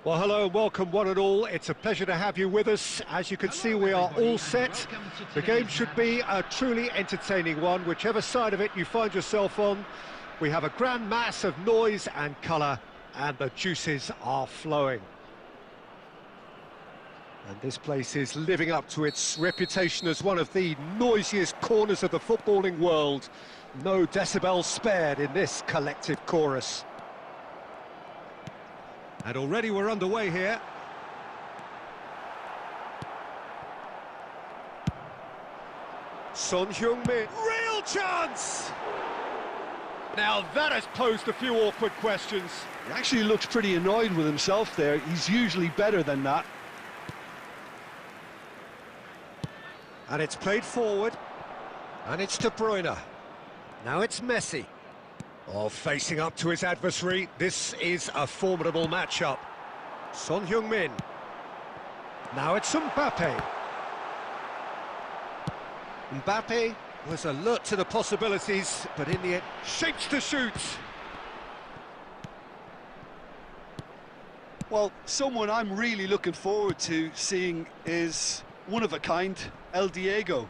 Well, hello and welcome one and all. It's a pleasure to have you with us. As you can see, we are all set. The game should be a truly entertaining one, whichever side of it you find yourself on. We have a grand mass of noise and colour, and the juices are flowing. And this place is living up to its reputation as one of the noisiest corners of the footballing world. No decibels spared in this collective chorus. And already we're underway here. Son Heung-min, real chance! Now that has posed a few awkward questions. He actually looks pretty annoyed with himself there. He's usually better than that. And it's played forward. And it's De Bruyne. Now it's Messi. Oh, facing up to his adversary, this is a formidable matchup. Son Heung-min. Now it's Mbappe. Mbappe was alert to the possibilities, but in the end, shapes to shoot. Well, someone I'm really looking forward to seeing is one of a kind, El Diego.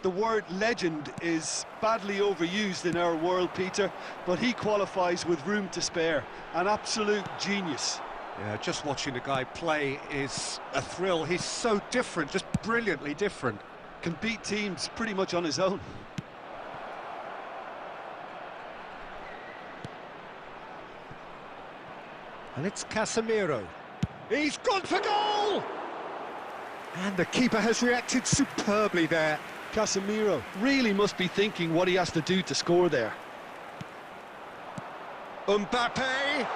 The word legend is badly overused in our world, Peter, but he qualifies with room to spare. An absolute genius. Yeah, just watching the guy play is a thrill. He's so different, just brilliantly different. Can beat teams pretty much on his own. And it's Casemiro. He's gone for goal! And the keeper has reacted superbly there. Casemiro really must be thinking what he has to do to score there. Mbappe!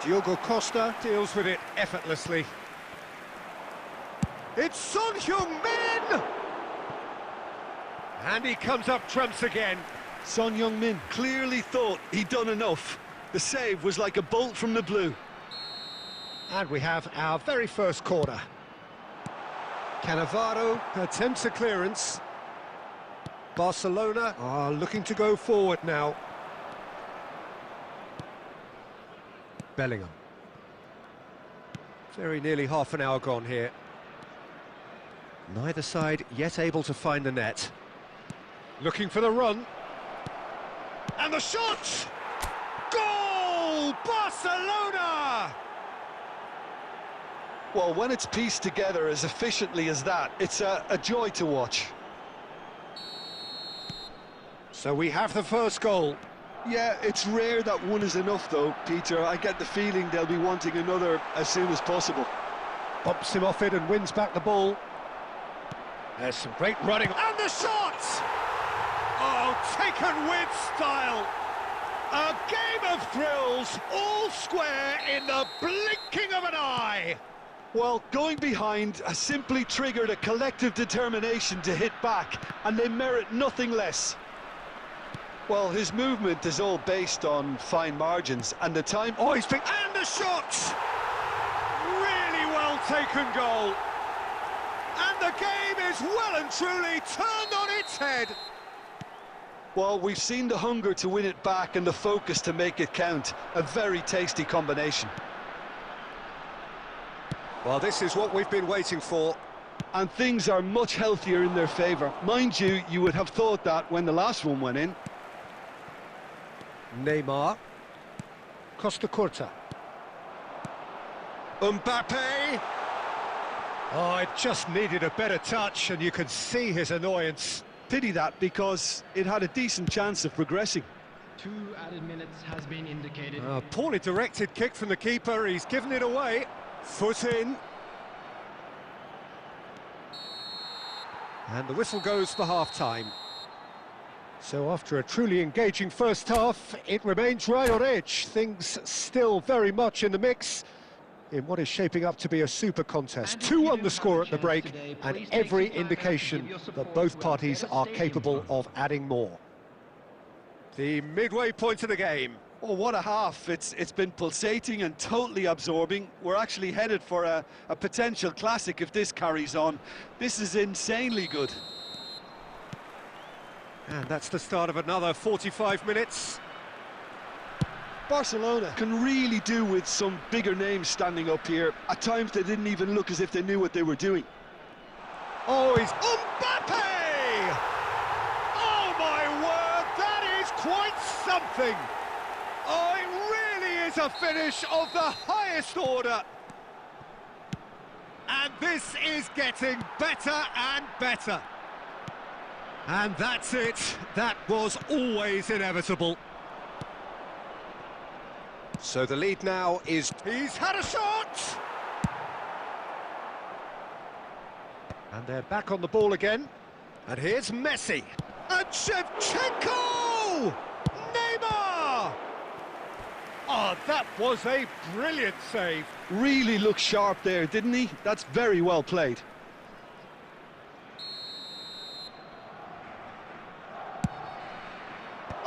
Diogo Costa deals with it effortlessly. It's Son Heung-min! And he comes up trumps again. Son Heung-min clearly thought he'd done enough. The save was like a bolt from the blue. And we have our very first corner. Cannavaro attempts a clearance. Barcelona are looking to go forward now. Bellingham. Very nearly half an hour gone here. Neither side yet able to find the net. Looking for the run. And the shot! Goal! Barcelona! Well, when it's pieced together as efficiently as that, it's a joy to watch. So we have the first goal. Yeah, it's rare that one is enough, though, Peter. I get the feeling they'll be wanting another as soon as possible. Bumps him off it and wins back the ball. There's some great running. And the shot! Oh, taken with style. A game of thrills, all square in the blinking of an eye. Well, going behind has simply triggered a collective determination to hit back, and they merit nothing less. Well, his movement is all based on fine margins, and the time... Oh, he's been... And the shot! Really well taken goal. And the game is well and truly turned on its head. Well, we've seen the hunger to win it back and the focus to make it count. A very tasty combination. Well, this is what we've been waiting for. And things are much healthier in their favour. Mind you, you would have thought that when the last one went in. Neymar. Costa Curta. Mbappe. Oh, it just needed a better touch, and you could see his annoyance. Pity that, because it had a decent chance of progressing. 2 added minutes has been indicated. A poorly directed kick from the keeper. He's given it away. Foot in. And the whistle goes for half-time. So after a truly engaging first half, it remains right on edge. Things still very much in the mix in what is shaping up to be a super contest. 2-1 the score at the break, and every indication that both parties are capable of adding more. The midway point of the game. Oh, what a half. It's been pulsating and totally absorbing. We're actually headed for a potential classic if this carries on. This is insanely good. And that's the start of another 45 minutes. Barcelona can really do with some bigger names standing up here. At times they didn't even look as if they knew what they were doing. Oh, he's Mbappe! Oh my word, that is quite something! Oh, it really is a finish of the highest order. And this is getting better and better. And that's it. That was always inevitable. So the lead now is... He's had a shot! And they're back on the ball again. And here's Messi. And Shevchenko! Neymar! Oh, that was a brilliant save. Really looked sharp there, didn't he? That's very well played.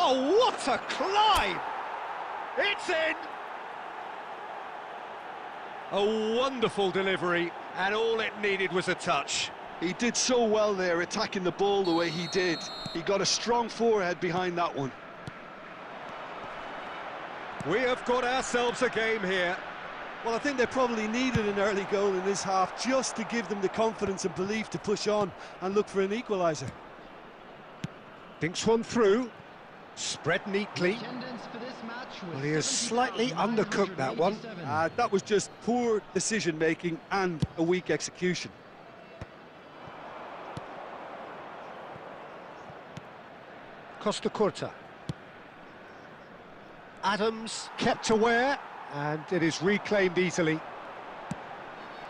Oh, what a climb! It's in! A wonderful delivery, and all it needed was a touch. He did so well there, attacking the ball the way he did. He got a strong forehead behind that one. We have got ourselves a game here. Well, I think they probably needed an early goal in this half just to give them the confidence and belief to push on and look for an equaliser. Thinks one through. Spread neatly. Well, he has slightly undercooked that one. That was just poor decision-making and a weak execution. Costa Curta. Adams kept aware, and it is reclaimed easily.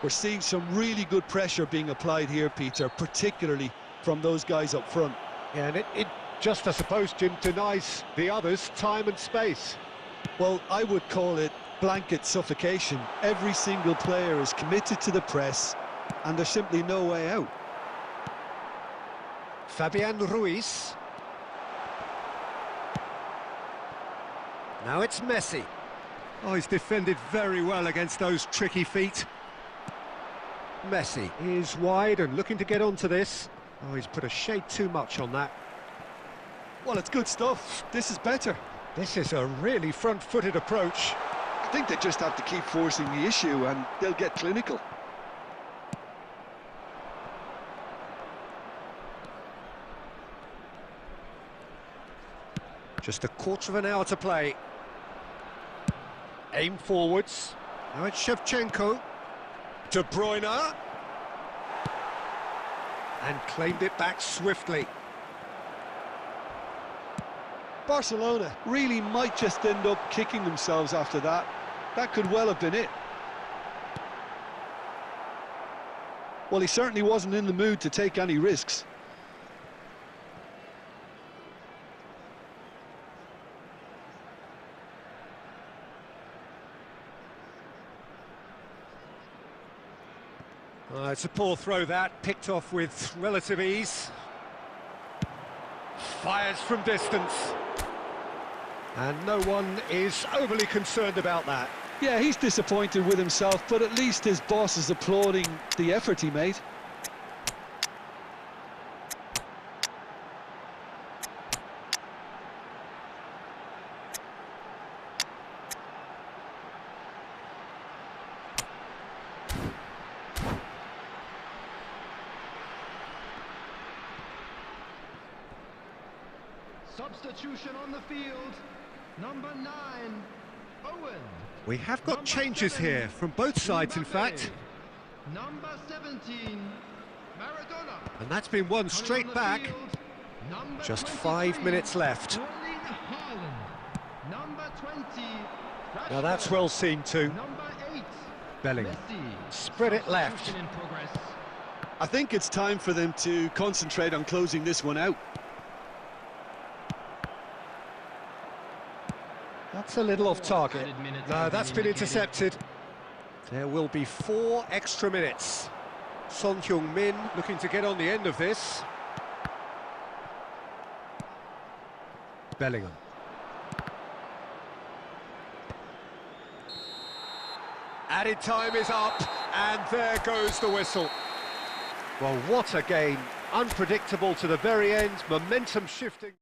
We're seeing some really good pressure being applied here, Peter, particularly from those guys up front. Yeah, and it just, I suppose, Jim, denies the others time and space. Well, I would call it blanket suffocation. Every single player is committed to the press, and there's simply no way out. Fabian Ruiz. Now it's Messi. Oh, he's defended very well against those tricky feet. Messi is wide and looking to get onto this. Oh, he's put a shade too much on that. Well, it's good stuff. This is better. This is a really front-footed approach. I think they just have to keep forcing the issue and they'll get clinical. Just a quarter of an hour to play. Aim forwards. Now it's Shevchenko. De Bruyne. And claimed it back swiftly. Barcelona really might just end up kicking themselves after that. That could well have been it. Well, he certainly wasn't in the mood to take any risks. It's a poor throw that, picked off with relative ease. Fires from distance. And no one is overly concerned about that. Yeah, he's disappointed with himself, but at least his boss is applauding the effort he made. Substitution on the field, number 9, Owen. We have got changes here from both sides, in fact. Number 17, Maradona. And that's been won straight back. Just 5 minutes left. Number 20, Now that's well seen too. number 8, Bellingham. Messi. Spread it left. Substitution in progress. I think it's time for them to concentrate on closing this one out. That's a little off target. No, that's been intercepted. There will be 4 extra minutes. Son Heung-min looking to get on the end of this. Bellingham. Added time is up, and there goes the whistle. Well, what a game. Unpredictable to the very end, momentum shifting.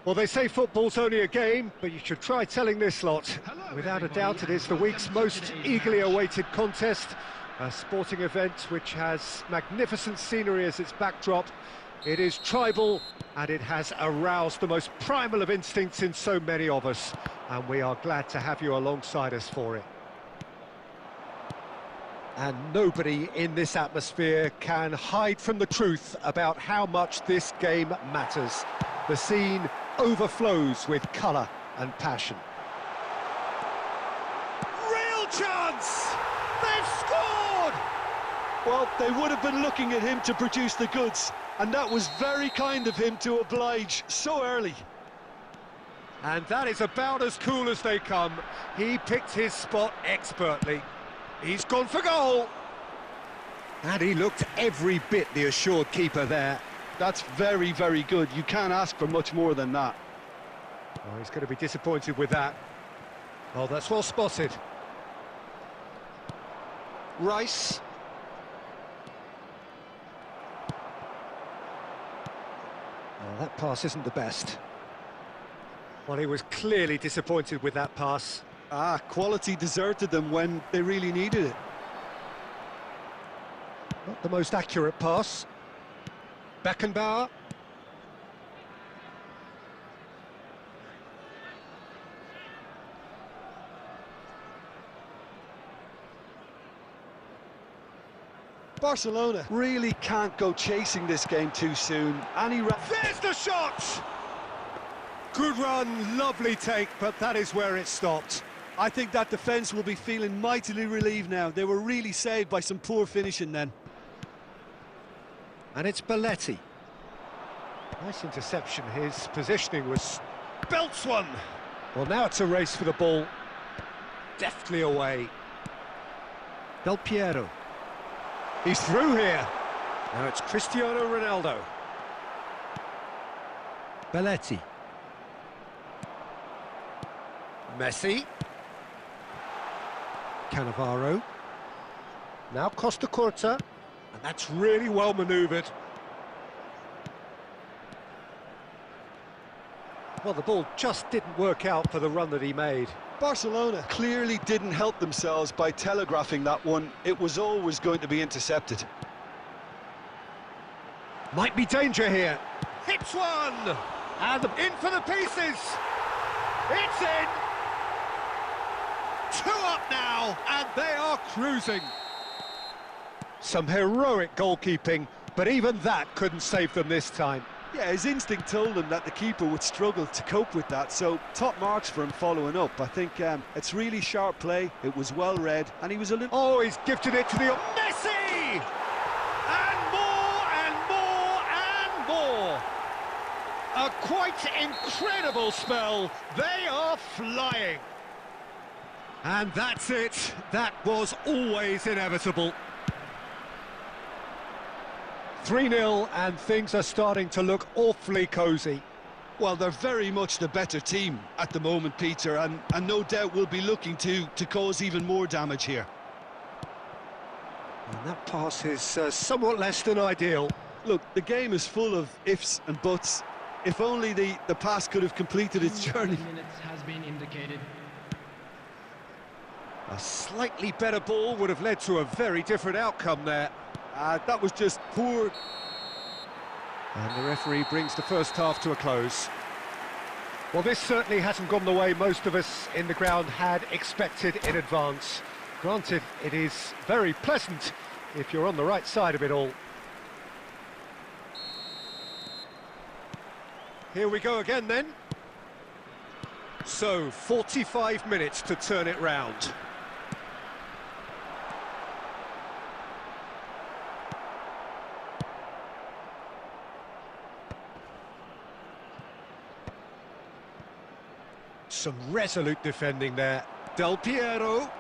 Well, they say football's only a game, but you should try telling this lot. Hello, Without a everybody, doubt, it is the and week's welcome to most today's eagerly match. awaited contest. A sporting event which has magnificent scenery as its backdrop. It is tribal, and it has aroused the most primal of instincts in so many of us. And we are glad to have you alongside us for it. And nobody in this atmosphere can hide from the truth about how much this game matters. The scene overflows with colour and passion. Real chance! They've scored! Well, they would have been looking at him to produce the goods, and that was very kind of him to oblige so early. And that is about as cool as they come. He picked his spot expertly. He's gone for goal! And he looked every bit the assured keeper there. That's very, very good. You can't ask for much more than that. Oh, he's going to be disappointed with that. Oh, that's well spotted. Rice. Oh, that pass isn't the best. Well, he was clearly disappointed with that pass. Quality deserted them when they really needed it. Not the most accurate pass. Beckenbauer. Barcelona really can't go chasing this game too soon. There's the shot! Good run, lovely take, but that is where it stopped. I think that defence will be feeling mightily relieved now. They were really saved by some poor finishing then. And it's Belletti. Nice interception, his positioning was... Belts one! Well, now it's a race for the ball. Deftly away. Del Piero. He's through here. Now it's Cristiano Ronaldo. Belletti. Messi. Cannavaro. Now Costa Curta. And that's really well manoeuvred. Well, the ball just didn't work out for the run that he made. Barcelona clearly didn't help themselves by telegraphing that one. It was always going to be intercepted. Might be danger here. Hits one! And in for the pieces! It's in! 2 up now, and they are cruising. Some heroic goalkeeping, but even that couldn't save them this time. Yeah, his instinct told him that the keeper would struggle to cope with that, so top marks for him following up. I think it's really sharp play, it was well read, and he was a little... Oh, he's gifted it to the... Messi! And more, and more, and more! A quite incredible spell. They are flying. And that's it. That was always inevitable. 3-0, and things are starting to look awfully cosy. Well, they're very much the better team at the moment, Peter, and no doubt will be looking to cause even more damage here. And that pass is somewhat less than ideal. Look, the game is full of ifs and buts. If only the pass could have completed its journey. Minutes has been indicated. A slightly better ball would have led to a very different outcome there. That was just poor. And the referee brings the first half to a close. Well, this certainly hasn't gone the way most of us in the ground had expected in advance. Granted, it is very pleasant if you're on the right side of it all. Here we go again then. So, 45 minutes to turn it round. Some resolute defending there. Del Piero.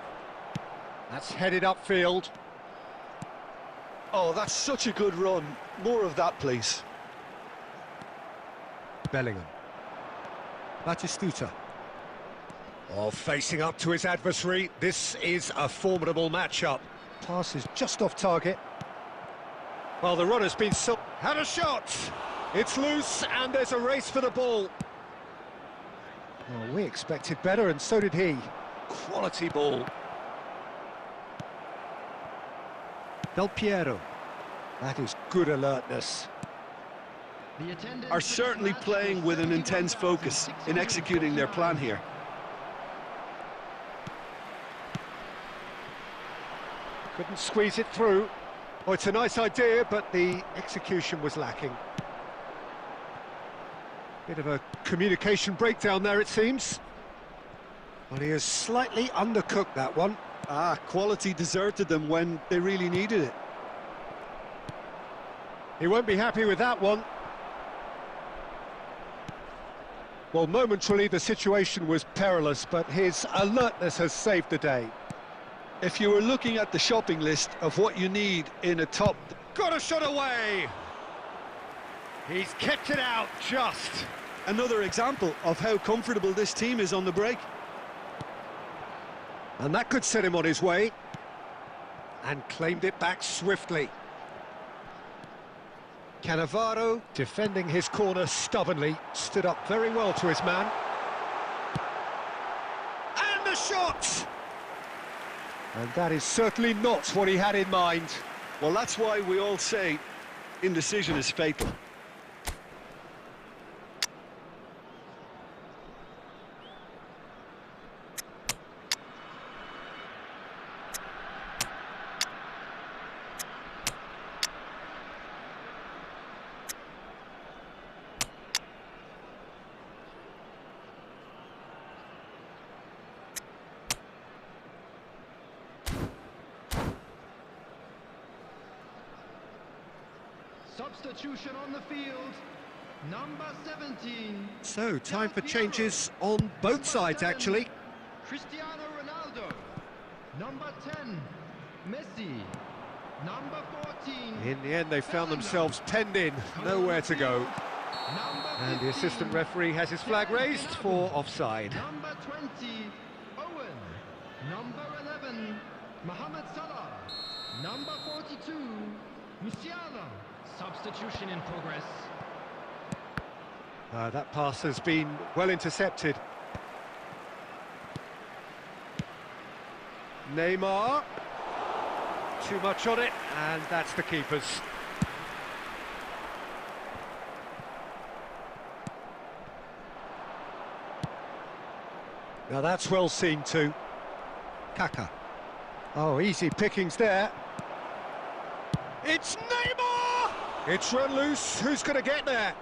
That's headed upfield. Oh, that's such a good run. More of that, please. Bellingham. Batistuta. Oh, facing up to his adversary. This is a formidable matchup. Pass is just off target. Well, the run has been so... Had a shot! It's loose, and there's a race for the ball. Oh, we expected better, and so did he. Quality ball. Del Piero. That is good alertness. The attendance Are for this certainly match playing was with an intense focus in executing their plan 71,649. here. Couldn't squeeze it through. Oh, it's a nice idea, but the execution was lacking. Bit of a communication breakdown there, it seems. Well, he has slightly undercooked that one. Ah, quality deserted them when they really needed it. He won't be happy with that one. Well, momentarily the situation was perilous, but his alertness has saved the day. If you were looking at the shopping list of what you need in a top... Got a shot away! He's kept it out, just. Another example of how comfortable this team is on the break. And that could set him on his way. And claimed it back swiftly. Cannavaro, defending his corner stubbornly, stood up very well to his man. And the shot! And that is certainly not what he had in mind. Well, that's why we all say indecision is fatal. Substitution on the field. Number 17. So, time for changes on both sides, actually. Cristiano Ronaldo. Number 10. Messi. Number 14. In the end, they found themselves penned in, nowhere to go. Number And the 15, assistant referee has his flag raised for offside. Number 20. Owen. Number 11. Mohamed Salah. Number 42. Musiala. Substitution in progress. That pass has been well intercepted. Neymar. Too much on it, and that's the keeper's. Now that's well seen too. Kaka. Oh, easy pickings there. It's Neymar! It's run loose. Who's going to get there?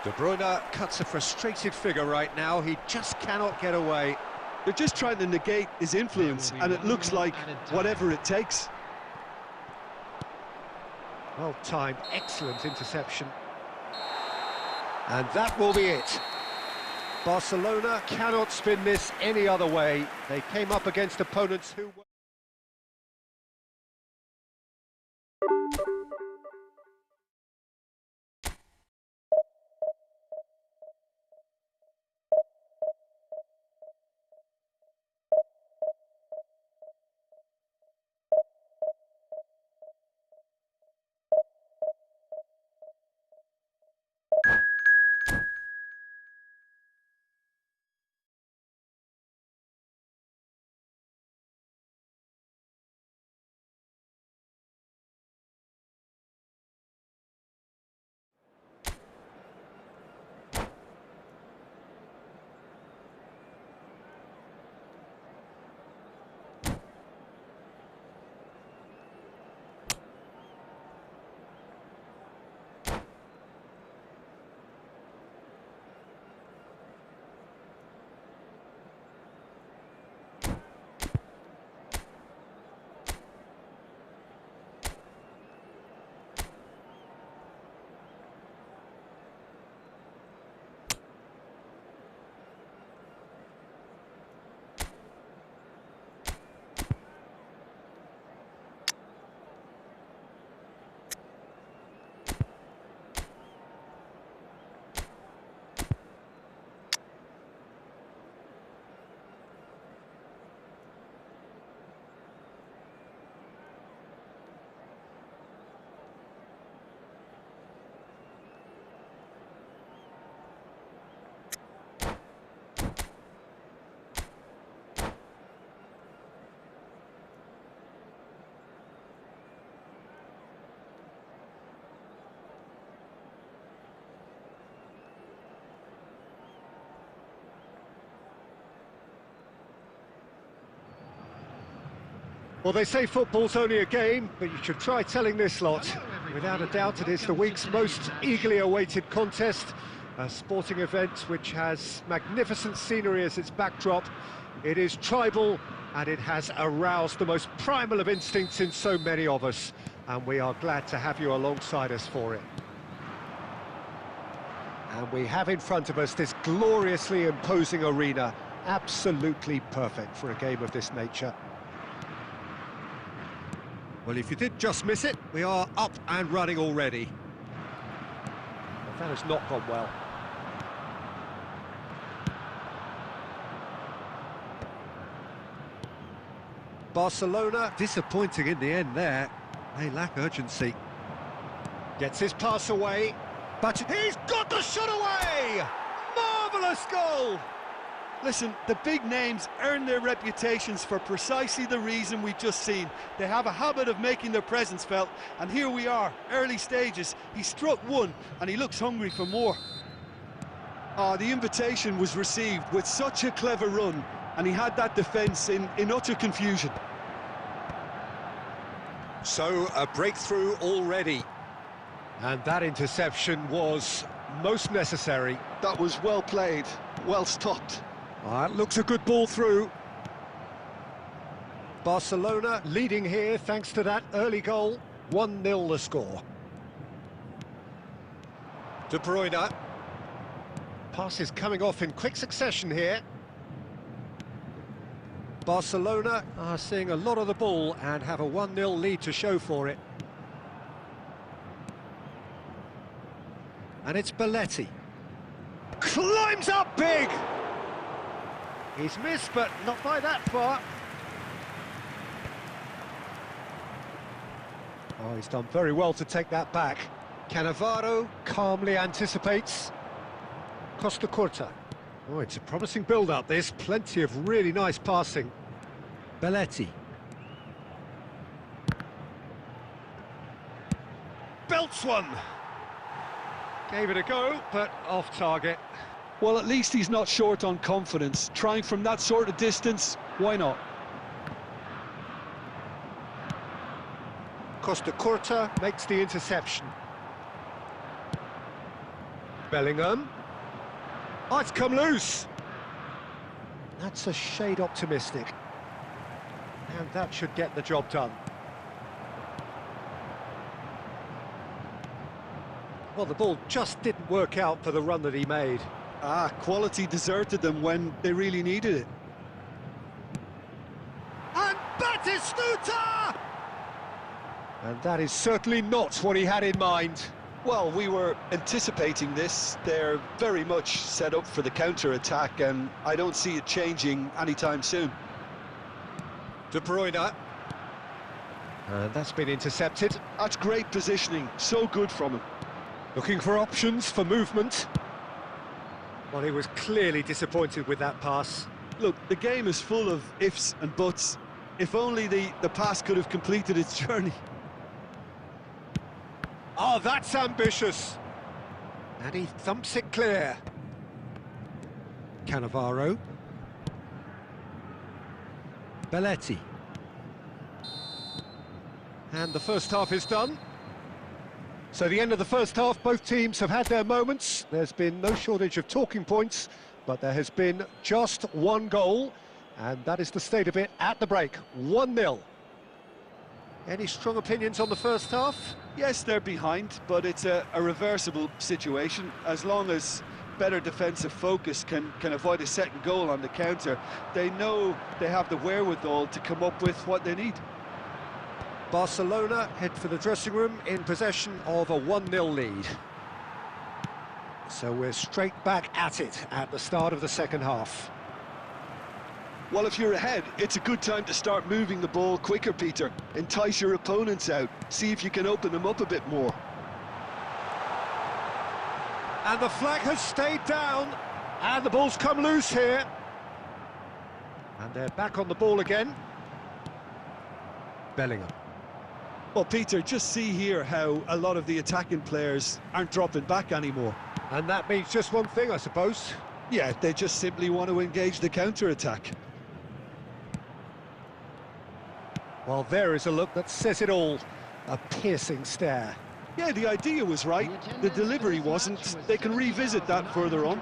De Bruyne cuts a frustrated figure right now. He just cannot get away. They're just trying to negate his influence, and it looks like whatever it takes. Well timed, excellent interception. And that will be it. Barcelona cannot spin this any other way. They came up against opponents who were... Well, they say football's only a game, but you should try telling this lot. Without a doubt, it is the week's most eagerly awaited contest, a sporting event which has magnificent scenery as its backdrop. It is tribal, and it has aroused the most primal of instincts in so many of us, and we are glad to have you alongside us for it. And we have in front of us this gloriously imposing arena, absolutely perfect for a game of this nature. Well, if you did just miss it, we are up and running already. Well, that has not gone well. Barcelona disappointing in the end there. They lack urgency. Gets his pass away, but he's got the shot away! Marvellous goal! Listen, the big names earn their reputations for precisely the reason we've just seen. They have a habit of making their presence felt, and here we are, early stages. He struck one, and he looks hungry for more. The invitation was received with such a clever run, and he had that defence in utter confusion. So, a breakthrough already. And that interception was most necessary. That was well played, well stopped. It looks a good ball through. Barcelona leading here thanks to that early goal. 1-0 the score. De Bruyne. Passes coming off in quick succession here. Barcelona are seeing a lot of the ball and have a 1-0 lead to show for it. And it's Belletti. Climbs up big! He's missed, but not by that far. Oh, he's done very well to take that back. Cannavaro calmly anticipates. Costa Curta. Oh, it's a promising build-up, this. Plenty of really nice passing. Belletti. Belts one! Gave it a go, but off target. Well, at least he's not short on confidence. Trying from that sort of distance, why not? Costa Curta makes the interception. Bellingham. Oh, it's come loose. That's a shade optimistic. And that should get the job done. Well, the ball just didn't work out for the run that he made. Quality deserted them when they really needed it. And Batistuta! And that is certainly not what he had in mind. Well, we were anticipating this. They're very much set up for the counter-attack, and I don't see it changing anytime soon. De Bruyne. And that's been intercepted. That's great positioning, so good from him. Looking for options for movement. Well, he was clearly disappointed with that pass. Look, the game is full of ifs and buts. If only the pass could have completed its journey. Oh, that's ambitious. And he thumps it clear. Cannavaro. Belletti. And the first half is done. So the end of the first half, both teams have had their moments. There's been no shortage of talking points, but there has been just one goal, and that is the state of it at the break. 1-0. Any strong opinions on the first half? Yes, they're behind, but it's a reversible situation. As long as better defensive focus can avoid a second goal on the counter, they know they have the wherewithal to come up with what they need. Barcelona head for the dressing room in possession of a 1-0 lead. So we're straight back at it at the start of the second half. Well, if you're ahead, it's a good time to start moving the ball quicker, Peter. Entice your opponents out. See if you can open them up a bit more. And the flag has stayed down, and the ball's come loose here. And they're back on the ball again. Bellingham. Well, Peter, just see here how a lot of the attacking players aren't dropping back anymore. And that means just one thing, I suppose. Yeah, they just simply want to engage the counter-attack. Well, there is a look that says it all. A piercing stare. Yeah, the idea was right, the delivery wasn't. They can revisit that further on.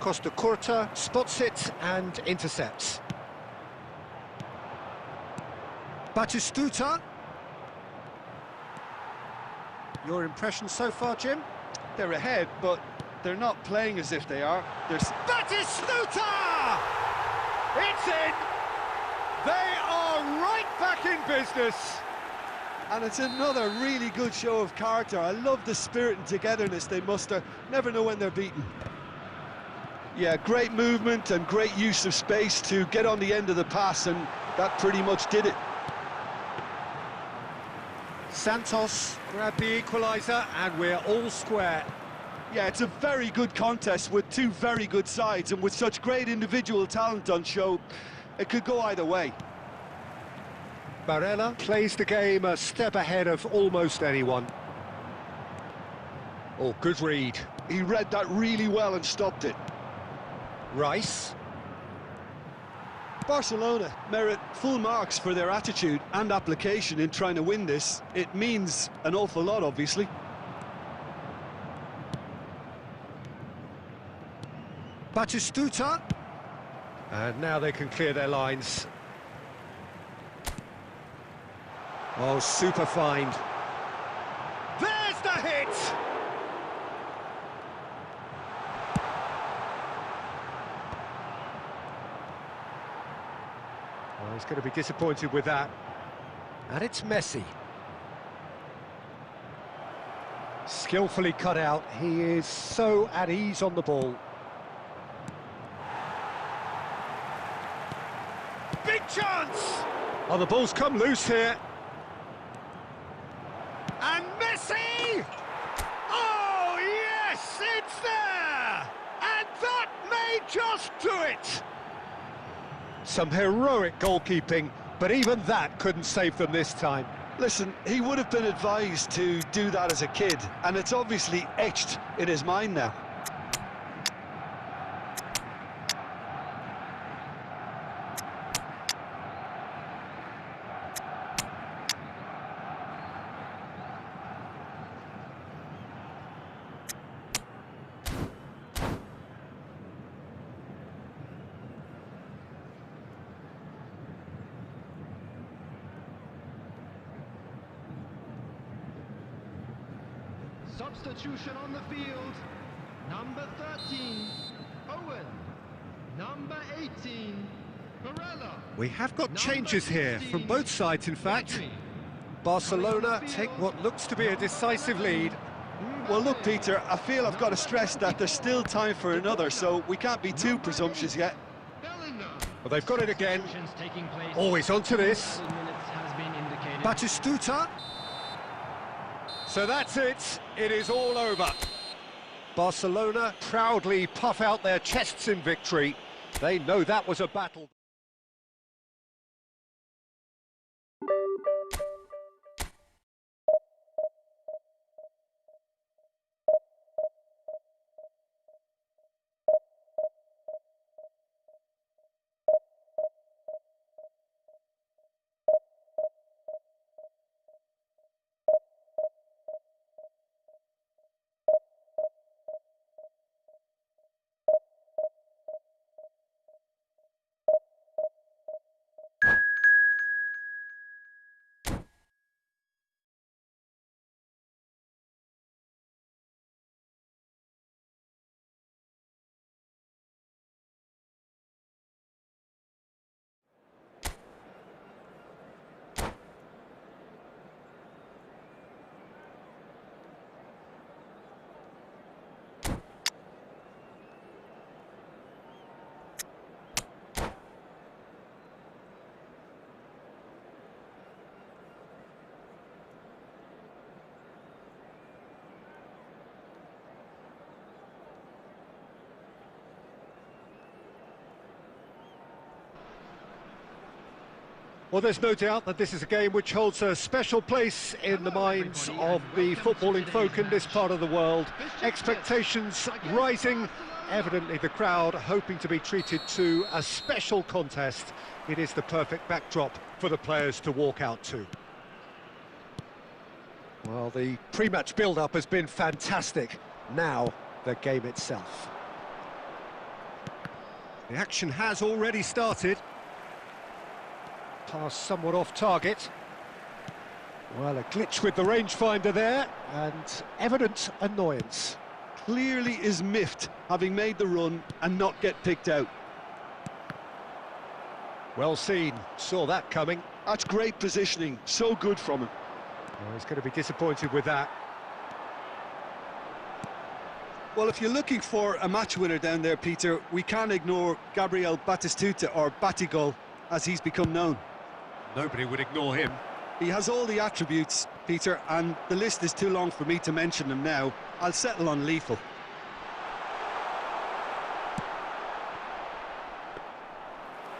Costa Curta spots it and intercepts. Batistuta. Your impression so far, Jim? They're ahead, but they're not playing as if they are. Batistuta! It's in! They are right back in business. And it's another really good show of character. I love the spirit and togetherness they muster. Never know when they're beaten. Yeah, great movement and great use of space to get on the end of the pass, and that pretty much did it. Santos grabbed the equaliser, and we're all square. Yeah, it's a very good contest with two very good sides, and with such great individual talent on show, it could go either way. Barella plays the game a step ahead of almost anyone. Oh, good read. He read that really well and stopped it. Rice. Barcelona merit full marks for their attitude and application in trying to win this. It means an awful lot, obviously. Batistuta. And now they can clear their lines. Oh, super find. There's the hit! Well, he's going to be disappointed with that. And it's Messi. Skillfully cut out. He is so at ease on the ball. Big chance! Oh, the ball's come loose here. And Messi! Oh, yes, it's there! And that may just do it! Some heroic goalkeeping, but even that couldn't save them this time. Listen, he would have been advised to do that as a kid, and it's obviously etched in his mind now. Substitution on the field. Number 13, Owen. Number 18, Barella. We have got changes here from both sides, in fact. Barcelona take what looks to be a decisive lead. Well, look, Peter, I feel I've got to stress that there's still time for another, so we can't be too presumptuous yet. Well, they've got it again. Always onto this. Batistuta. So that's it. It is all over. Barcelona proudly puff out their chests in victory. They know that was a battle. Well, there's no doubt that this is a game which holds a special place in the minds of the footballing folk in this part of the world. Expectations rising Evidently the crowd hoping to be treated to a special contest. It is the perfect backdrop for the players to walk out to. Well, the pre-match build-up has been fantastic. Now, the game itself. The action has already started. Pass somewhat off target. Well, a glitch with the rangefinder there, and evident annoyance. Clearly is miffed, having made the run and not get picked out. Well seen, saw that coming. That's great positioning, so good from him. Well, he's going to be disappointed with that. Well, if you're looking for a match winner down there, Peter, we can't ignore Gabriel Batistuta, or Batigol, as he's become known. Nobody would ignore him. He has all the attributes, Peter, and the list is too long for me to mention them now. I'll settle on lethal.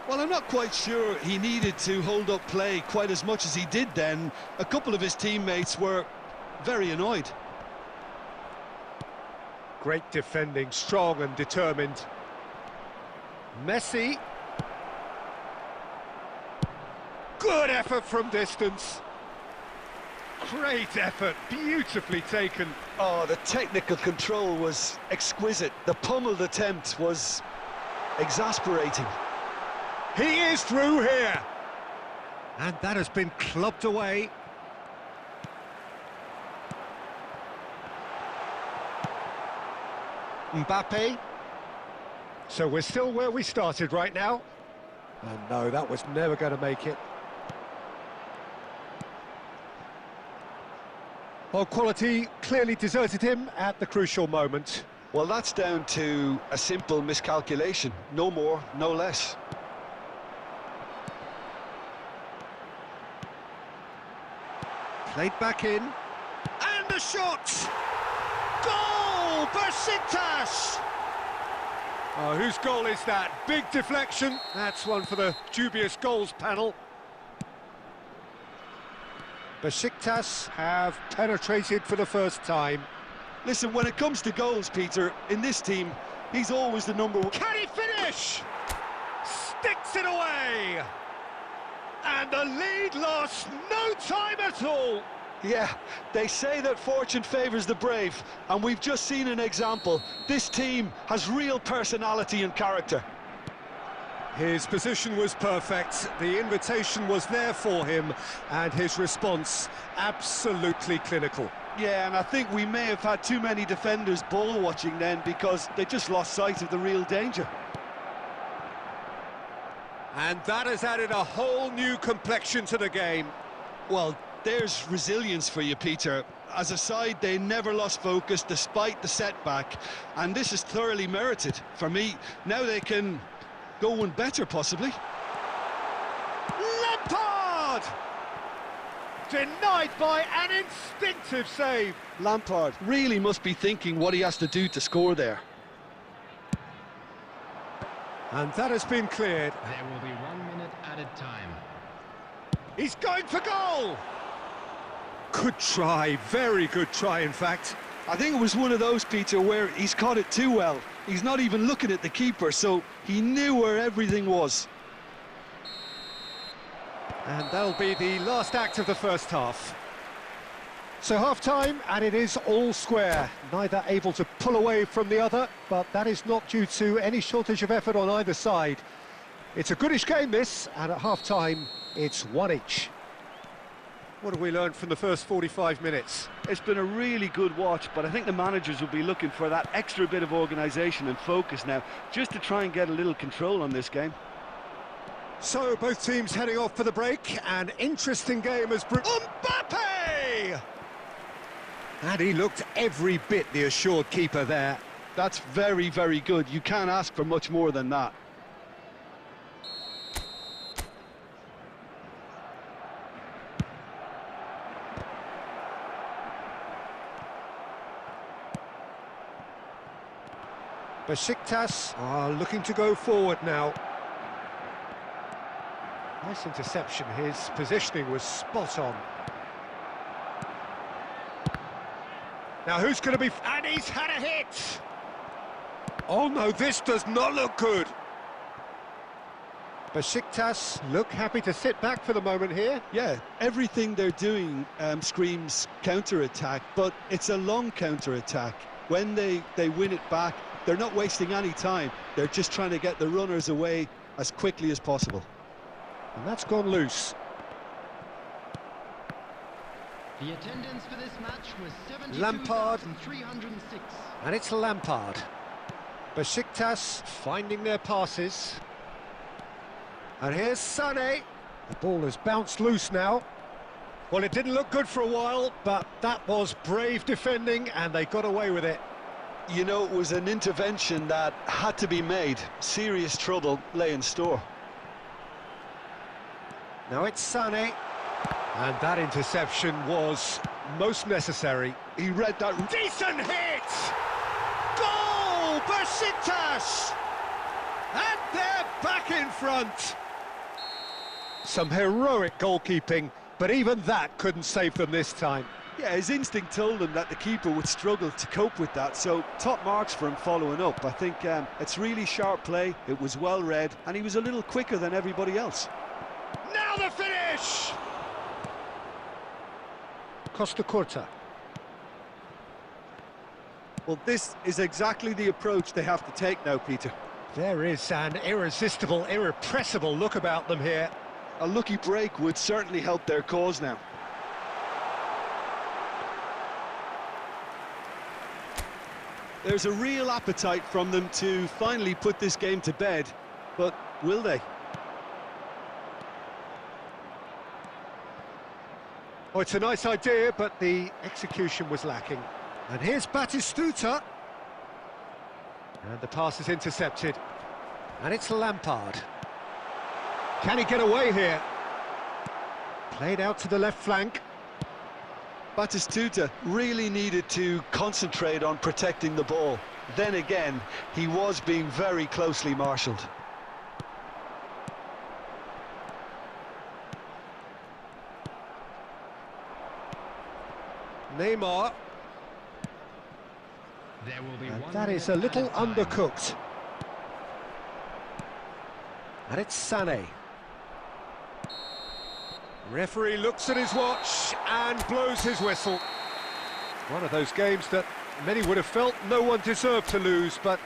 Well, I'm not quite sure he needed to hold up play quite as much as he did then. A couple of his teammates were very annoyed. Great defending, strong and determined. Messi. Good effort from distance. Great effort, beautifully taken. Oh, the technical control was exquisite. The pummeled attempt was exasperating. He is through here. And that has been clubbed away. Mbappe. So we're still where we started right now. And no, that was never going to make it. Well, quality clearly deserted him at the crucial moment. Well, that's down to a simple miscalculation. No more, no less. Played back in. And the shot! Goal! Besiktas! Oh, whose goal is that? Big deflection. That's one for the dubious goals panel. Besiktas have penetrated for the first time. Listen, when it comes to goals, Peter, in this team, he's always the number one. Can he finish? Sticks it away! And the lead lost no time at all. Yeah, they say that fortune favours the brave, and we've just seen an example. This team has real personality and character. His position was perfect, the invitation was there for him, and his response absolutely clinical. Yeah, and I think we may have had too many defenders ball watching then, because they just lost sight of the real danger. And that has added a whole new complexion to the game. Well, there's resilience for you, Peter. As a side, they never lost focus despite the setback, and this is thoroughly merited. For me, now they can go one better, possibly. Lampard! Denied by an instinctive save. Lampard really must be thinking what he has to do to score there. And that has been cleared. There will be 1 minute added time. He's going for goal! Good try, very good try, in fact. I think it was one of those, Peter, where he's caught it too well. He's not even looking at the keeper, so he knew where everything was. And that'll be the last act of the first half. So half-time, and it is all square. Neither able to pull away from the other, but that is not due to any shortage of effort on either side. It's a goodish game, this, and at half-time, it's one each. What have we learned from the first 45 minutes? It's been a really good watch, but I think the managers will be looking for that extra bit of organisation and focus now, just to try and get a little control on this game. So, both teams heading off for the break. An interesting game as Mbappe! And he looked every bit the assured keeper there. That's very, very good. You can't ask for much more than that. Besiktas are looking to go forward now. Nice interception, his positioning was spot on. Now who's going to be... And he's had a hit! Oh no, this does not look good. Besiktas look happy to sit back for the moment here. Yeah, everything they're doing screams counter-attack, but it's a long counter-attack. When they win it back, they're not wasting any time. They're just trying to get the runners away as quickly as possible. And that's gone loose. The attendance for this match was Lampard. 72,306. And it's Lampard. Besiktas finding their passes. And here's Sané. The ball has bounced loose now. Well, it didn't look good for a while, but that was brave defending, and they got away with it. You know, it was an intervention that had to be made. Serious trouble lay in store. Now it's Sané. And that interception was most necessary. He read that. Decent hit! Goal! Besiktas! And they're back in front! Some heroic goalkeeping, but even that couldn't save them this time. Yeah, his instinct told him that the keeper would struggle to cope with that, so top marks for him following up. I think it's really sharp play, it was well read, and he was a little quicker than everybody else. Now the finish! Costa Curta. Well, this is exactly the approach they have to take now, Peter. There is an irresistible, irrepressible look about them here. A lucky break would certainly help their cause now. There's a real appetite from them to finally put this game to bed, but will they? Oh, it's a nice idea, but the execution was lacking. And here's Batistuta. And the pass is intercepted. And it's Lampard. Can he get away here? Played out to the left flank. Batistuta really needed to concentrate on protecting the ball. Then again, he was being very closely marshalled. Neymar. There will be And one that is more a little added time. undercooked. And it's Sané. Referee looks at his watch and blows his whistle. One of those games that many would have felt no one deserved to lose, but...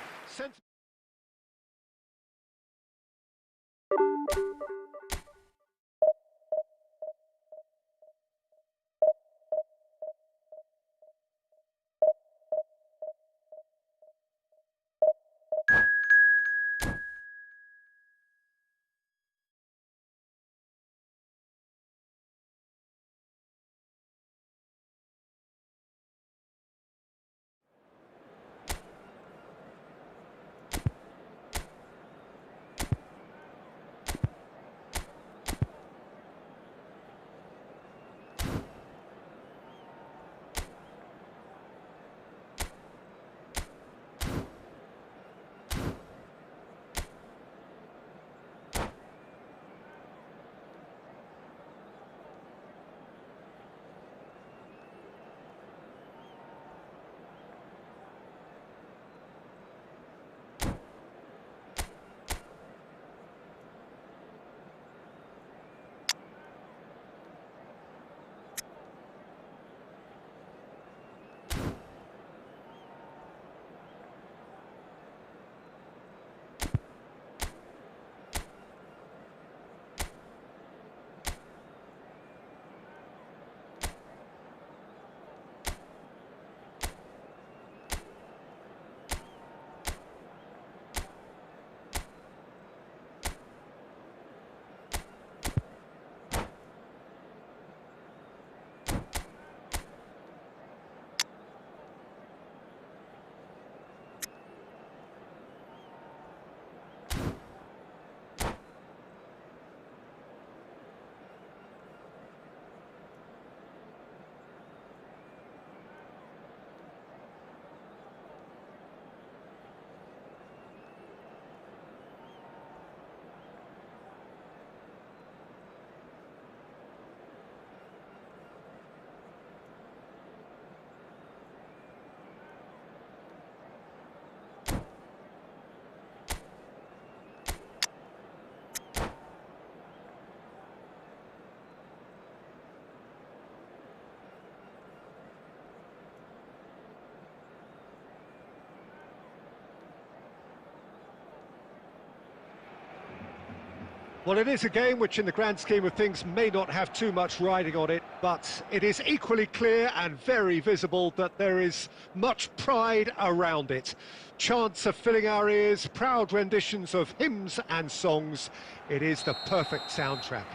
Well, it is a game which, in the grand scheme of things, may not have too much riding on it, but it is equally clear and very visible that there is much pride around it. Chants are filling our ears, proud renditions of hymns and songs. It is the perfect soundtrack.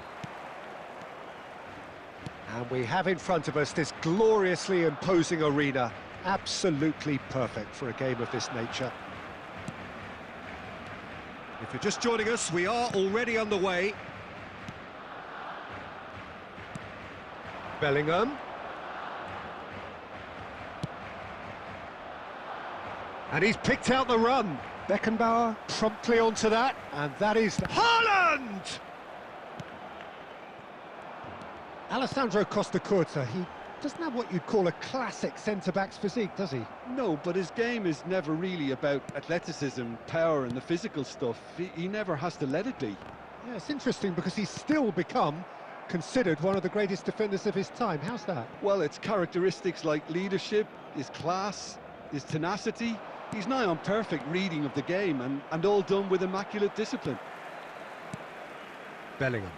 And we have in front of us this gloriously imposing arena, absolutely perfect for a game of this nature. If you're just joining us, we are already underway. Bellingham. And he's picked out the run. Beckenbauer promptly onto that, and that is Haaland! Alessandro Costacurta, he doesn't have what you'd call a classic centre-back's physique, does he? No, but his game is never really about athleticism, power and the physical stuff. He never has to let it be. Yeah, it's interesting because he's still become considered one of the greatest defenders of his time. How's that? Well, it's characteristics like leadership, his class, his tenacity. He's nigh on perfect reading of the game and all done with immaculate discipline. Bellingham.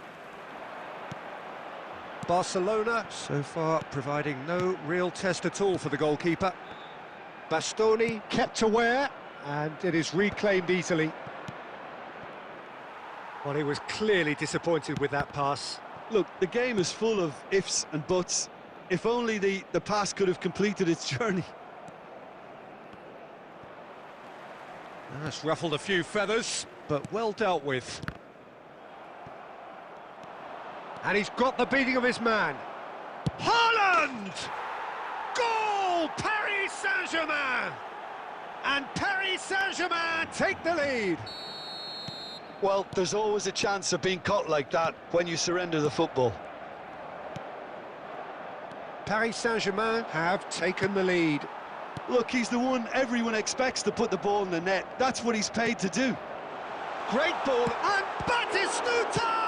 Barcelona, so far, providing no real test at all for the goalkeeper. Bastoni kept aware, and it is reclaimed easily. Well, he was clearly disappointed with that pass. Look, the game is full of ifs and buts. If only the pass could have completed its journey. That's ruffled a few feathers, but well dealt with. And he's got the beating of his man. Haaland! Goal! Paris Saint-Germain! And Paris Saint-Germain take the lead. Well, there's always a chance of being caught like that when you surrender the football. Paris Saint-Germain have taken the lead. Look, he's the one everyone expects to put the ball in the net. That's what he's paid to do. Great ball, and Batistuta!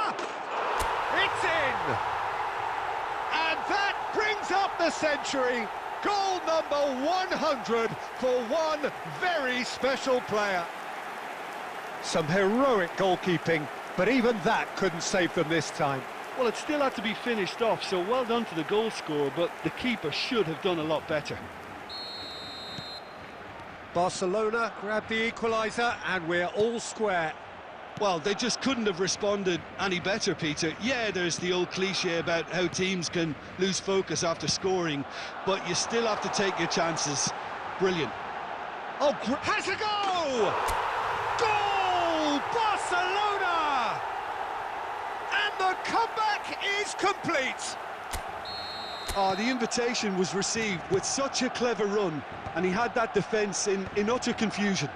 It's in! And that brings up the century. Goal number 100 for one very special player. Some heroic goalkeeping, but even that couldn't save them this time. Well, it still had to be finished off, so well done to the goal scorer, but the keeper should have done a lot better. Barcelona grab the equaliser, and we're all square. Well, they just couldn't have responded any better, Peter. Yeah, there's the old cliche about how teams can lose focus after scoring, but you still have to take your chances. Brilliant. Oh, has a go! Goal! Barcelona! And the comeback is complete. Oh, the invitation was received with such a clever run, and he had that defence in utter confusion.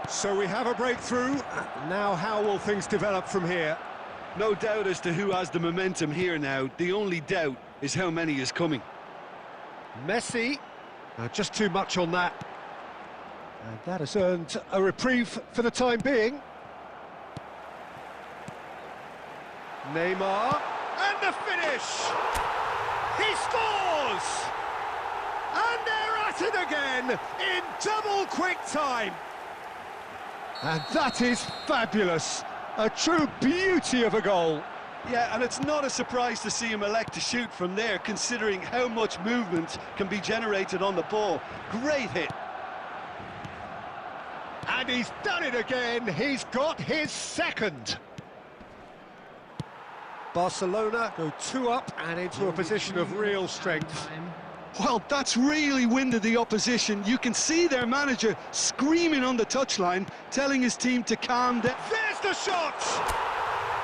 So we have a breakthrough. Now how will things develop from here? No doubt as to who has the momentum here now. The only doubt is how many is coming. Messi, just too much on that. And that has earned a reprieve for the time being. Neymar, and the finish! He scores! And they're at it again in double quick time. And that is fabulous. A true beauty of a goal. Yeah, and it's not a surprise to see him elect to shoot from there, considering how much movement can be generated on the ball. Great hit. And he's done it again. He's got his second. Barcelona go 2 up and into a position of real strength. Well, that's really winded the opposition. You can see their manager screaming on the touchline, telling his team to calm down. There's the shot!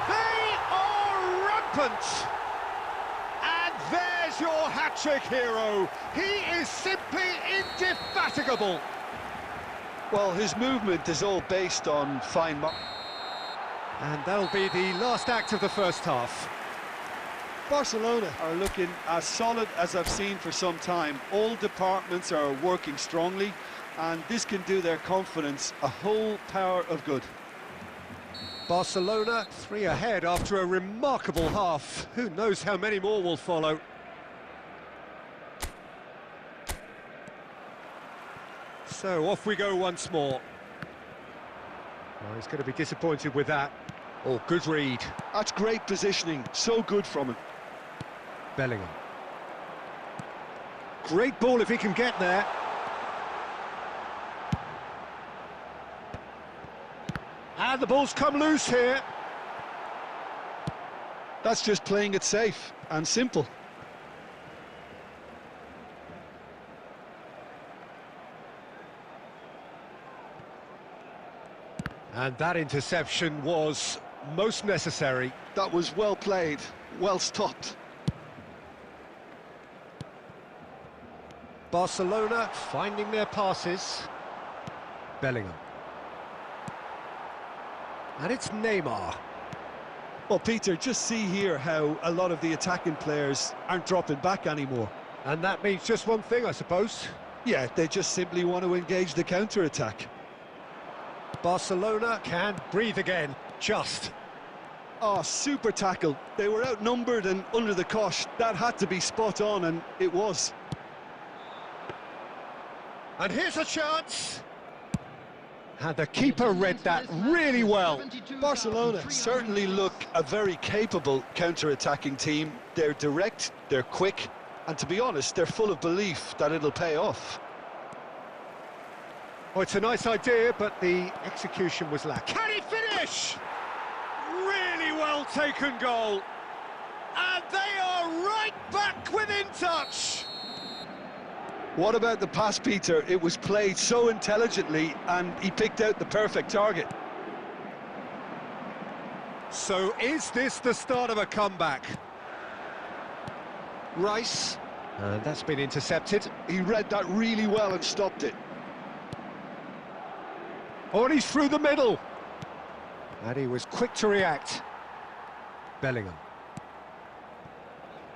They are rampant! And there's your hat-trick hero. He is simply indefatigable. Well, his movement is all based on fine... And that'll be the last act of the first half. Barcelona are looking as solid as I've seen for some time. All departments are working strongly, and this can do their confidence a whole power of good. Barcelona 3 ahead after a remarkable half. Who knows how many more will follow. So off we go once more. Well, he's going to be disappointed with that. Oh, good read. That's great positioning, so good from him. Bellingham. Great ball if he can get there. And the ball's come loose here. That's just playing it safe and simple. And that interception was most necessary. That was well played, well stopped. Barcelona finding their passes. Bellingham. And it's Neymar. Well, Peter, just see here how a lot of the attacking players aren't dropping back anymore. And that means just one thing, I suppose. Yeah, they just simply want to engage the counter-attack. Barcelona can breathe again, just. Oh, super tackle. They were outnumbered and under the cosh. That had to be spot on, and it was. And here's a chance. And the keeper read that really well. Barcelona certainly look a very capable counter-attacking team. They're direct, they're quick, and to be honest, they're full of belief that it'll pay off. Oh, it's a nice idea, but the execution was lacking. Can he finish? Really well taken goal. And they are right back within touch. What about the pass, Peter? It was played so intelligently and he picked out the perfect target. So is this the start of a comeback? Rice, and that's been intercepted. He read that really well and stopped it. Oh, and he's through the middle. And he was quick to react. Bellingham.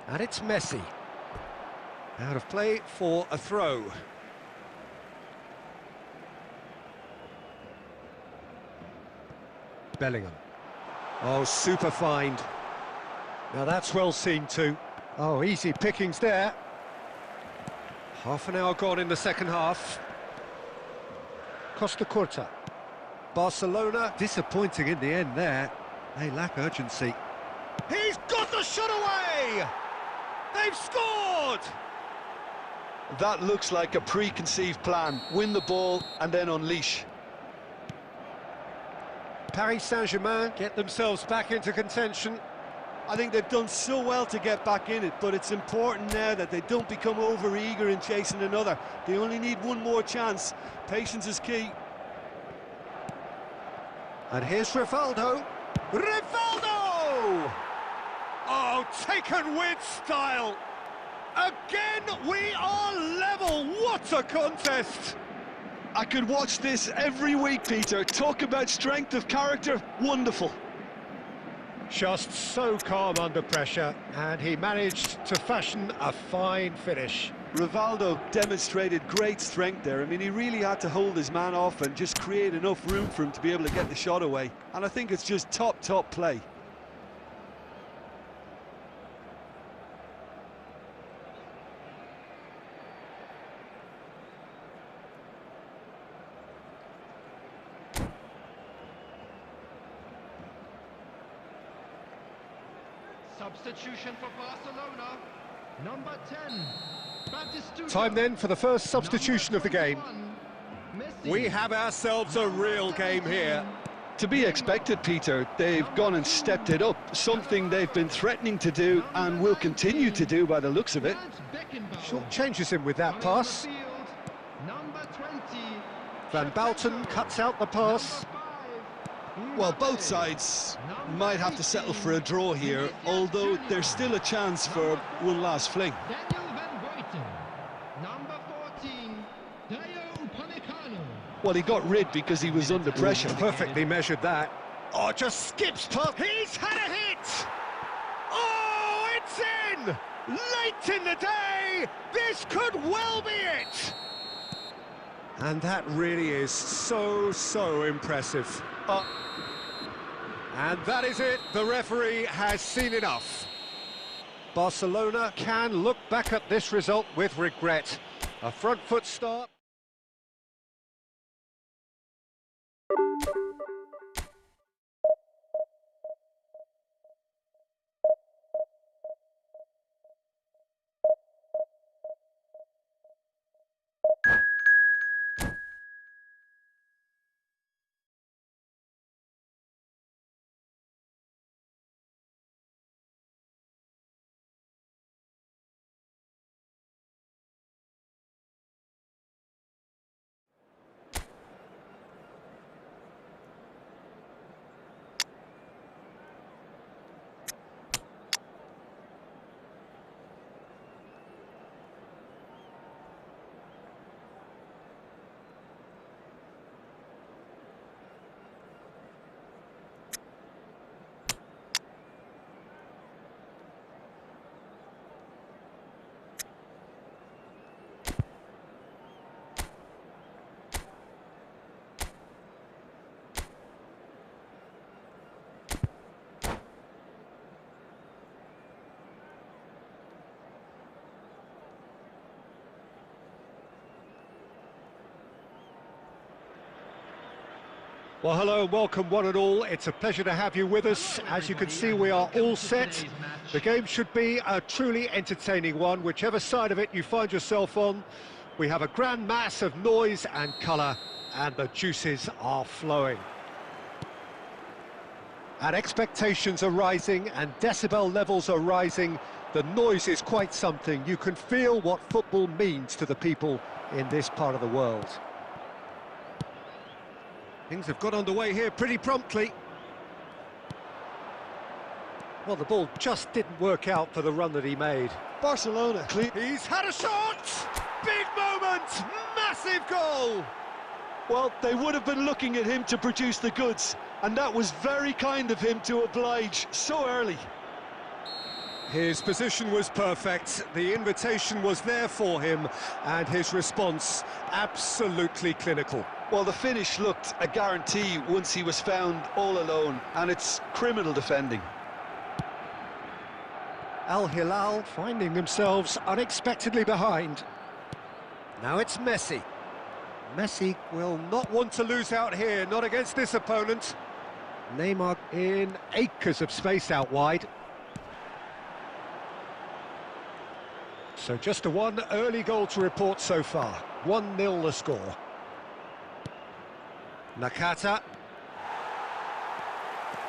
And it's Messi. Out of play for a throw. Bellingham. Oh, super find. Now that's well seen too. Oh, easy pickings there. Half an hour gone in the second half. Costa Curta. Barcelona disappointing in the end there. They lack urgency. He's got the shot away! They've scored! That looks like a preconceived plan. Win the ball and then unleash. Paris Saint-Germain get themselves back into contention. I think they've done so well to get back in it, but it's important now that they don't become over-eager in chasing another. They only need one more chance. Patience is key. And here's Rivaldo. Rivaldo! Oh, taken with style. Again, we are level. What a contest! I could watch this every week, Peter. Talk about strength of character. Wonderful. Just so calm under pressure, and he managed to fashion a fine finish. Rivaldo demonstrated great strength there. I mean, he really had to hold his man off and just create enough room for him to be able to get the shot away. And I think it's just top play. Substitution for Barcelona, number 10. Time then for the first substitution of the game. Messi. We have ourselves a real game here. To be expected, Peter. They've gone and stepped it up, something they've been threatening to do and will continue to do by the looks of it. Short changes him with that pass. Number 20. Van Balten cuts out the pass. Well, both sides might have to settle for a draw here, although there's still a chance for one last fling. Daniel Van Buiten. Number 14. Dayo Upamecano. Well, he got rid because he was under pressure. Perfectly measured that. Oh, just skips past. He's had a hit! Oh, it's in! Late in the day! This could well be it! And that really is so impressive. And that is it. The referee has seen enough. Barcelona can look back at this result with regret. A front foot start. Well, hello and welcome one and all. It's a pleasure to have you with us. As you can see, we are all set. The game should be a truly entertaining one, whichever side of it you find yourself on. We have a grand mass of noise and colour, and the juices are flowing. And expectations are rising, and decibel levels are rising. The noise is quite something. You can feel what football means to the people in this part of the world. Things have got underway here pretty promptly. Well, the ball just didn't work out for the run that he made. Barcelona clear. He's had a shot! Big moment! Massive goal! Well, they would have been looking at him to produce the goods, and that was very kind of him to oblige so early. His position was perfect, the invitation was there for him, and his response absolutely clinical. Well, the finish looked a guarantee once he was found all alone, and it's criminal defending. Al Hilal finding themselves unexpectedly behind. Now it's Messi. Messi will not want to lose out here, not against this opponent. Neymar in acres of space out wide. So just a one early goal to report so far. 1-0 the score. Nakata.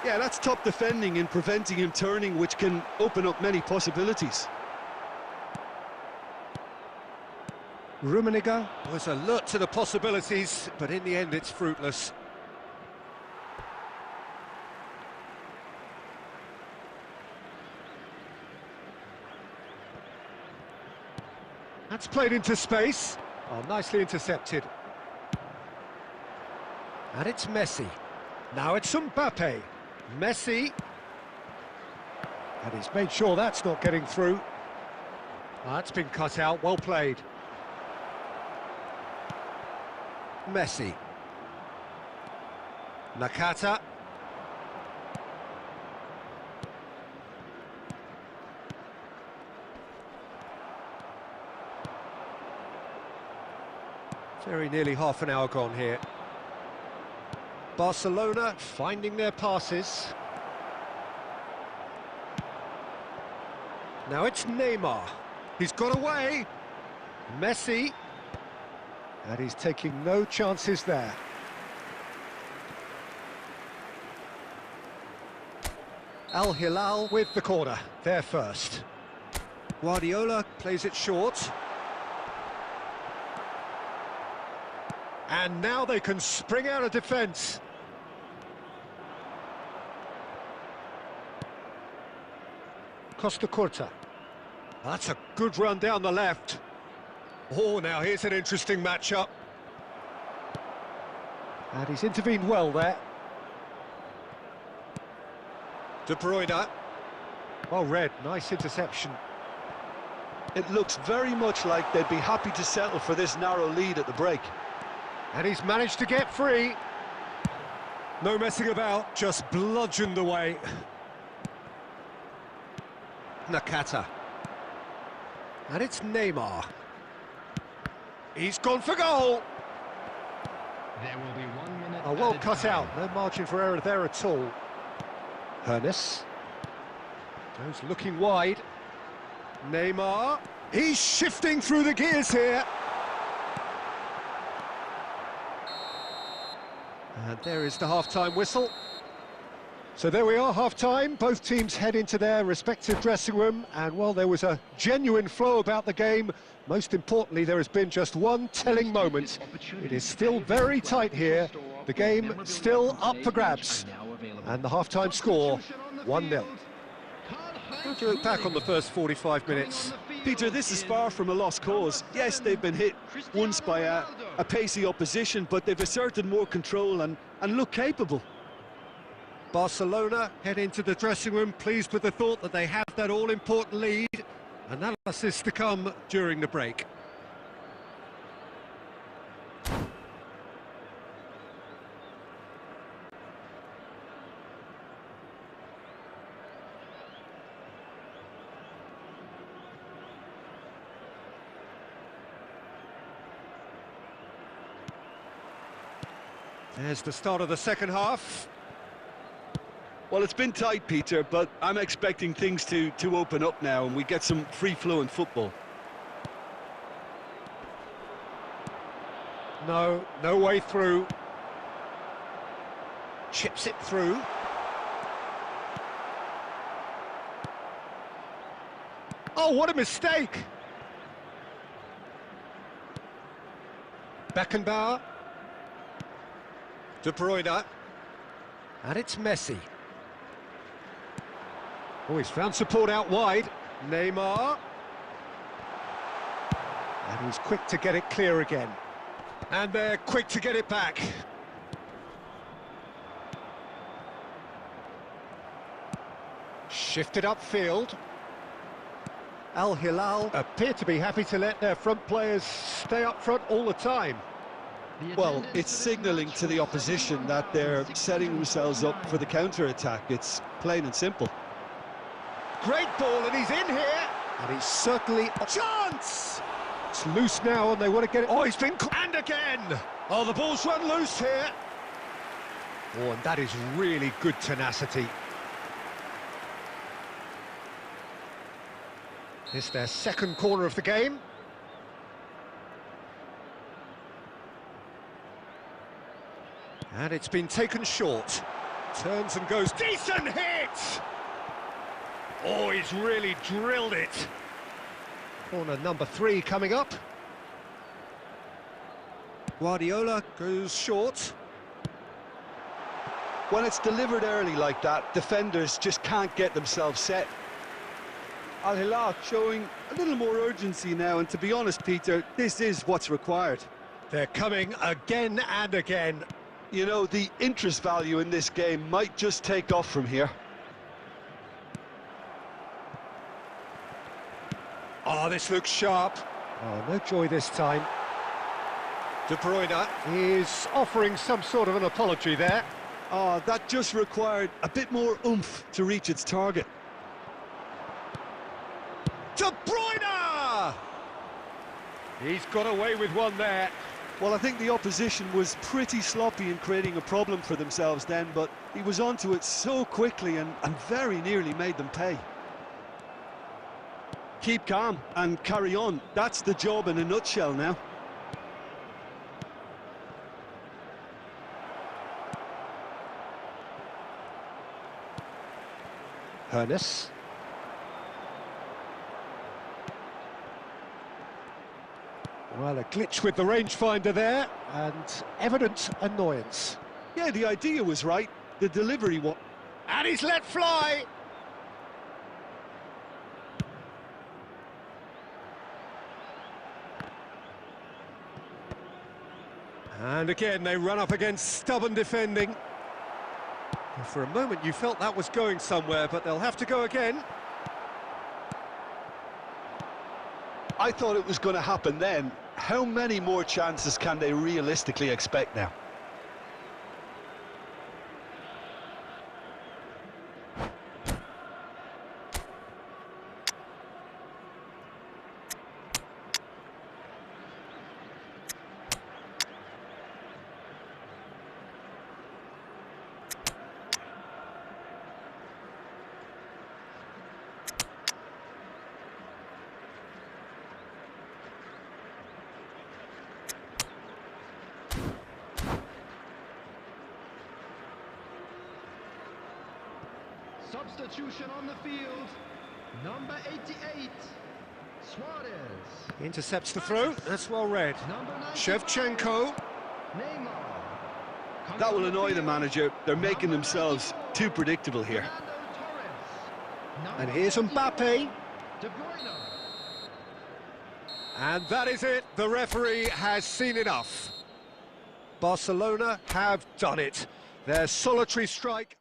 Yeah, that's top defending in preventing him turning, which can open up many possibilities. Rummenigge was alert to the possibilities, but in the end it's fruitless. That's played into space. Oh, nicely intercepted. And it's Messi. Now it's Mbappe. Messi. And he's made sure that's not getting through. That's been cut out, well played. Messi. Nakata. Very nearly half an hour gone here. Barcelona finding their passes. Now it's Neymar. He's got away. Messi. And he's taking no chances there. Al Hilal with the corner. There first. Guardiola plays it short. And now they can spring out of defence. Costa Curta. That's a good run down the left. Oh, now here's an interesting matchup. And he's intervened well there. De Bruyne. Well read, nice interception. It looks very much like they'd be happy to settle for this narrow lead at the break. And he's managed to get free. No messing about, just bludgeoned away. Nakata. And it's Neymar. He's gone for goal. There will be 1 minute. Oh, well cut out, no margin for error there at all. Hernes. Goes looking wide. Neymar. He's shifting through the gears here. And there is the half-time whistle. So there we are, half-time. Both teams head into their respective dressing room. And while there was a genuine flow about the game, most importantly, there has been just one telling moment. It is still very tight here. The game still up for grabs. And the half-time score, 1-0. How do you look back on the first 45 minutes? Peter, this is far from a lost cause. Yes, they've been hit once by a pacey opposition, but they've asserted more control and look capable. Barcelona head into the dressing room pleased with the thought that they have that all-important lead. Analysis to come during the break. There's the start of the second half. Well, it's been tight, Peter, but I'm expecting things to open up now and we get some free-flowing football. No way through. Chips it through. Oh, what a mistake! Beckenbauer. De Bruyne. And it's Messi. Oh, he's found support out wide. Neymar. And he's quick to get it clear again. And they're quick to get it back. Shifted upfield. Al Hilal appear to be happy to let their front players stay up front all the time. Well, it's signalling to the opposition that they're setting themselves up for the counter-attack. It's plain and simple. Great ball, and he's in here. And he's certainly a chance. It's loose now, and they want to get it. Oh, he's been... And again! Oh, the ball's run loose here. Oh, and that is really good tenacity. It's their second corner of the game. And it's been taken short. Turns and goes. Decent hit! Oh, he's really drilled it. Corner number 3 coming up. Guardiola goes short. When it's delivered early like that, defenders just can't get themselves set. Al Hilal showing a little more urgency now, and to be honest, Peter, this is what's required. They're coming again and again. You know, the interest value in this game might just take off from here. Oh, this looks sharp. Oh, no joy this time. De Bruyne is offering some sort of an apology there. Oh, that just required a bit more oomph to reach its target. De Bruyne! He's got away with one there. Well, I think the opposition was pretty sloppy in creating a problem for themselves then, but he was onto it so quickly and very nearly made them pay. Keep calm and carry on. That's the job in a nutshell now. Finesse. Well, a glitch with the rangefinder there, and evident annoyance. Yeah, the idea was right. The delivery was... And he's let fly! And again, they run up against stubborn defending. For a moment, you felt that was going somewhere, but they'll have to go again. I thought it was going to happen then. How many more chances can they realistically expect now? Substitution on the field. Number 88, Suarez. Intercepts the throw. That's well read. Number 95, Shevchenko. Neymar. That will annoy the manager. They're making themselves too predictable here. Fernando Torres. And Number here's 81, Mbappe. De Bruyne. And that is it. The referee has seen enough. Barcelona have done it. Their solitary strike.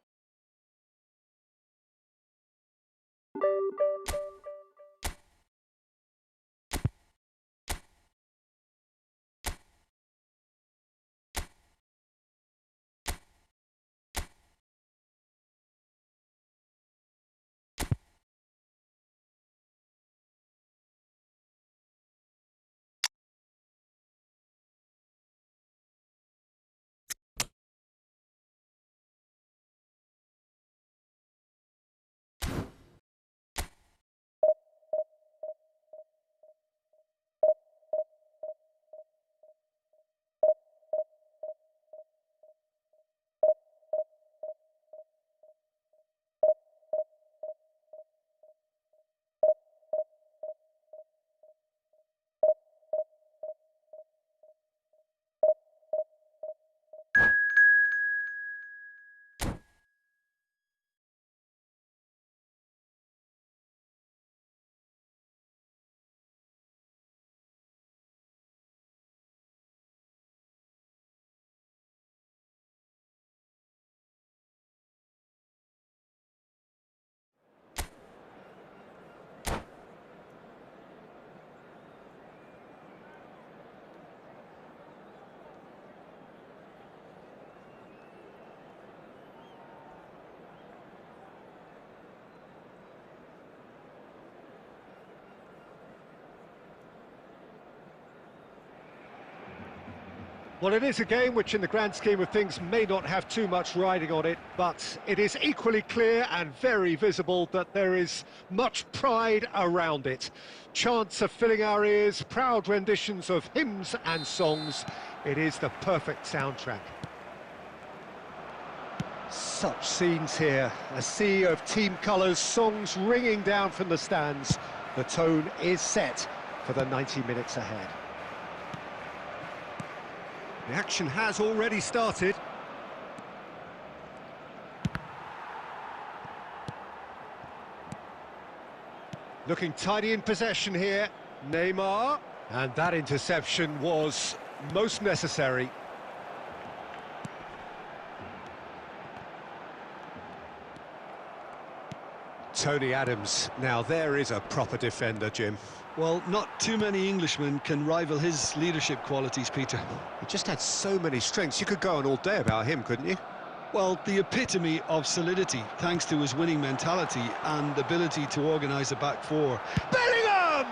Well, it is a game which in the grand scheme of things may not have too much riding on it, but it is equally clear and very visible that there is much pride around it. Chants are filling our ears, proud renditions of hymns and songs. It is the perfect soundtrack. Such scenes here, a sea of team colours, songs ringing down from the stands. The tone is set for the 90 minutes ahead. The action has already started. Looking tidy in possession here, Neymar. And that interception was most necessary. Tony Adams, now there is a proper defender, Jim. Well, not too many Englishmen can rival his leadership qualities, Peter. He just had so many strengths. You could go on all day about him, couldn't you? Well, the epitome of solidity, thanks to his winning mentality and ability to organise a back four. Bellingham!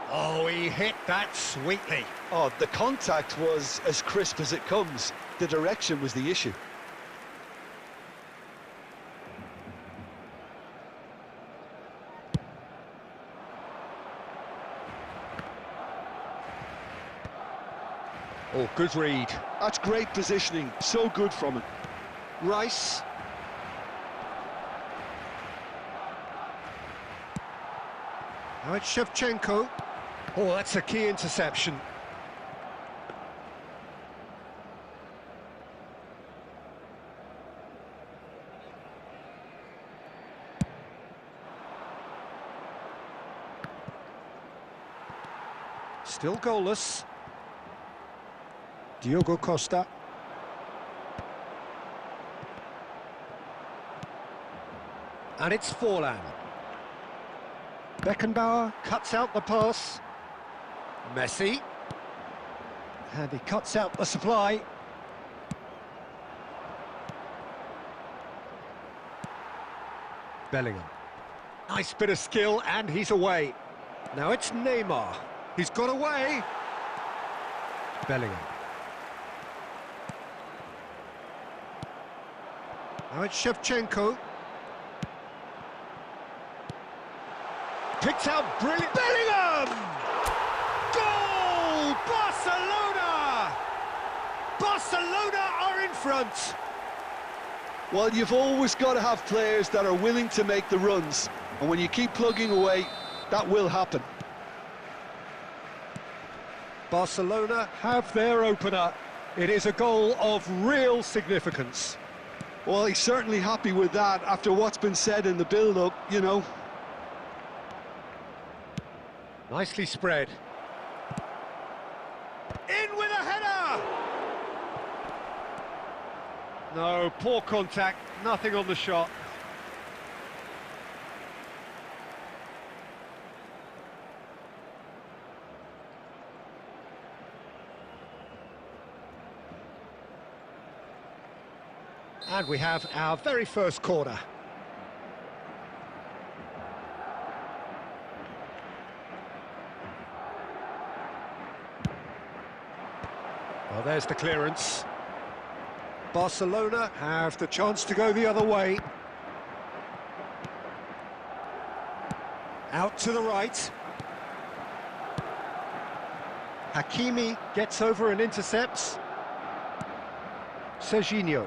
Oh, he hit that sweetly. Oh, the contact was as crisp as it comes. The direction was the issue. Oh, good read. That's great positioning, so good from him. Rice. Now it's Shevchenko. Oh, that's a key interception. Still goalless. Diogo Costa. And it's Forlan. Beckenbauer cuts out the pass. Messi. And he cuts out the supply. Bellingham. Nice bit of skill, and he's away. Now it's Neymar. He's got away. Bellingham. Now it's Shevchenko. Picked out brilliant. Bellingham! Goal! Barcelona! Barcelona are in front. Well, you've always got to have players that are willing to make the runs. And when you keep plugging away, that will happen. Barcelona have their opener. It is a goal of real significance. Well, he's certainly happy with that after what's been said in the build-up, you know. Nicely spread. In with a header! No, poor contact, nothing on the shot. And we have our very first corner. Well, there's the clearance. Barcelona have the chance to go the other way. Out to the right. Hakimi gets over and intercepts. Serginho.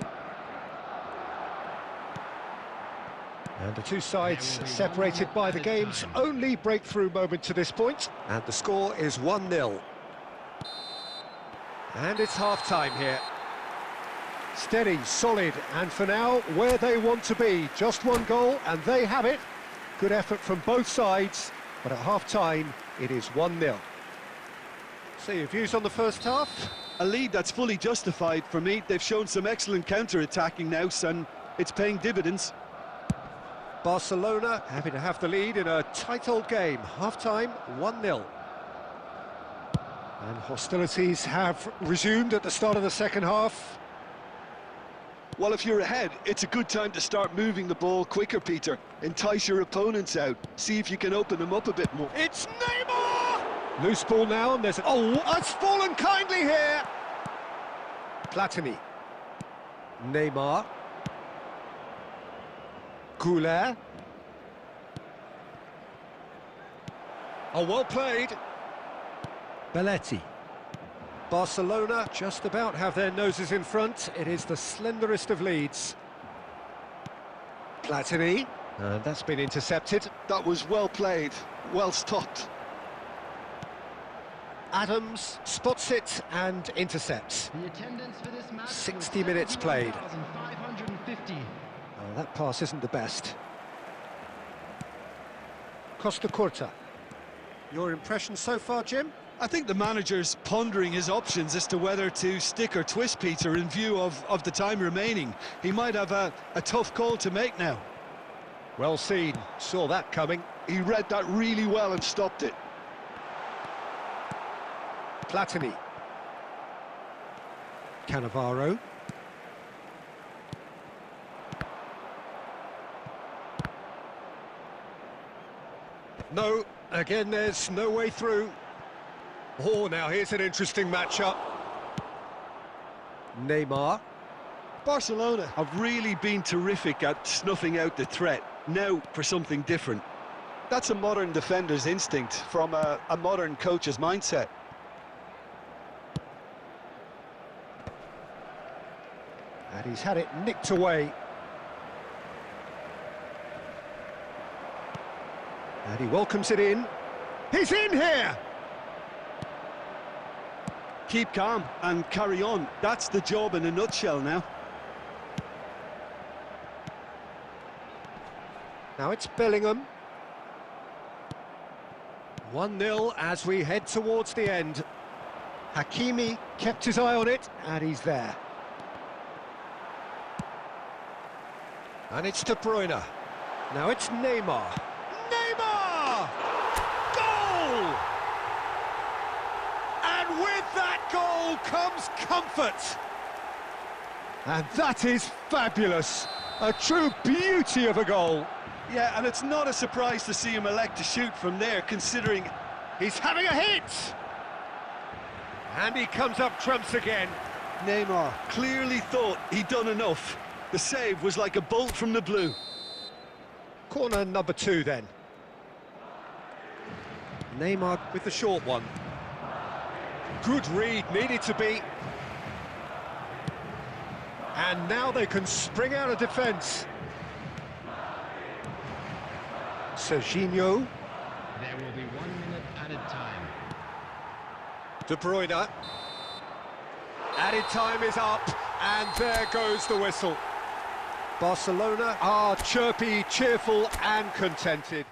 And the two sides separated by the game's only breakthrough moment to this point. And the score is 1-0. And it's half-time here. Steady, solid, and for now, where they want to be. Just one goal, and they have it. Good effort from both sides, but at half-time, it is 1-0. So your views on the first half? A lead that's fully justified for me. They've shown some excellent counter-attacking now, and it's paying dividends. Barcelona happy to have the lead in a tight old game. Half-time, 1-0. And hostilities have resumed at the start of the second half. Well, if you're ahead, it's a good time to start moving the ball quicker, Peter. Entice your opponents out. See if you can open them up a bit more. It's Neymar! Loose ball now, and there's... Oh, it's fallen kindly here! Platini. Neymar. Goulet. Oh, well played. Belletti. Barcelona just about have their noses in front. It is the slenderest of leads. Platini. And that's been intercepted. That was well played, well stopped. Adams spots it and intercepts. The attendance for this match 60 minutes played. 550. Oh, that pass isn't the best. Costa Curta. Your impression so far, Jim? I think the manager's pondering his options as to whether to stick or twist Peter in view of the time remaining. He might have a tough call to make now. Well seen, saw that coming. He read that really well and stopped it. Platini. Cannavaro. No, again there's no way through. Oh, now here's an interesting matchup. Neymar. Barcelona have really been terrific at snuffing out the threat. Now for something different. That's a modern defender's instinct from a modern coach's mindset. And he's had it nicked away. And he welcomes it in. He's in here! Keep calm and carry on. That's the job in a nutshell now. Now it's Bellingham. 1-0 as we head towards the end. Hakimi kept his eye on it, and he's there. And it's De Bruyne. Now it's Neymar. Neymar! Goal! And with that goal comes comfort. And that is fabulous. A true beauty of a goal. Yeah, and it's not a surprise to see him elect to shoot from there, considering he's having a hit! And he comes up trumps again. Neymar clearly thought he'd done enough. The save was like a bolt from the blue. Corner number 2 then. Neymar with the short one. Good read, needed to be. And now they can spring out of defence. Serginho. There will be 1 minute added time. De Bruyne. Added time is up, and there goes the whistle. Barcelona are chirpy, cheerful and contented.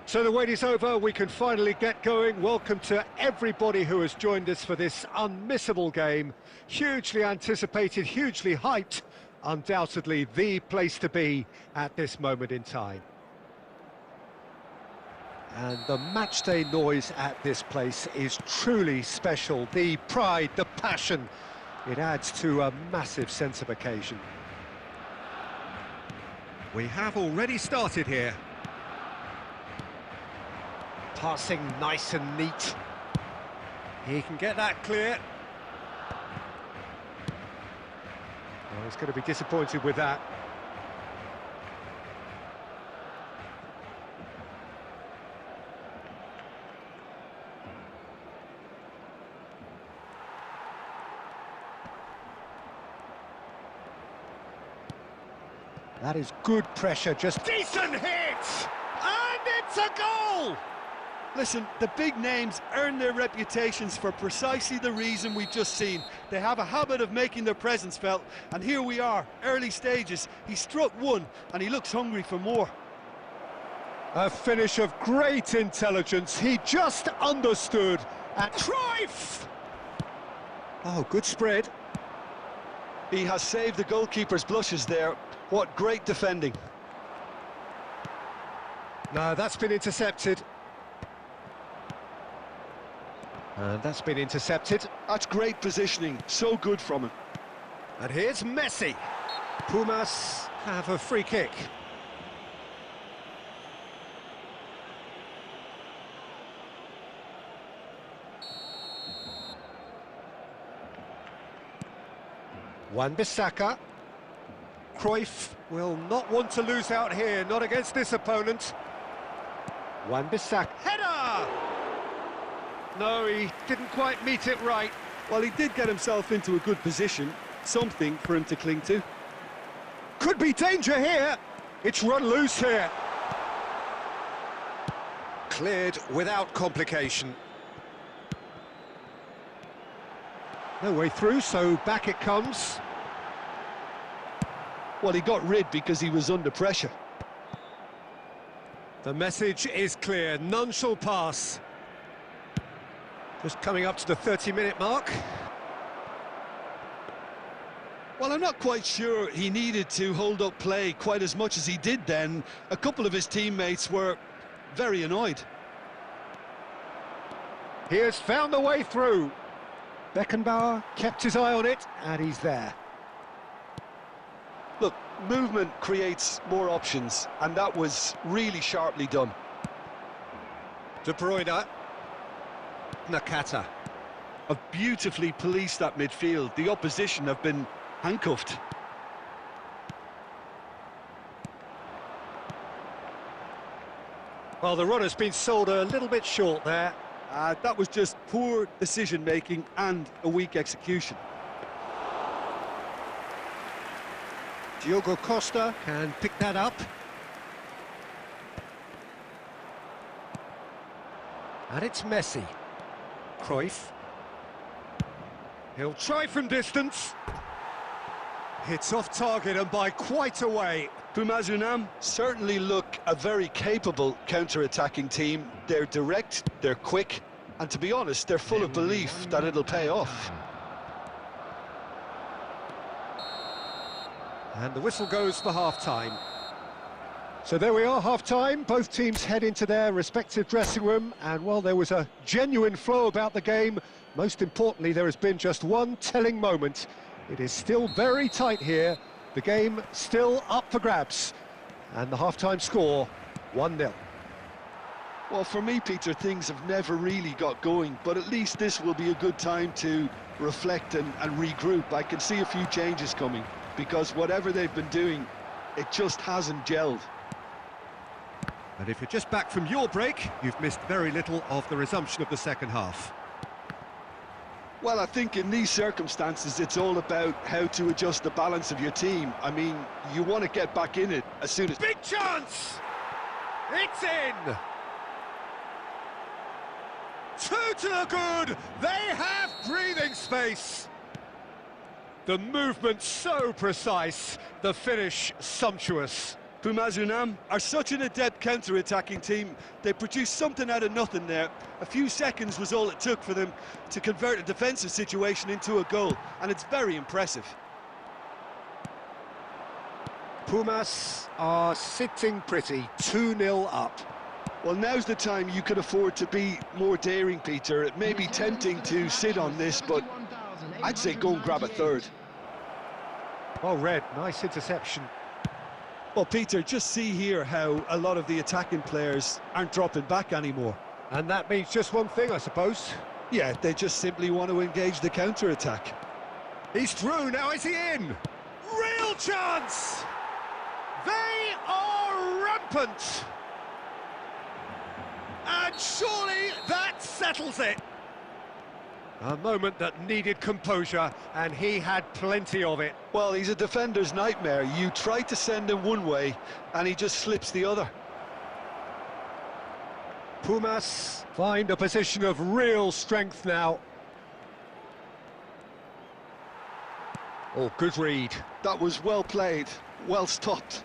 So the wait is over, we can finally get going. Welcome to everybody who has joined us for this unmissable game. Hugely anticipated, hugely hyped, undoubtedly the place to be at this moment in time. And the matchday noise at this place is truly special. The pride, the passion, it adds to a massive sense of occasion. We have already started here. Passing nice and neat. He can get that clear. Well, he's going to be disappointed with that. That is good pressure, just decent hit! And it's a goal! Listen, the big names earn their reputations for precisely the reason we've just seen. They have a habit of making their presence felt, and here we are, early stages. He struck one, and he looks hungry for more. A finish of great intelligence. He just understood. And Cruyff! Oh, good spread. He has saved the goalkeeper's blushes there. What great defending. No, that's been intercepted. And that's been intercepted. That's great positioning, so good from him. And here's Messi. Pumas have a free kick. Wan-Bissaka. Cruyff will not want to lose out here, not against this opponent. Wan-Bissaka. Header! No, he didn't quite meet it right. Well, he did get himself into a good position, something for him to cling to. Could be danger here. It's run loose here. Cleared without complication. No way through, so back it comes. Well, he got rid because he was under pressure. The message is clear, none shall pass. Just coming up to the 30-minute mark. Well, I'm not quite sure he needed to hold up play quite as much as he did then. A couple of his teammates were very annoyed. He has found the way through. Beckenbauer kept his eye on it, and he's there. Look, movement creates more options, and that was really sharply done. De Bruyne. Nakata. Have beautifully policed that midfield. The opposition have been handcuffed. Well, the runner's been sold a little bit short there. That was just poor decision-making and a weak execution. Diogo Costa can pick that up. And it's Messi. Cruyff. He'll try from distance. It's off target and by quite a way. Pumas Unam certainly look a very capable counter-attacking team. They're direct, they're quick, and to be honest, they're full of belief that it'll pay off. And the whistle goes for half-time. So there we are, half-time. Both teams head into their respective dressing room, and while there was a genuine flow about the game, most importantly, there has been just one telling moment. It is still very tight here. The game still up for grabs. And the half-time score, 1-0. Well, for me, Peter, things have never really got going, but at least this will be a good time to reflect and regroup. I can see a few changes coming, because whatever they've been doing, it just hasn't gelled. And if you're just back from your break, you've missed very little of the resumption of the second half. Well, I think in these circumstances, it's all about how to adjust the balance of your team. I mean, you want to get back in it as soon as... Big chance! It's in! Two to the good! They have breathing space! The movement so precise, the finish sumptuous. Pumas Unam are such an adept counter-attacking team. They produced something out of nothing there. A few seconds was all it took for them to convert a defensive situation into a goal, and it's very impressive. Pumas are sitting pretty, 2-0 up. Well, now's the time you can afford to be more daring, Peter. It may be tempting to sit on this, but I'd say go and grab a third. Well read, nice interception. Well, Peter, just see here how a lot of the attacking players aren't dropping back anymore. And that means just one thing, I suppose. Yeah, they just simply want to engage the counter-attack. He's through, now is he in? Real chance! They are rampant! And surely that settles it! A moment that needed composure, and he had plenty of it. Well, he's a defender's nightmare. You try to send him one way, and he just slips the other. Pumas find a position of real strength now. Oh, good read. That was well played, well stopped.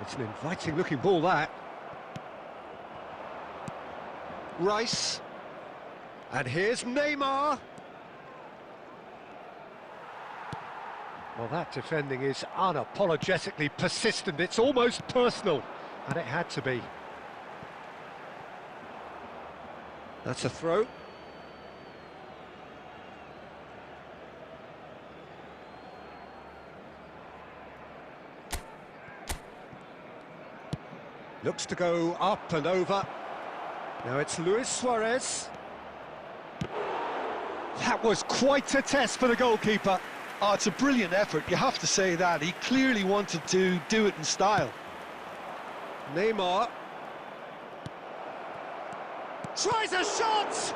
It's an inviting-looking ball, that. Rice. And here's Neymar. Well, that defending is unapologetically persistent. It's almost personal, and it had to be. That's a throw. Looks to go up and over. Now it's Luis Suarez. That was quite a test for the goalkeeper. Oh, it's a brilliant effort, you have to say that. He clearly wanted to do it in style. Neymar. Tries a shot!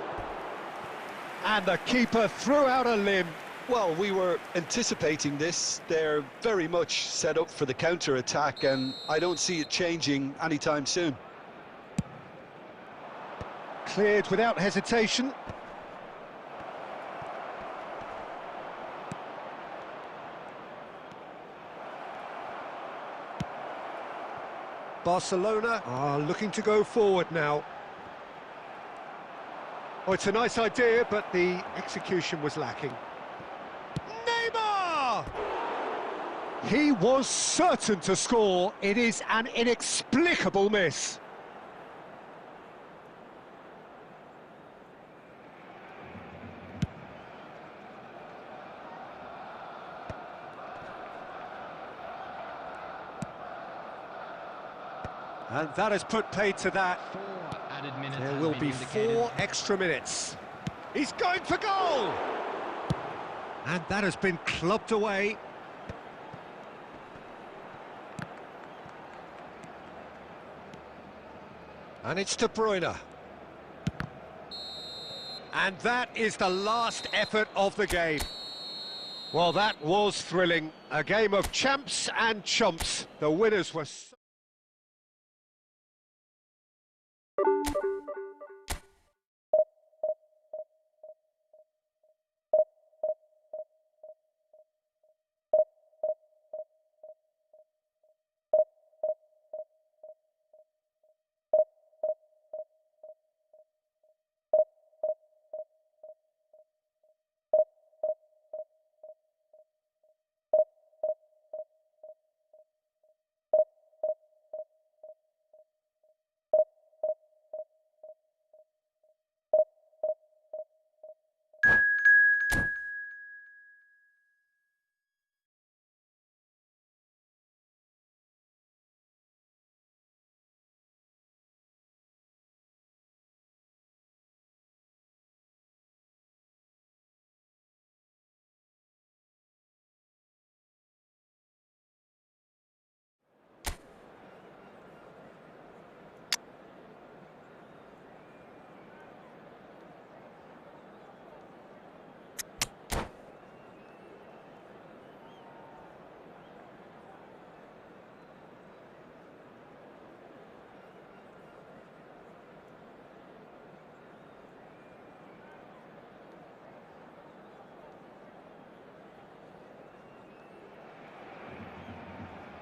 And the keeper threw out a limb. Well, we were anticipating this. They're very much set up for the counter-attack, and I don't see it changing anytime soon. Cleared without hesitation. Barcelona are looking to go forward now. Oh, it's a nice idea, but the execution was lacking. Neymar! He was certain to score. It is an inexplicable miss. And that has put paid to that. There will be 4 extra minutes. He's going for goal! And that has been clubbed away. And it's De Bruyne. And that is the last effort of the game. Well, that was thrilling. A game of champs and chumps. The winners were...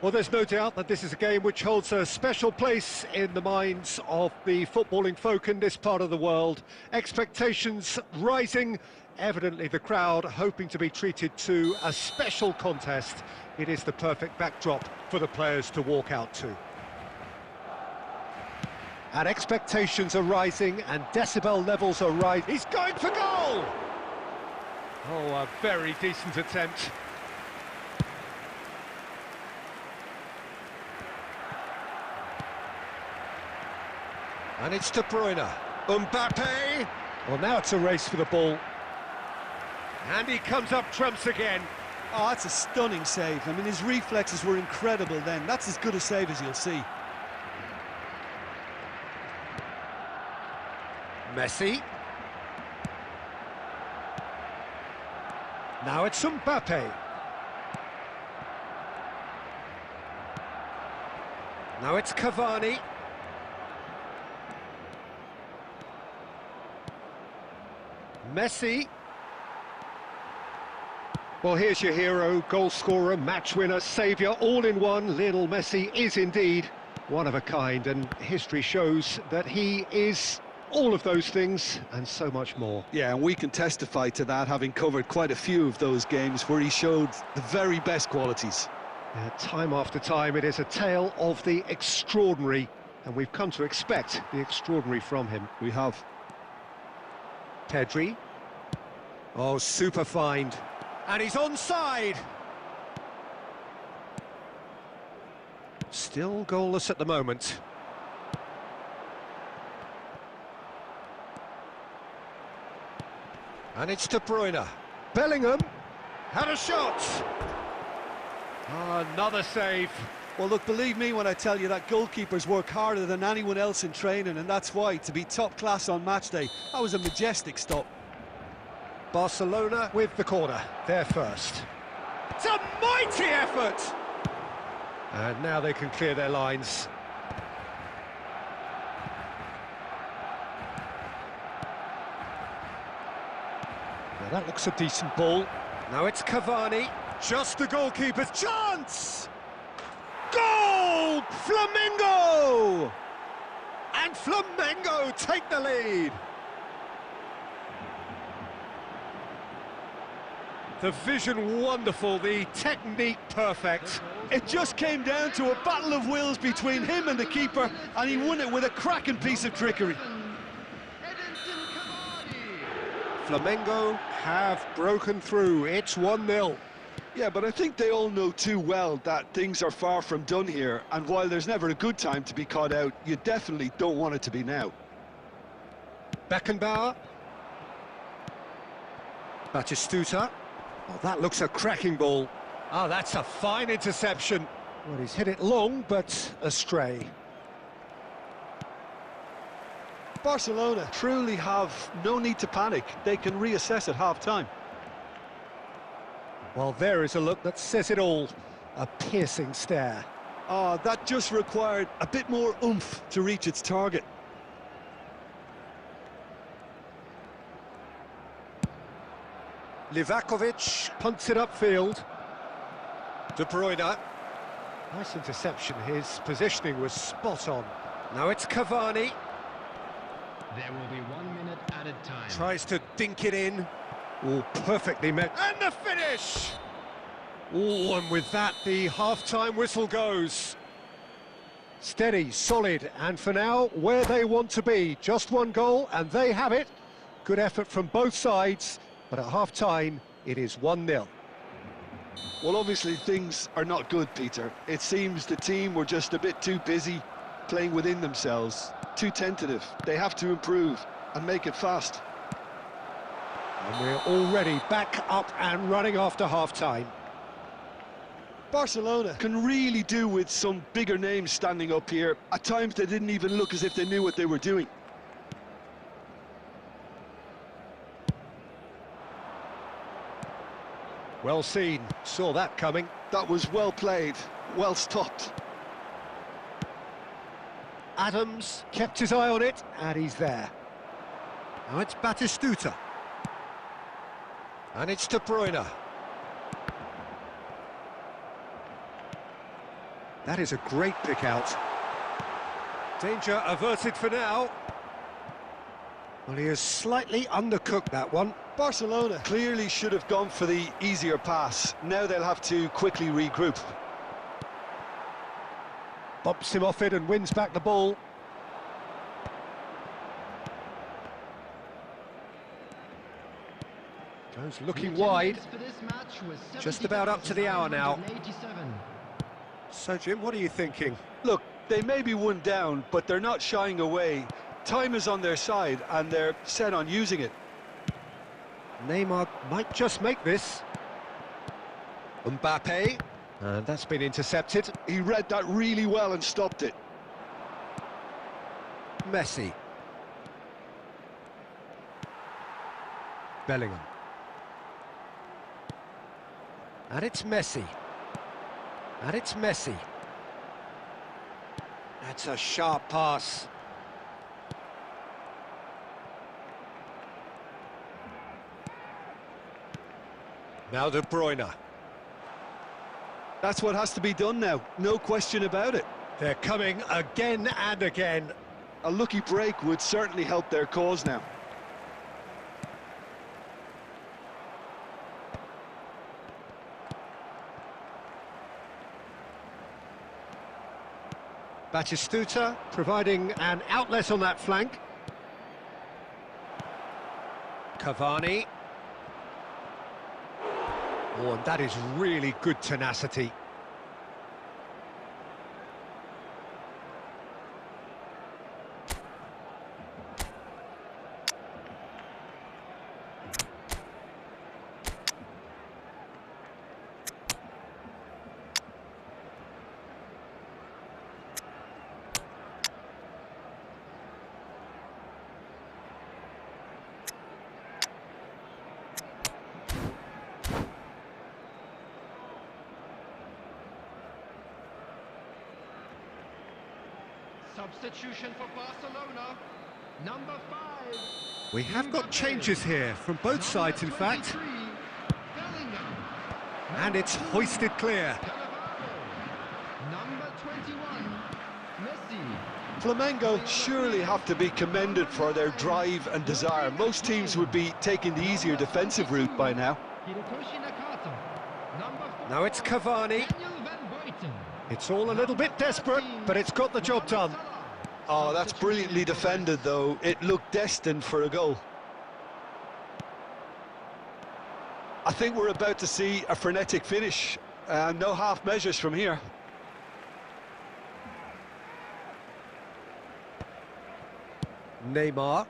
Well, there's no doubt that this is a game which holds a special place in the minds of the footballing folk in this part of the world. Expectations rising Evidently the crowd hoping to be treated to a special contest. It is the perfect backdrop for the players to walk out to. And expectations are rising and decibel levels are rising. He's going for goal! Oh, a very decent attempt. And it's De Bruyne. Mbappe! Well, now it's a race for the ball. And he comes up trumps again. Oh, that's a stunning save. I mean, his reflexes were incredible then. That's as good a save as you'll see. Messi. Now it's Mbappe. Now it's Cavani. Messi. Well, here's your hero, goal scorer, match winner, saviour, all in one. Lionel Messi is indeed one of a kind, and history shows that he is all of those things and so much more. Yeah, and we can testify to that, having covered quite a few of those games where he showed the very best qualities. Time after time, it is a tale of the extraordinary, and we've come to expect the extraordinary from him. We have. Pedri. Oh, super find. And he's onside. Still goalless at the moment. And it's De Bruyne. Bellingham had a shot. Oh, another save. Well, look, believe me when I tell you that goalkeepers work harder than anyone else in training, and that's why, to be top class on match day, that was a majestic stop. Barcelona with the corner, they're first. It's a mighty effort! And now they can clear their lines. Now that looks a decent ball. Now it's Cavani, just the goalkeeper's chance! Goal! Flamengo! And Flamengo take the lead! The vision wonderful, the technique perfect. It just came down to a battle of wills between him and the keeper, and he won it with a cracking piece of trickery. Flamengo have broken through, it's 1-0. Yeah, but I think they all know too well that things are far from done here, and while there's never a good time to be caught out, you definitely don't want it to be now. Beckenbauer. Batistuta. Oh, that looks a cracking ball. Oh, that's a fine interception. Well, he's hit it long, but astray. Barcelona truly have no need to panic. They can reassess at half-time. Well, there is a look that says it all. A piercing stare. Oh, that just required a bit more oomph to reach its target. Livakovic punts it upfield. De Bruyne. Nice interception, his positioning was spot on. Now it's Cavani. There will be 1 minute added time. Tries to dink it in. Oh, perfectly met. And the finish! Oh, and with that, the half-time whistle goes. Steady, solid, and for now, where they want to be. Just one goal, and they have it. Good effort from both sides. But at half-time, it is 1-0. Well, obviously, things are not good, Peter. It seems the team were just a bit too busy playing within themselves, too tentative. They have to improve and make it fast. And we're already back up and running after half-time. Barcelona can really do with some bigger names standing up here. At times, they didn't even look as if they knew what they were doing. Well seen, saw that coming. That was well played, well stopped. Adams kept his eye on it, and he's there. Now it's Batistuta. And it's De Bruyne. That is a great pick out. Danger averted for now. Well, he has slightly undercooked that one. Barcelona clearly should have gone for the easier pass. Now they'll have to quickly regroup. Bumps him off it and wins back the ball. Goes looking wide. Just about up to the hour now. So, Jim, what are you thinking? Look, they may be one down, but they're not shying away. Time is on their side, and they're set on using it. Neymar might just make this. Mbappe, and that's been intercepted. He read that really well and stopped it. Messi. Bellingham. And it's Messi. And it's Messi. That's a sharp pass. Now De Bruyne. That's what has to be done now, no question about it. They're coming again and again. A lucky break would certainly help their cause now. Batistuta providing an outlet on that flank. Cavani. Oh, and that is really good tenacity. Substitution for Barcelona, number 5. We have got changes here from both sides, in fact. Bellingham. And it's hoisted clear. Number 21, Messi. Flamengo surely have to be commended for their drive and desire. Most teams would be taking the easier defensive route by now. Now it's Cavani. It's all a little bit desperate, but it's got the job done. Oh, that's brilliantly defended, though. It looked destined for a goal. I think we're about to see a frenetic finish. No half measures from here. Neymar.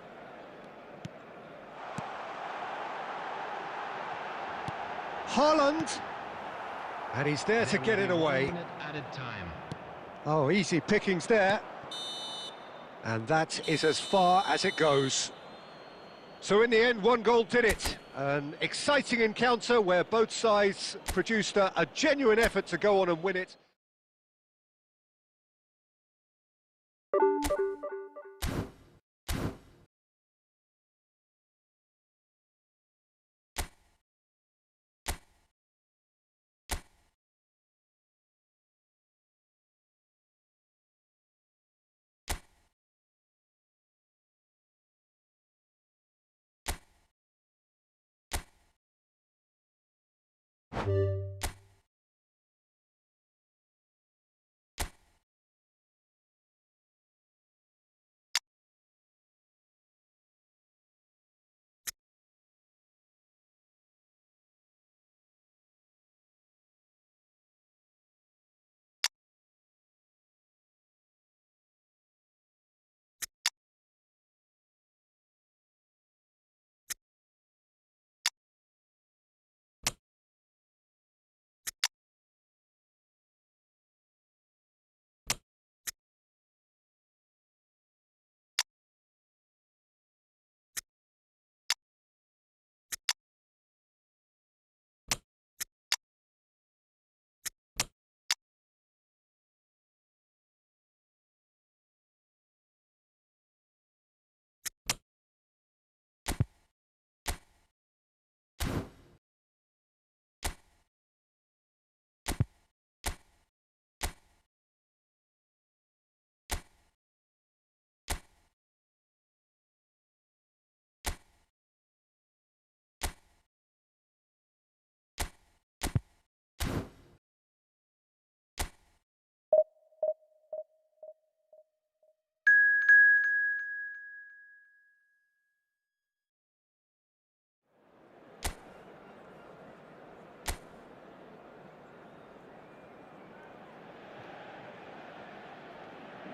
Haaland. And he's there to get it away. Oh, easy pickings there. And that is as far as it goes. So in the end, one goal did it. An exciting encounter where both sides produced a genuine effort to go on and win it.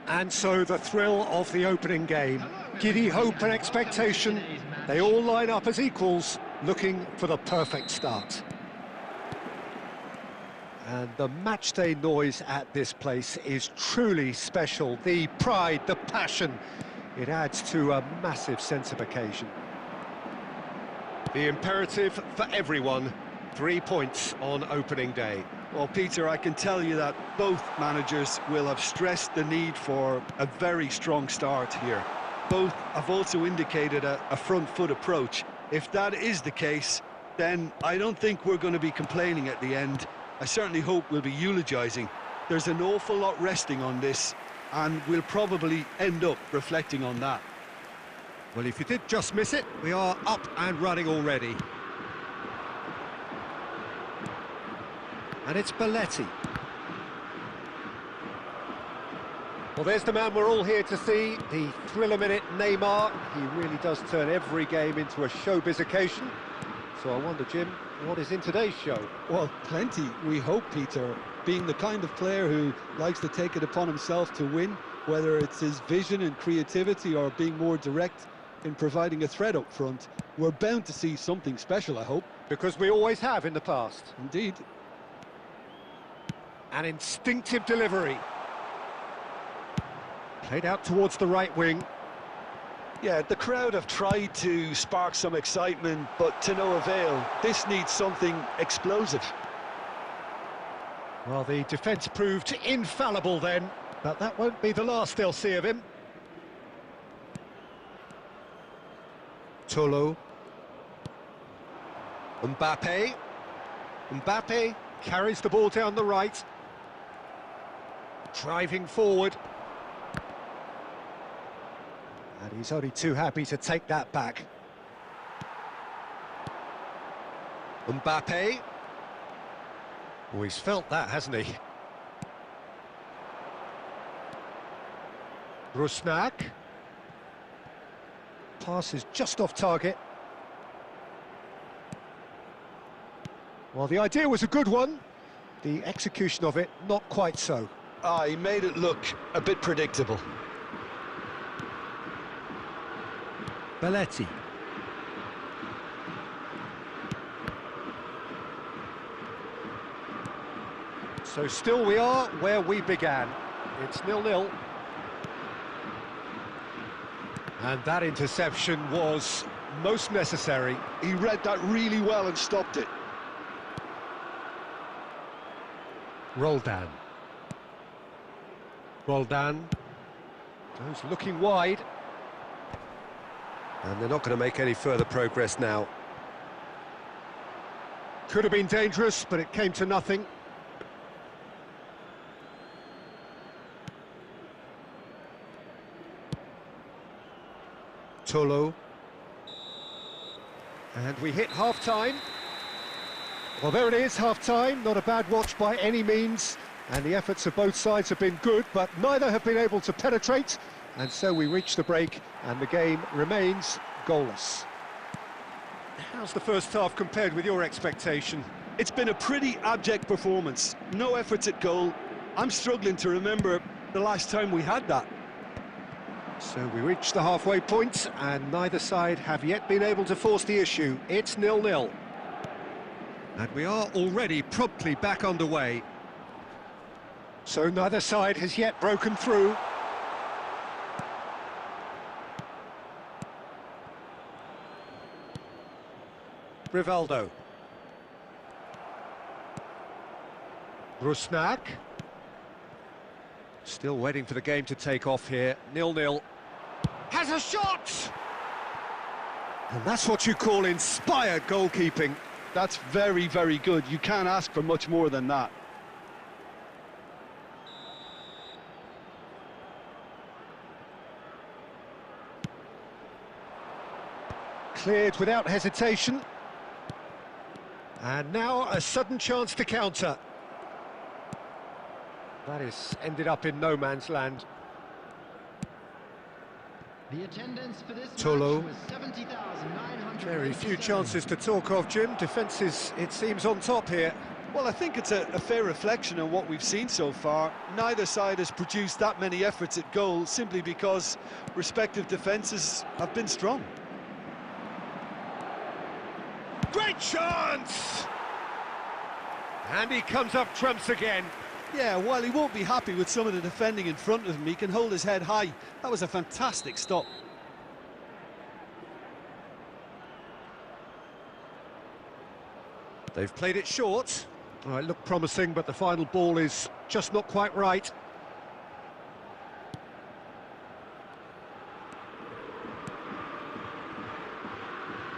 And so the thrill of the opening game. Giddy hope and expectation, they all line up as equals, looking for the perfect start. And the matchday noise at this place is truly special. The pride, the passion, it adds to a massive sense of occasion. The imperative for everyone, 3 points on opening day. Well, Peter, I can tell you that both managers will have stressed the need for a very strong start here. Both have also indicated a front foot approach. If that is the case, then I don't think we're going to be complaining at the end. I certainly hope we'll be eulogising. There's an awful lot resting on this, and we'll probably end up reflecting on that. Well, if you did just miss it, we are up and running already. And it's Belletti. Well, there's the man we're all here to see, the thriller-minute Neymar. He really does turn every game into a showbiz occasion. So I wonder, Jim, what is in today's show? Well, plenty, we hope, Peter. Being the kind of player who likes to take it upon himself to win, whether it's his vision and creativity or being more direct in providing a threat up front, we're bound to see something special, I hope. Because we always have in the past. Indeed. An instinctive delivery. Played out towards the right wing. Yeah, the crowd have tried to spark some excitement, but to no avail. This needs something explosive. Well, the defence proved infallible then, but that won't be the last they'll see of him. Tolo. Mbappe. Mbappe carries the ball down the right. Driving forward. And he's only too happy to take that back. Mbappe. Oh, he's felt that, hasn't he? Rusnak. Pass is just off target. Well, the idea was a good one. The execution of it, not quite so. He made it look a bit predictable. Belletti. So still we are where we began. It's 0-0. And that interception was most necessary. He read that really well and stopped it. Roldan. Roldan goes looking wide. And they're not going to make any further progress now. Could have been dangerous, but it came to nothing. Tolo. And we hit half-time. Well, there it is, half-time. Not a bad watch by any means. And the efforts of both sides have been good, but neither have been able to penetrate. And so we reach the break, and the game remains goalless. How's the first half compared with your expectation? It's been a pretty abject performance. No efforts at goal. I'm struggling to remember the last time we had that. So we reach the halfway point, and neither side have yet been able to force the issue. It's 0-0. And we are already promptly back underway. So neither side has yet broken through. Rivaldo. Rusnak. Still waiting for the game to take off here. 0-0. Has a shot! And that's what you call inspired goalkeeping. That's very, very good. You can't ask for much more than that. Cleared without hesitation. And now a sudden chance to counter. That is ended up in no man's land. The attendance for this Tolo. match was 70,900. Very few chances to talk of, Jim. Defence is, it seems, on top here. Well, I think it's a fair reflection on what we've seen so far. Neither side has produced that many efforts at goal simply because respective defences have been strong. Great chance! And he comes up trumps again. Yeah, while he won't be happy with some of the defending in front of him, he can hold his head high. That was a fantastic stop. They've played it short. Oh, it looked promising, but the final ball is just not quite right.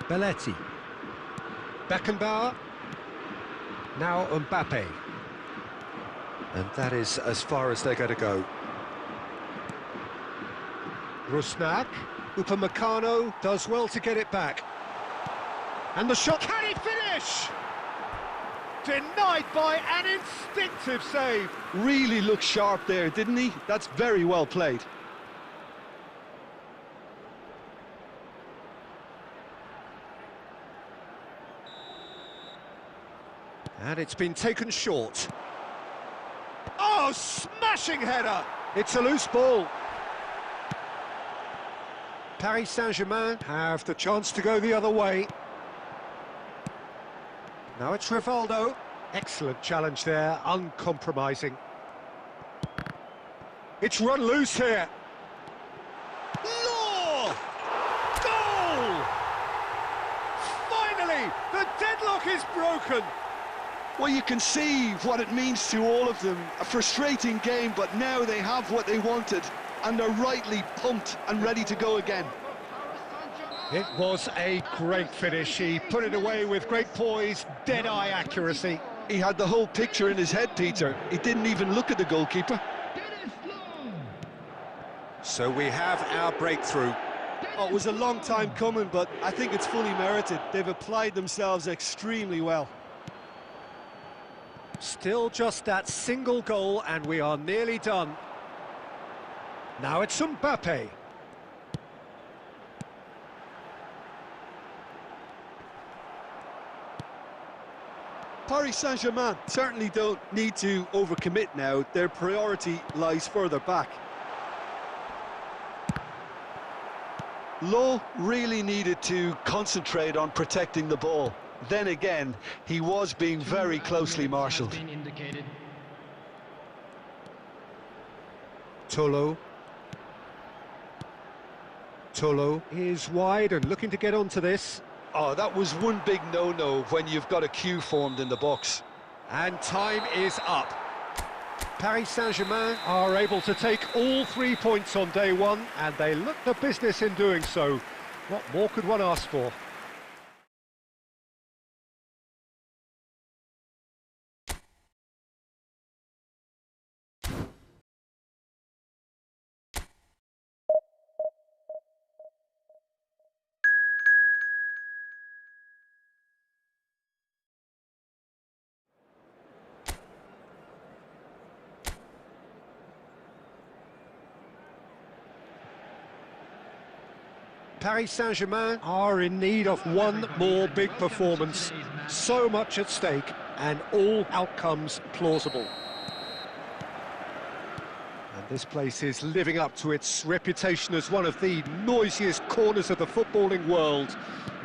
Belletti. Beckenbauer. Now Mbappe. And that is as far as they're going to go. Rusnak. Upamecano does well to get it back. And the shot. Can he finish? Denied by an instinctive save. Really looked sharp there, didn't he? That's very well played. And it's been taken short. Oh, smashing header! It's a loose ball. Paris Saint-Germain have the chance to go the other way. Now it's Rivaldo. Excellent challenge there, uncompromising. It's run loose here. Law! Goal! Finally, the deadlock is broken. Well, you can see what it means to all of them. A frustrating game, but now they have what they wanted, and they're rightly pumped and ready to go again. It was a great finish. He put it away with great poise, dead-eye accuracy. He had the whole picture in his head, Peter. He didn't even look at the goalkeeper. So we have our breakthrough. Oh, it was a long time coming, but I think it's fully merited. They've applied themselves extremely well. Still just that single goal, and we are nearly done. Now it's Mbappe. Paris Saint-Germain certainly don't need to overcommit now. Their priority lies further back. Lowe really needed to concentrate on protecting the ball. Then again, he was being very closely marshalled. Tolo. Tolo is wide and looking to get onto this. Oh, that was one big no-no when you've got a queue formed in the box. And time is up. Paris Saint-Germain are able to take all 3 points on day one, and they look the business in doing so. What more could one ask for? Paris Saint-Germain are in need of one more big performance. So much at stake, and all outcomes plausible. And this place is living up to its reputation as one of the noisiest corners of the footballing world.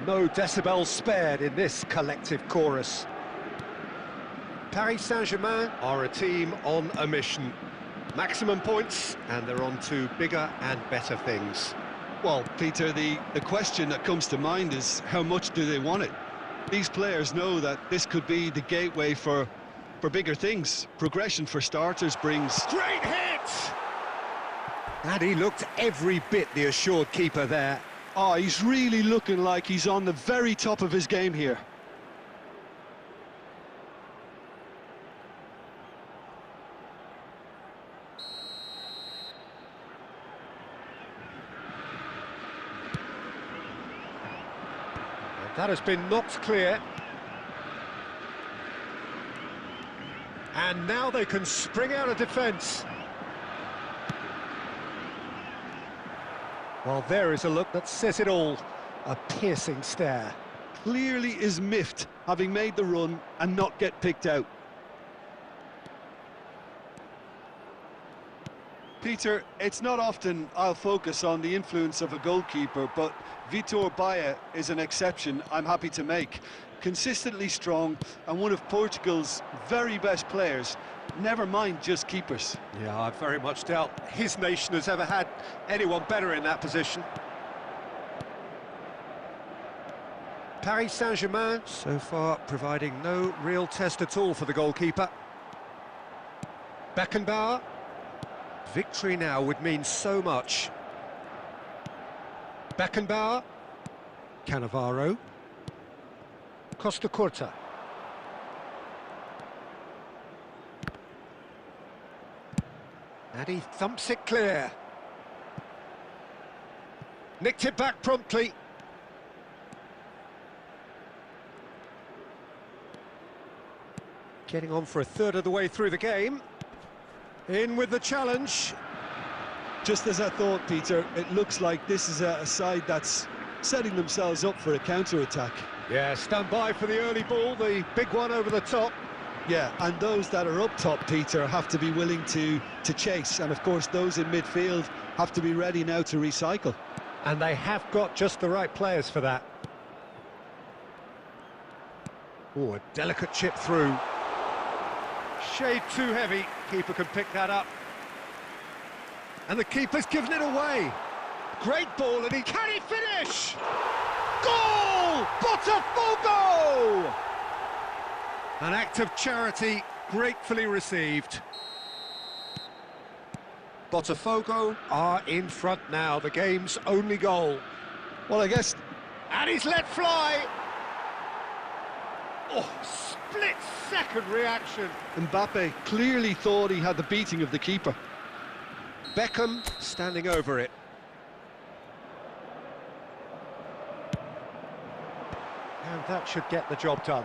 No decibels spared in this collective chorus. Paris Saint-Germain are a team on a mission. Maximum points, and they're on to bigger and better things. Well, Peter, the question that comes to mind is how much do they want it? These players know that this could be the gateway for bigger things. Progression, for starters, brings... Great hit! And he looked every bit the assured keeper there. Oh, he's really looking like he's on the very top of his game here. That has been knocked clear. And now they can spring out of defence. Well, there is a look that says it all. A piercing stare. Clearly is miffed, having made the run and not get picked out. Peter, it's not often I'll focus on the influence of a goalkeeper, but Vitor Baia is an exception I'm happy to make. Consistently strong and one of Portugal's very best players, never mind just keepers. Yeah, I very much doubt his nation has ever had anyone better in that position. Paris Saint-Germain, so far providing no real test at all for the goalkeeper. Beckenbauer. Victory now would mean so much. Beckenbauer. Cannavaro. Costa Curta. And he thumps it clear. Nicked it back promptly. Getting on for a third of the way through the game. In with the challenge. Just as I thought, Peter, it looks like this is a side that's setting themselves up for a counter-attack. Yeah, stand by for the early ball, the big one over the top. Yeah, and those that are up top, Peter, have to be willing to chase. And, of course, those in midfield have to be ready now to recycle. And they have got just the right players for that. Oh, a delicate chip through. Shade too heavy. Keeper can pick that up. And the keeper's given it away. Great ball, and can he finish? Goal! Botafogo! An act of charity gratefully received. Botafogo are in front now, the game's only goal. Well, I guess... And he's let fly! Oh, split-second reaction. Mbappe clearly thought he had the beating of the keeper. Beckham standing over it. And that should get the job done.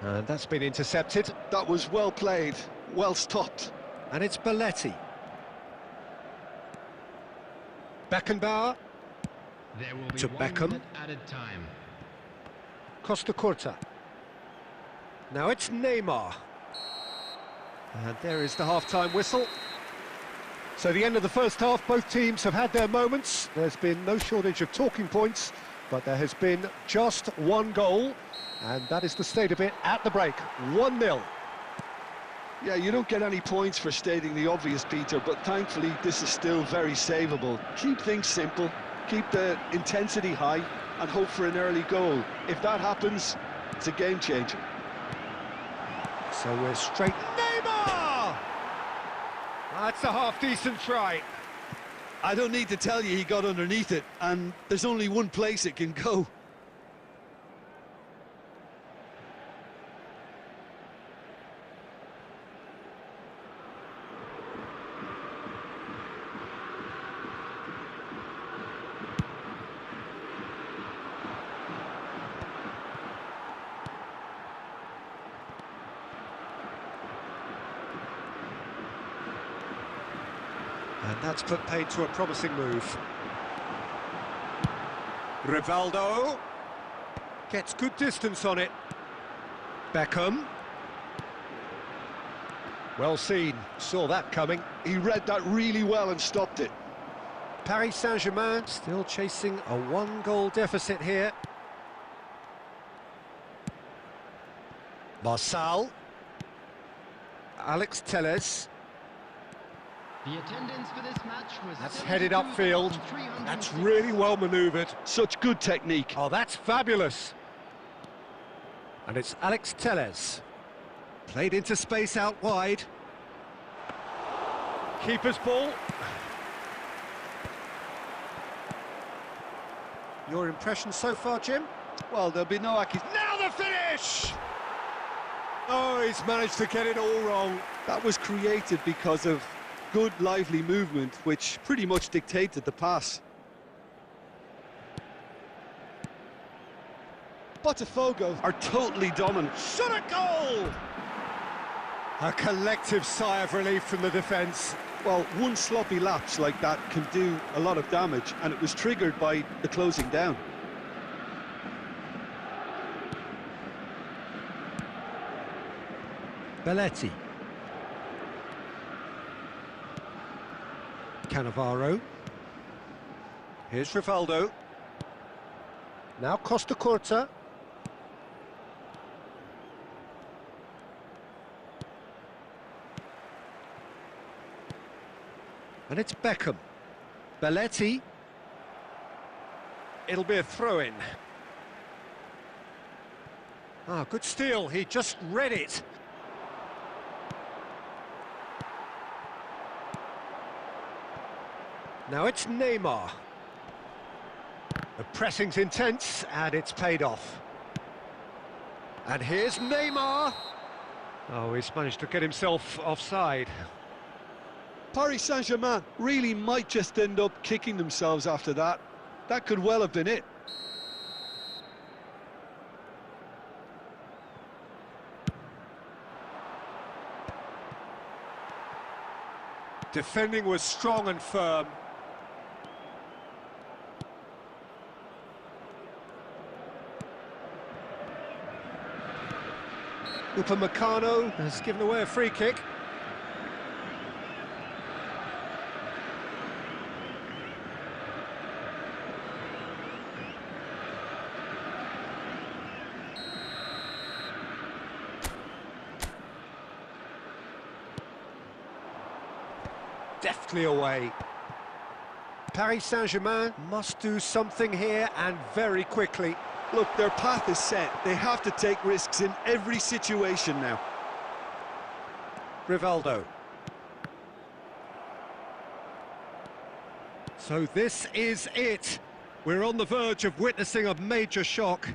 And that's been intercepted. That was well played, well stopped. And it's Belletti. Beckenbauer. There will be To 1 Beckham. minute added time. Costa Curta. Now it's Neymar. And there is the half-time whistle. So the end of the first half, both teams have had their moments. There's been no shortage of talking points, but there has been just one goal, and that is the state of it at the break. 1-0. Yeah, you don't get any points for stating the obvious, Peter, but thankfully this is still very savable. Keep things simple, keep the intensity high, and hope for an early goal. If that happens, it's a game changer. So we're straight... Neymar! That's a half-decent try. I don't need to tell you he got underneath it, and there's only one place it can go. And that's put paid to a promising move. Rivaldo gets good distance on it. Beckham. Well seen, saw that coming. He read that really well and stopped it. Paris Saint-Germain still chasing a 1-goal deficit here. Marsal. Alex Telles. The attendance for this match was... That's headed upfield. That's really well manoeuvred. Such good technique. Oh, that's fabulous. And it's Alex Telles. Played into space out wide. Keeper's ball. Your impression so far, Jim? Well, there'll be no accusation. Now the finish! Oh, he's managed to get it all wrong. That was created because of good, lively movement, which pretty much dictated the pass. Botafogo are totally dominant. Shot a goal! A collective sigh of relief from the defence. Well, one sloppy lapse like that can do a lot of damage, and it was triggered by the closing down. Belletti. Cannavaro. Here's Rivaldo. Now Costa Curta. And it's Beckham. Belletti. It'll be a throw-in. Ah, good steal, he just read it. Now it's Neymar. The pressing's intense, and it's paid off. And here's Neymar. Oh, he's managed to get himself offside. Paris Saint-Germain really might just end up kicking themselves after that. That could well have been it. Defending was strong and firm. Upamecano has given away a free kick. Deftly away. Paris Saint-Germain must do something here, and very quickly. Look, their path is set. They have to take risks in every situation now. Rivaldo. So this is it. We're on the verge of witnessing a major shock.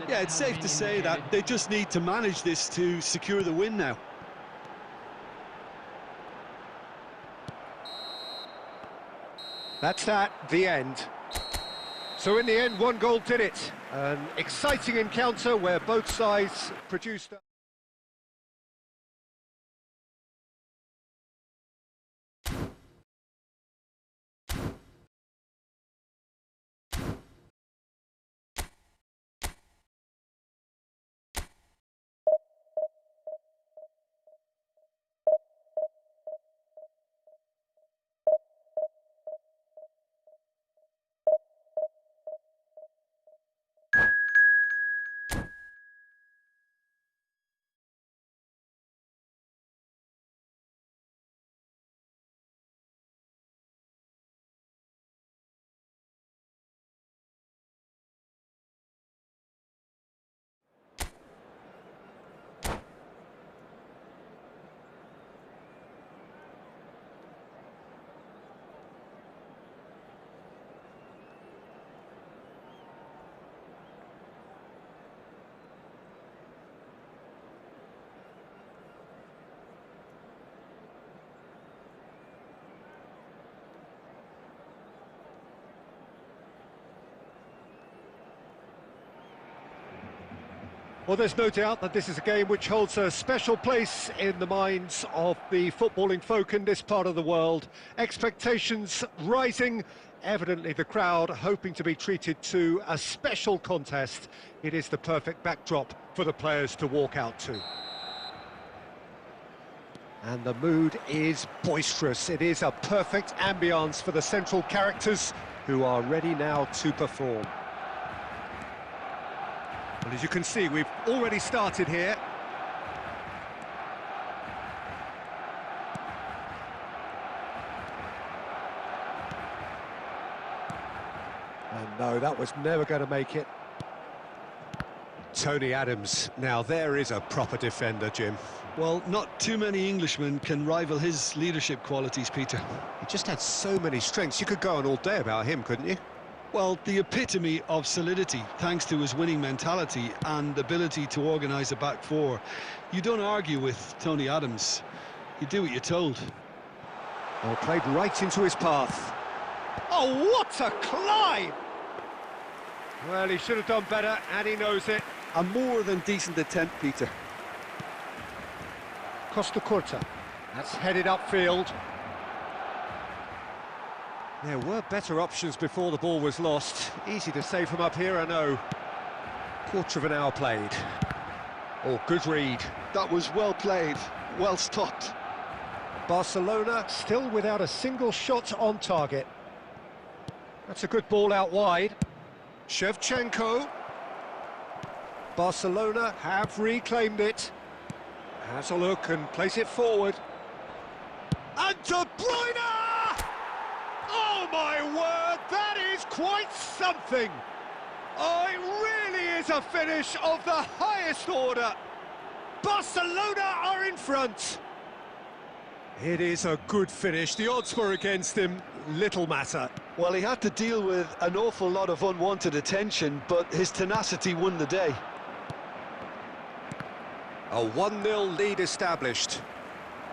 Yeah, it's safe to say that they just need to manage this to secure the win now. That's the end. So in the end, one goal did it. An exciting encounter where both sides produced... Well, there's no doubt that this is a game which holds a special place in the minds of the footballing folk in this part of the world. Expectations rising, evidently the crowd hoping to be treated to a special contest. It is the perfect backdrop for the players to walk out to. And the mood is boisterous. It is a perfect ambience for the central characters who are ready now to perform. Well, as you can see, we've already started here. And no, that was never going to make it. Tony Adams. Now, there is a proper defender, Jim. Well, not too many Englishmen can rival his leadership qualities, Peter. He just had so many strengths. You could go on all day about him, couldn't you? Well, the epitome of solidity, thanks to his winning mentality and ability to organise a back four. You don't argue with Tony Adams. You do what you're told. Well, played right into his path. Oh, what a climb! Well, he should have done better, and he knows it. A more than decent attempt, Peter. Costa Curta. That's headed upfield. There were better options before the ball was lost. Easy to say from up here, I know. Quarter of an hour played. Oh, good read. That was well played, well stopped. Barcelona still without a single shot on target. That's a good ball out wide. Shevchenko. Barcelona have reclaimed it. Has a look and plays it forward. And De Bruyne! Oh my word, that is quite something! Oh, it really is a finish of the highest order. Barcelona are in front. It is a good finish. The odds were against him, little matter. Well, he had to deal with an awful lot of unwanted attention, but his tenacity won the day. A 1-0 lead established.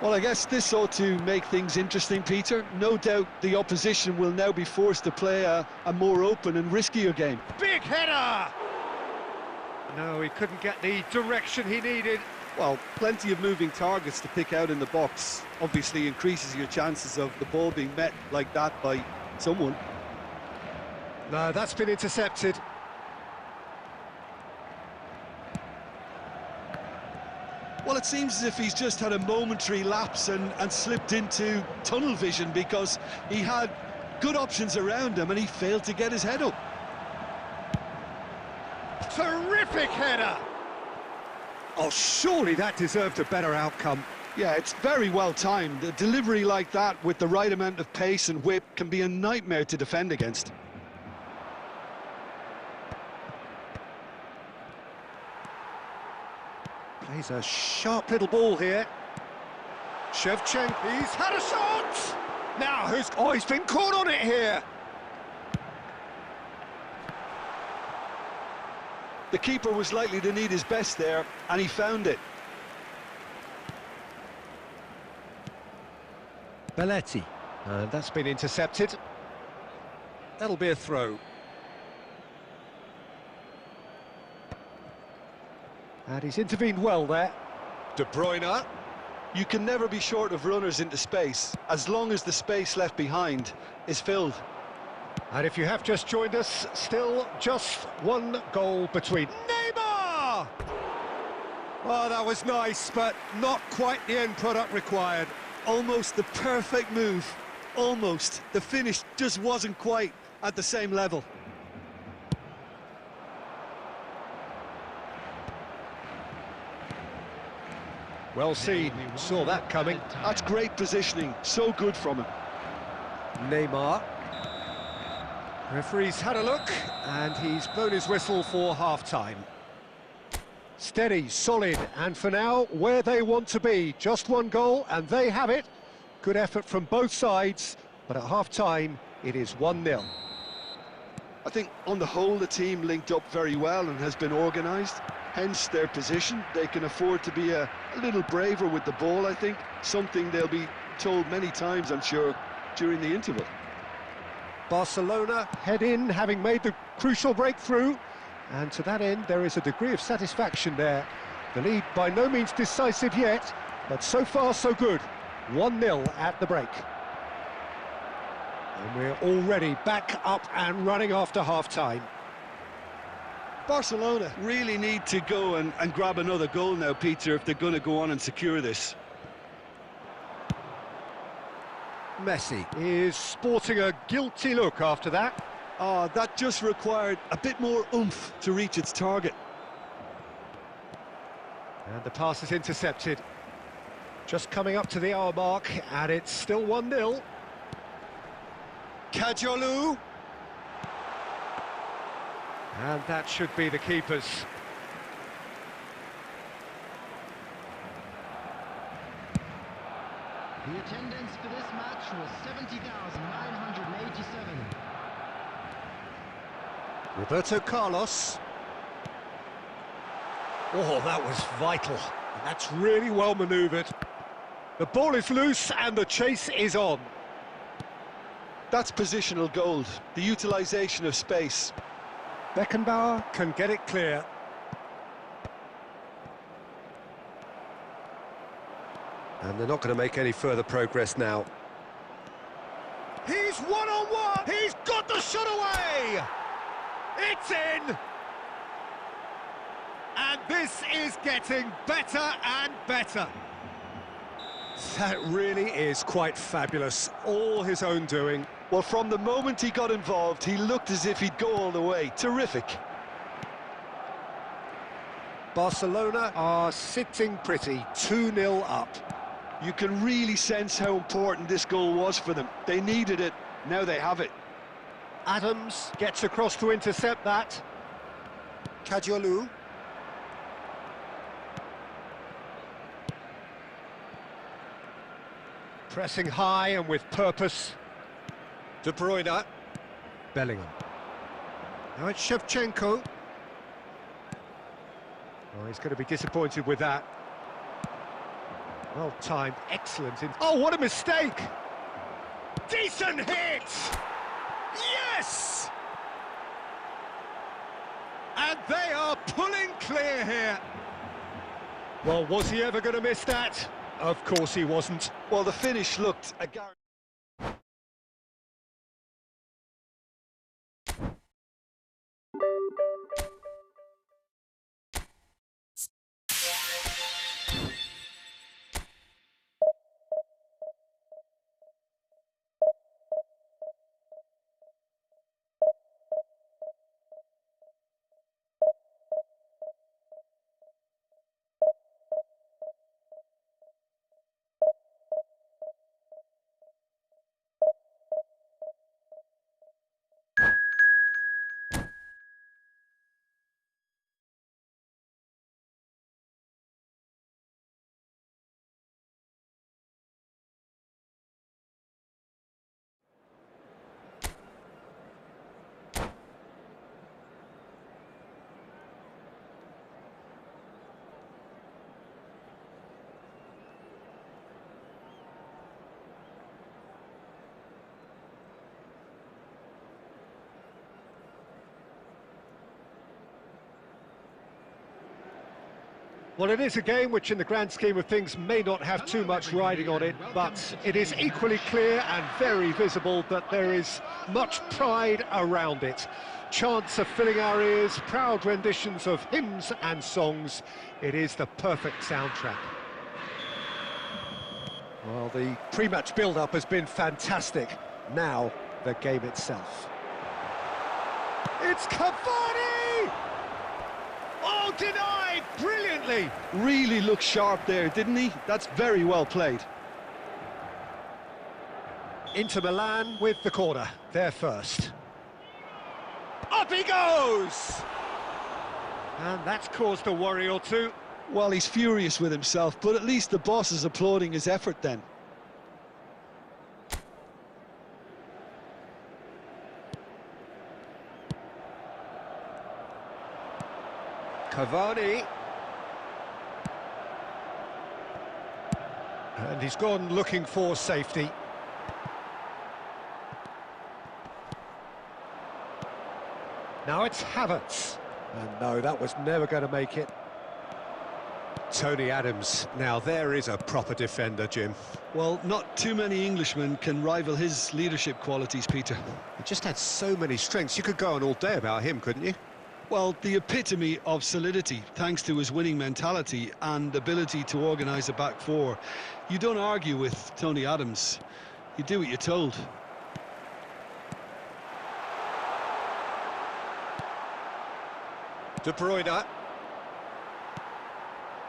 Well, I guess this ought to make things interesting, Peter. No doubt the opposition will now be forced to play a more open and riskier game. Big header! No, he couldn't get the direction he needed. Well, plenty of moving targets to pick out in the box. Obviously increases your chances of the ball being met like that by someone. No, that's been intercepted. Well, it seems as if he's just had a momentary lapse and slipped into tunnel vision, because he had good options around him and he failed to get his head up. Terrific header! Oh, surely that deserved a better outcome. Yeah, it's very well timed. A delivery like that with the right amount of pace and whip can be a nightmare to defend against. Plays a sharp little ball here. Shevchenko, he's had a shot! Now, he's been caught on it here! The keeper was likely to need his best there, and he found it. Belletti, and that's been intercepted. That'll be a throw. And he's intervened well there. De Bruyne. You can never be short of runners into space, as long as the space left behind is filled. And if you have just joined us, still just one goal between. Neymar! Oh, that was nice, but not quite the end product required. Almost the perfect move. Almost. The finish just wasn't quite at the same level. Well seen, saw that coming. That's great positioning, so good from him. Neymar. Referee's had a look, and he's blown his whistle for half-time. Steady, solid, and for now, where they want to be. Just one goal, and they have it. Good effort from both sides, but at half-time, it is 1-0. I think, on the whole, the team linked up very well and has been organised. Hence their position. They can afford to be a little braver with the ball, I think. Something they'll be told many times, I'm sure, during the interval. Barcelona head in, having made the crucial breakthrough. And to that end, there is a degree of satisfaction there. The lead by no means decisive yet, but so far so good. 1-0 at the break. And we're already back up and running after half-time. Barcelona really need to go and grab another goal now, Peter, if they're going to go on and secure this. Messi is sporting a guilty look after that. That just required a bit more oomph to reach its target. And the pass is intercepted. Just coming up to the hour mark, and it's still 1-0. Kajolu. And that should be the keepers. The attendance for this match was 70,987. Roberto Carlos. Oh, that was vital. That's really well manoeuvred. The ball is loose and the chase is on. That's positional gold, the utilisation of space. Beckenbauer can get it clear. And they're not going to make any further progress now. He's one-on-one! He's got the shot away! It's in! And this is getting better and better. That really is quite fabulous. All his own doing. Well, from the moment he got involved, he looked as if he'd go all the way. Terrific. Barcelona are sitting pretty, 2-0 up. You can really sense how important this goal was for them. They needed it, now they have it. Adams gets across to intercept that. Kadiolu. Pressing high and with purpose. De Bruyne. Bellingham. Now it's Shevchenko. Oh, he's going to be disappointed with that. Well timed, excellent. Oh, what a mistake! Decent hit! Yes! And they are pulling clear here. Well, was he ever going to miss that? Of course he wasn't. Well, the finish looked a guarantee. Well, it is a game which in the grand scheme of things may not have too much riding on it, but it is equally clear and very visible that there is much pride around it. Chants are filling our ears, proud renditions of hymns and songs. It is the perfect soundtrack. Well, the pre-match build-up has been fantastic. Now, the game itself. It's Cavani! Oh, denied brilliantly! Really looked sharp there, didn't he? That's very well played. Inter Milan with the corner, they're first. Up he goes! And that's caused a worry or two. Well, he's furious with himself, but at least the boss is applauding his effort then. Cavani. And he's gone looking for safety. Now it's Havertz. And no, that was never going to make it. Tony Adams. Now there is a proper defender, Jim. Well, not too many Englishmen can rival his leadership qualities, Peter. He just had so many strengths. You could go on all day about him, couldn't you? Well, the epitome of solidity, thanks to his winning mentality and ability to organise a back four. You don't argue with Tony Adams. You do what you're told. De Bruyne.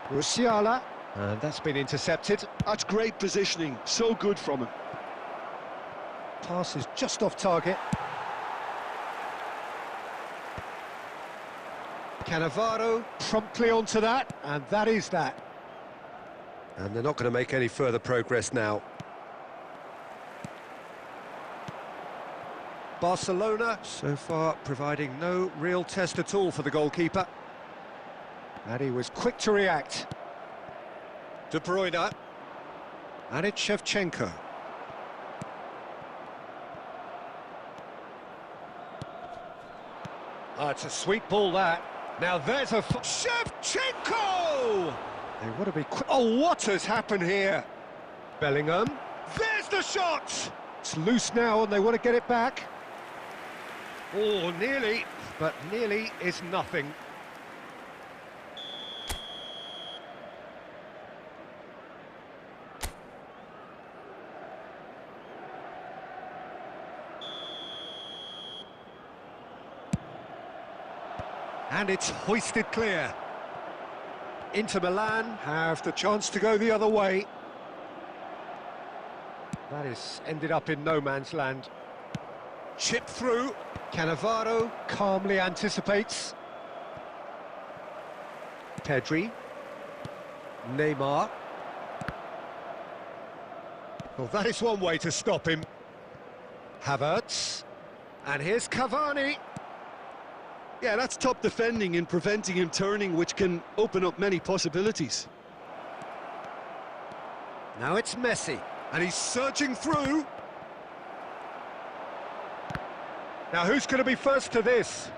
Musiala. And that's been intercepted. That's great positioning. So good from him. Pass is just off target. Cannavaro promptly onto that, and that is that. And they're not going to make any further progress now. Barcelona, so far, providing no real test at all for the goalkeeper. And he was quick to react. De Bruyne. And it's Shevchenko. Oh, it's a sweet ball, that. Now there's a... Shevchenko! They want to be quick. Oh, what has happened here? Bellingham. There's the shot! It's loose now and they want to get it back. Oh, nearly, but nearly is nothing. And it's hoisted clear. Inter Milan have the chance to go the other way. That is ended up in no man's land. Chip through. Cannavaro calmly anticipates. Pedri. Neymar. Well, that is one way to stop him. Havertz. And here's Cavani. Yeah, that's top defending and preventing him turning, which can open up many possibilities. Now it's Messi, and he's surging through. Now who's going to be first to this?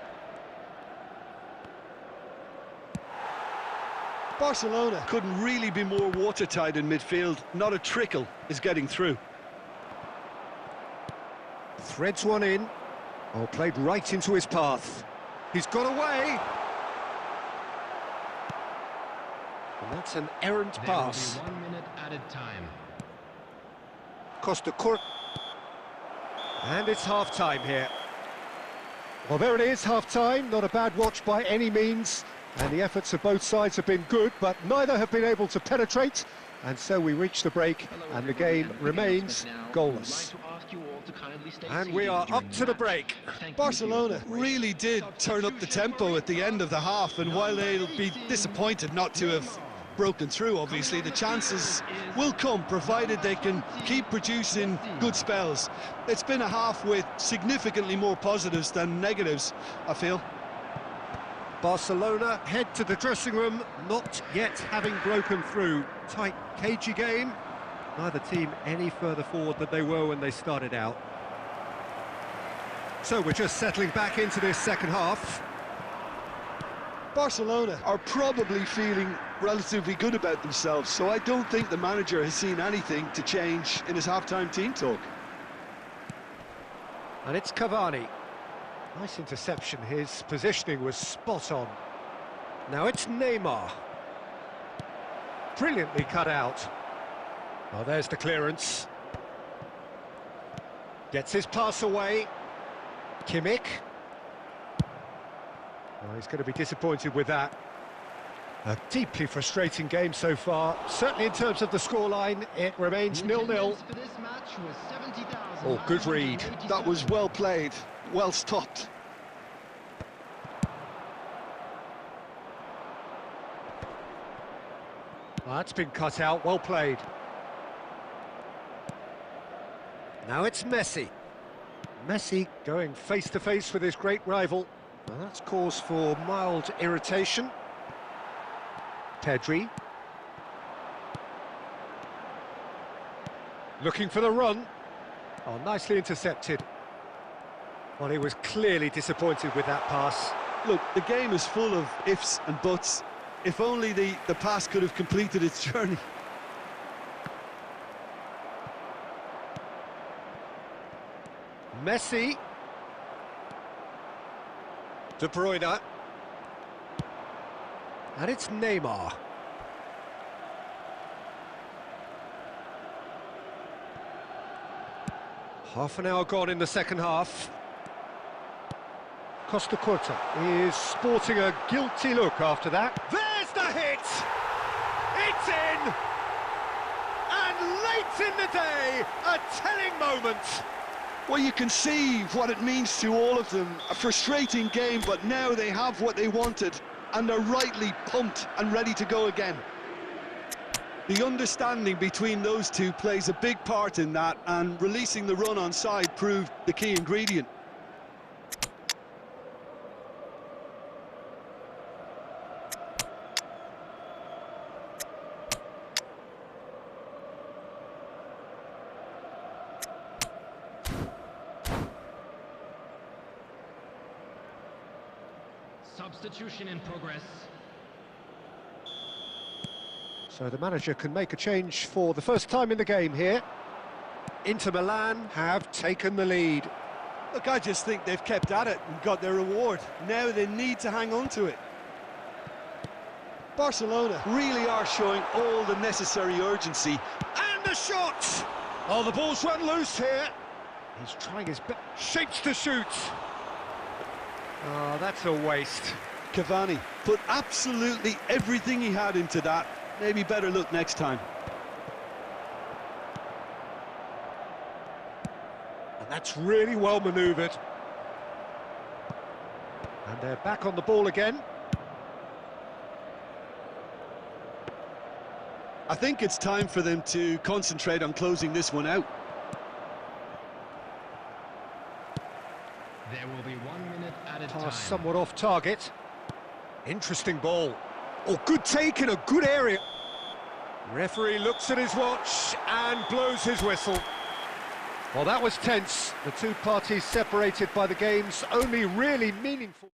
Barcelona couldn't really be more watertight in midfield. Not a trickle is getting through. Threads one in. Oh, played right into his path. He's got away. And that's an errant pass. 1 minute added time. Costa Court. And it's half-time here. Well, there it is, half-time. Not a bad watch by any means. And the efforts of both sides have been good, but neither have been able to penetrate. And so we reach the break, and the game remains goalless. And we are up to the break. Barcelona really did turn up the tempo at the end of the half, and while they'll be disappointed not to have broken through, obviously, the chances will come, provided they can keep producing good spells. It's been a half with significantly more positives than negatives, I feel. Barcelona head to the dressing room, not yet having broken through. Tight, cagey game. Neither team any further forward than they were when they started out. So we're just settling back into this second half. Barcelona are probably feeling relatively good about themselves, so I don't think the manager has seen anything to change in his half-time team talk. And it's Cavani. Nice interception, his positioning was spot on. Now it's Neymar. Brilliantly cut out. Oh, there's the clearance. Gets his pass away. Kimmich. Oh, he's going to be disappointed with that. A deeply frustrating game so far. Certainly in terms of the scoreline, it remains 0-0. Oh, good read. That was well played, well stopped. Well, that's been cut out, well played. Now it's Messi. Messi going face-to-face with his great rival. Well, that's cause for mild irritation. Pedri. Looking for the run. Oh, nicely intercepted. Well, he was clearly disappointed with that pass. Look, the game is full of ifs and buts. If only the pass could have completed its journey. Messi. De Bruyne. And it's Neymar. Half an hour gone in the second half. Costa Curta is sporting a guilty look after that. There's the hit! It's in! And late in the day, a telling moment. Well, you can see what it means to all of them. A frustrating game, but now they have what they wanted, and they're rightly pumped and ready to go again. The understanding between those two plays a big part in that, and releasing the run on side proved the key ingredient. Substitution in progress. So the manager can make a change for the first time in the game here. Inter Milan have taken the lead. Look, I just think they've kept at it and got their reward. Now they need to hang on to it. Barcelona really are showing all the necessary urgency. And the shot! Oh, the ball's run loose here. He's trying his best. Shapes to shoot. Oh, that's a waste. Cavani put absolutely everything he had into that. Maybe better look next time. And that's really well manoeuvred. And they're back on the ball again. I think it's time for them to concentrate on closing this one out. There will be 1 minute at a time. Pass somewhat off target. Interesting ball. Oh, good take in a good area. Referee looks at his watch and blows his whistle. Well, that was tense. The two parties separated by the game's only really meaningful.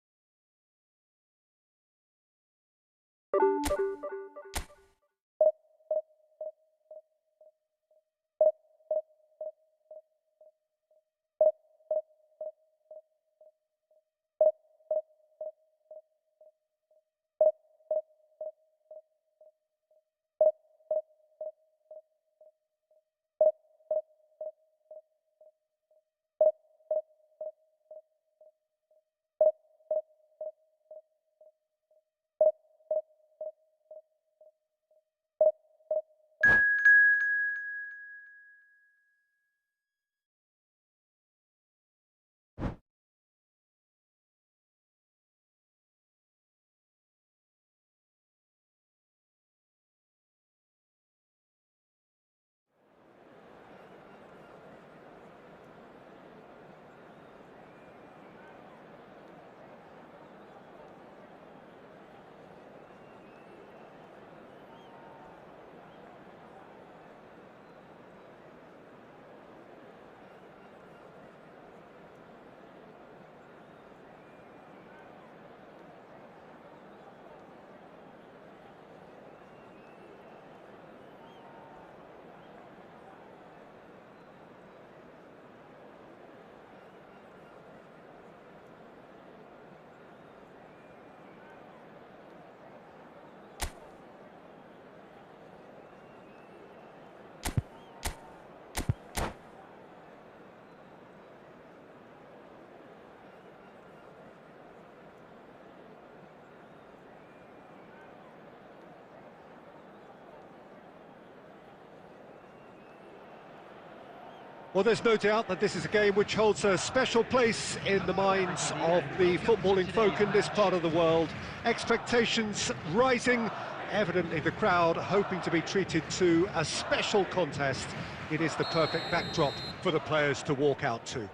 Well, there's no doubt that this is a game which holds a special place in the minds of the footballing folk in this part of the world. Expectations rising, evidently the crowd hoping to be treated to a special contest. It is the perfect backdrop for the players to walk out to.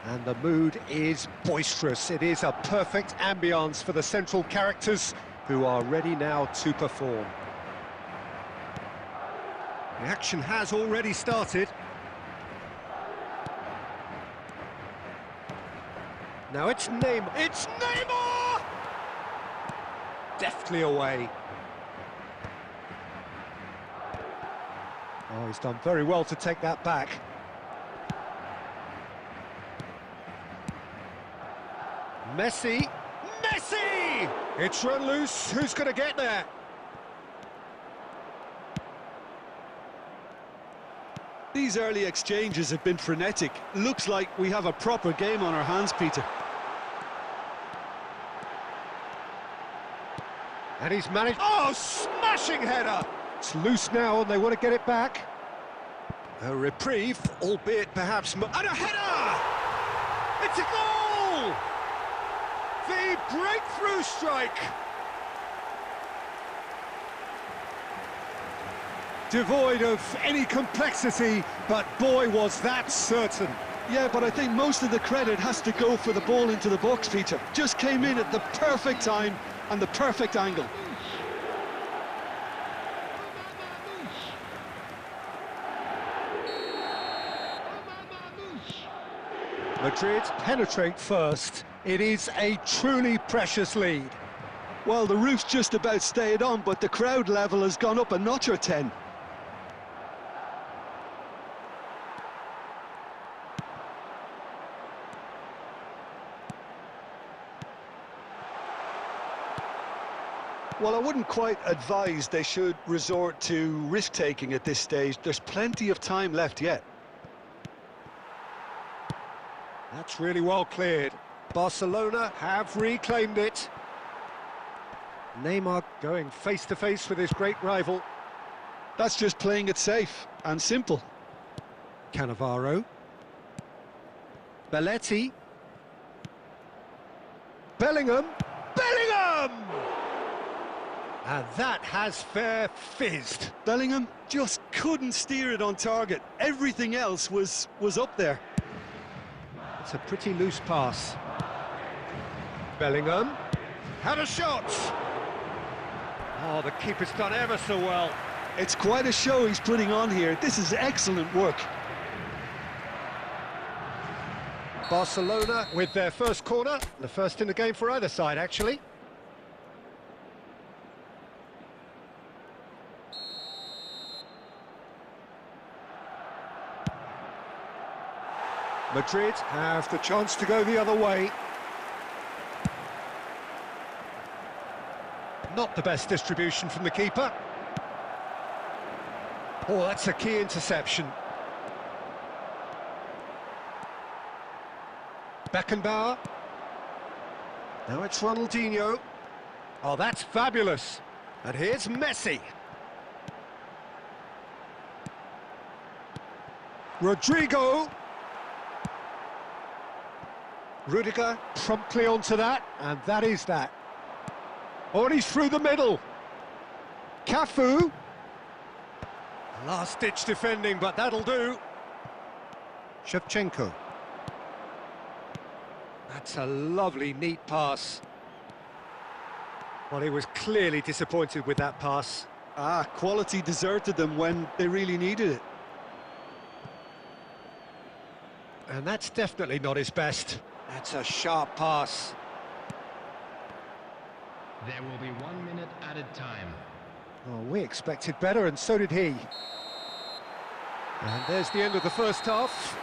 And the mood is boisterous. It is a perfect ambience for the central characters who are ready now to perform. The action has already started. Now it's Neymar. It's Neymar! Deftly away. Oh, he's done very well to take that back. Messi. Messi! It's run loose. Who's going to get there? These early exchanges have been frenetic. Looks like we have a proper game on our hands, Peter. And he's managed... Oh, smashing header! It's loose now and they want to get it back. A reprieve, albeit perhaps... And a header! It's a goal! The breakthrough strike! Devoid of any complexity, but boy, was that certain. Yeah, but I think most of the credit has to go for the ball into the box, Peter. Just came in at the perfect time and the perfect angle. Madrid penetrate first. It is a truly precious lead. Well, the roof's just about stayed on, but the crowd level has gone up a notch or 10. Well, I wouldn't quite advise they should resort to risk-taking at this stage. There's plenty of time left yet. That's really well cleared. Barcelona have reclaimed it. Neymar going face-to-face with his great rival. That's just playing it safe and simple. Cannavaro. Belletti. Bellingham. Bellingham! And that has fair fizzed. Bellingham just couldn't steer it on target. Everything else was up there. It's a pretty loose pass. Bellingham had a shot. Oh, the keeper's done ever so well. It's quite a show he's putting on here. This is excellent work. Barcelona with their first corner, the first in the game for either side, actually. Madrid have the chance to go the other way. Not the best distribution from the keeper. Oh, that's a key interception. Beckenbauer. Now it's Ronaldinho. Oh, that's fabulous. And here's Messi. Rodrigo. Rudiger promptly onto that, and that is that. Oh, and he's through the middle. Cafu. Last-ditch defending, but that'll do. Shevchenko. That's a lovely, neat pass. Well, he was clearly disappointed with that pass. Quality deserted them when they really needed it. And that's definitely not his best. That's a sharp pass. There will be 1 minute added time. Oh, we expected better, and so did he. And there's the end of the first half.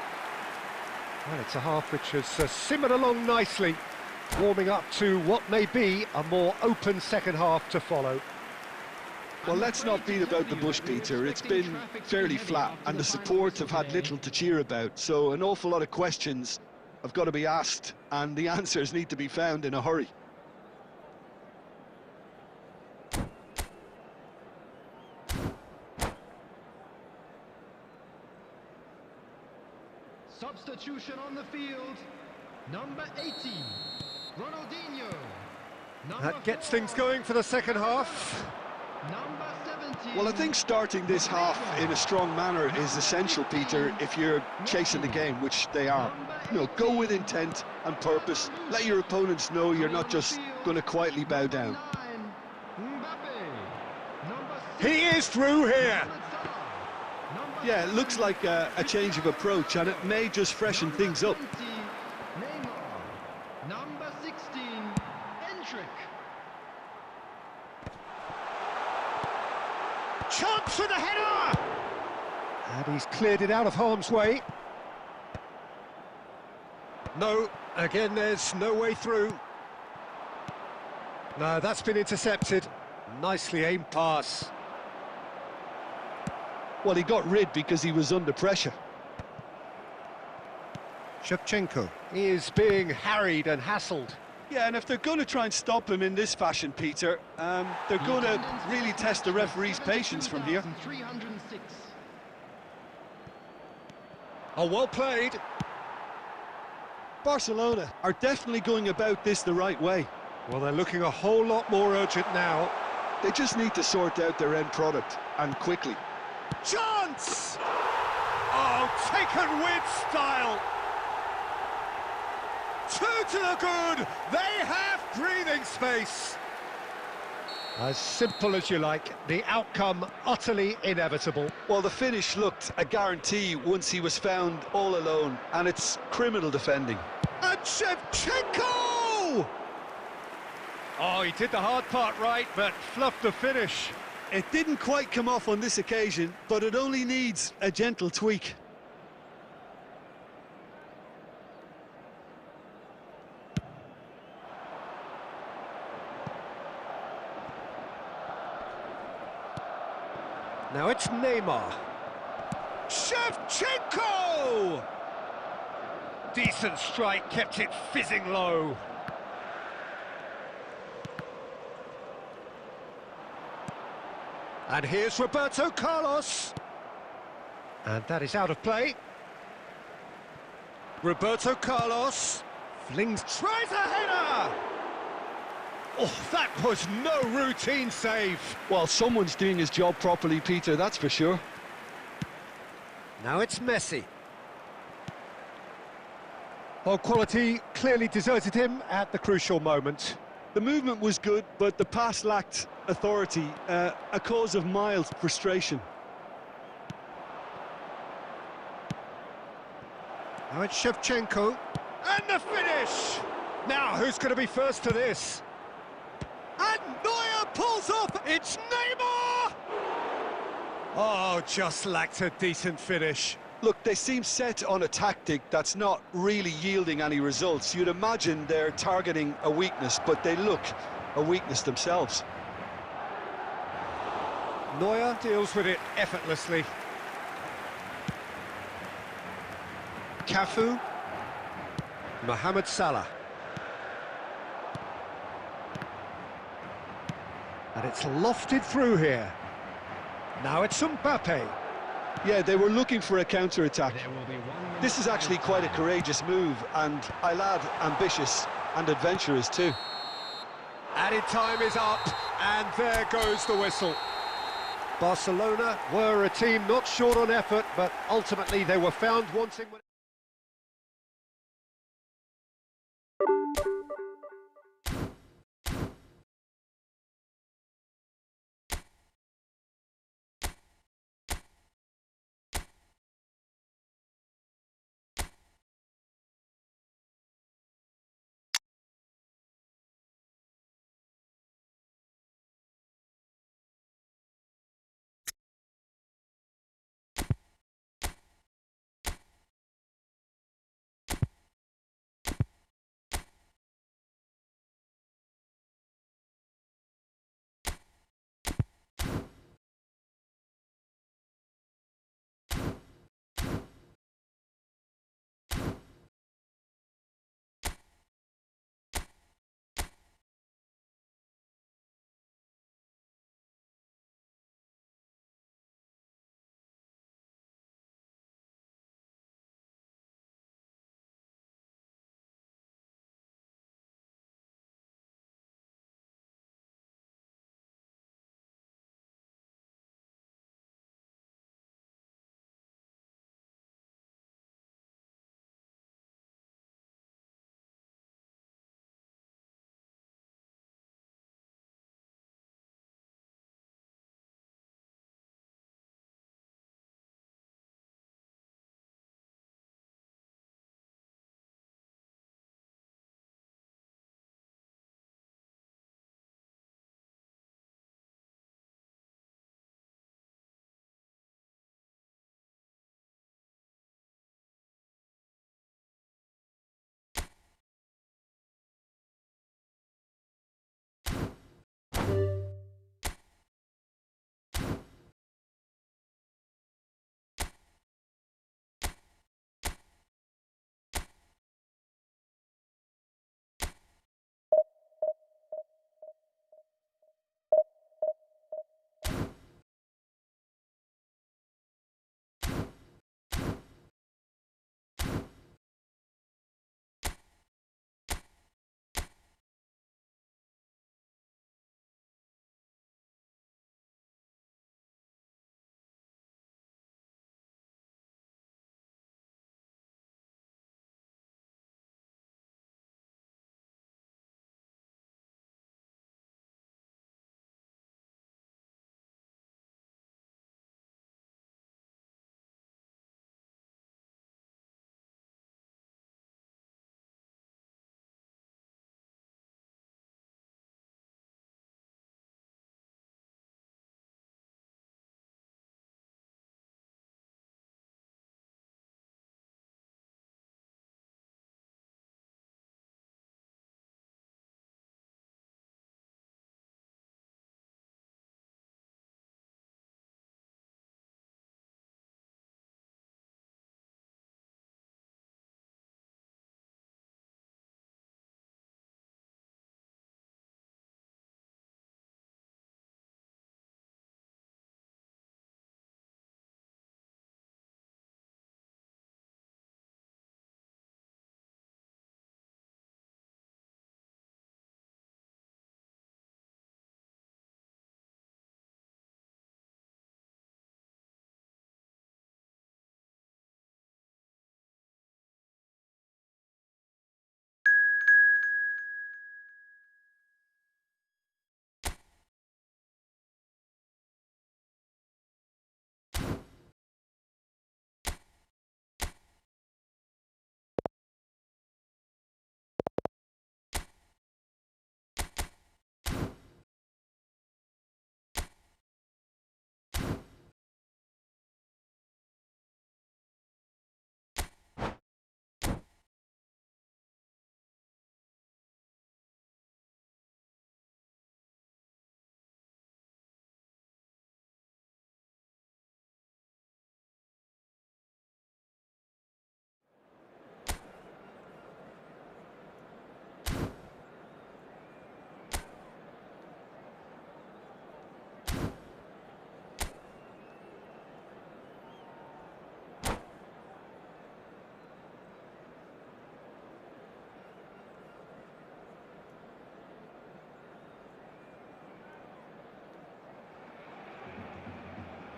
Well, it's a half which has simmered along nicely, warming up to what may be a more open second half to follow. Well, let's not beat about the bush, Peter. It's been fairly flat, and the support have had little to cheer about, so an awful lot of questions have got to be asked, and the answers need to be found in a hurry. Substitution on the field. Number 18, Ronaldinho. That gets things going for the second half. Number 17. Well, I think starting this half in a strong manner is essential, Peter, if you're chasing the game, which they are. You know, go with intent and purpose. Let your opponents know you're not just going to quietly bow down. He is through here. Yeah, it looks like a change of approach, and it may just freshen things up. Number 16, Endrick. Chance for the header! And he's cleared it out of harm's way. No, again, there's no way through. No, that's been intercepted. Nicely aimed pass. Well, he got rid because he was under pressure. Shevchenko is being harried and hassled. Yeah, and if they're going to try and stop him in this fashion, Peter, they're going to really test the referee's patience from here. 306. Oh, well played. Barcelona are definitely going about this the right way. Well, they're looking a whole lot more urgent now. They just need to sort out their end product, and quickly. Chance! Oh, taken with style. Two to the good. They have breathing space. As simple as you like, the outcome utterly inevitable. Well, the finish looked a guarantee once he was found all alone, and it's criminal defending. And Shevchenko! Oh, he did the hard part right, but fluffed the finish. It didn't quite come off on this occasion, but it only needs a gentle tweak. Now it's Neymar. Shevchenko! Decent strike, kept it fizzing low. And here's Roberto Carlos. And that is out of play. Roberto Carlos flings, tries a header! Oh, that was no routine save. Well, someone's doing his job properly, Peter, that's for sure. Now it's Messi. Oh, quality clearly deserted him at the crucial moment. The movement was good, but the pass lacked authority, a cause of mild frustration. Now it's Shevchenko. And the finish! Now, who's going to be first to this? And Neuer pulls off! It's Neymar! Oh, just lacked a decent finish. Look, they seem set on a tactic that's not really yielding any results. You'd imagine they're targeting a weakness, but they look a weakness themselves. Neuer deals with it effortlessly. Cafu. Mohamed Salah. And it's lofted through here. Now it's Mbappe. Yeah, they were looking for a counter-attack. This is actually quite a courageous move, and I'll add ambitious and adventurous too. Added time is up, and there goes the whistle. Barcelona were a team not short on effort, but ultimately they were found wanting...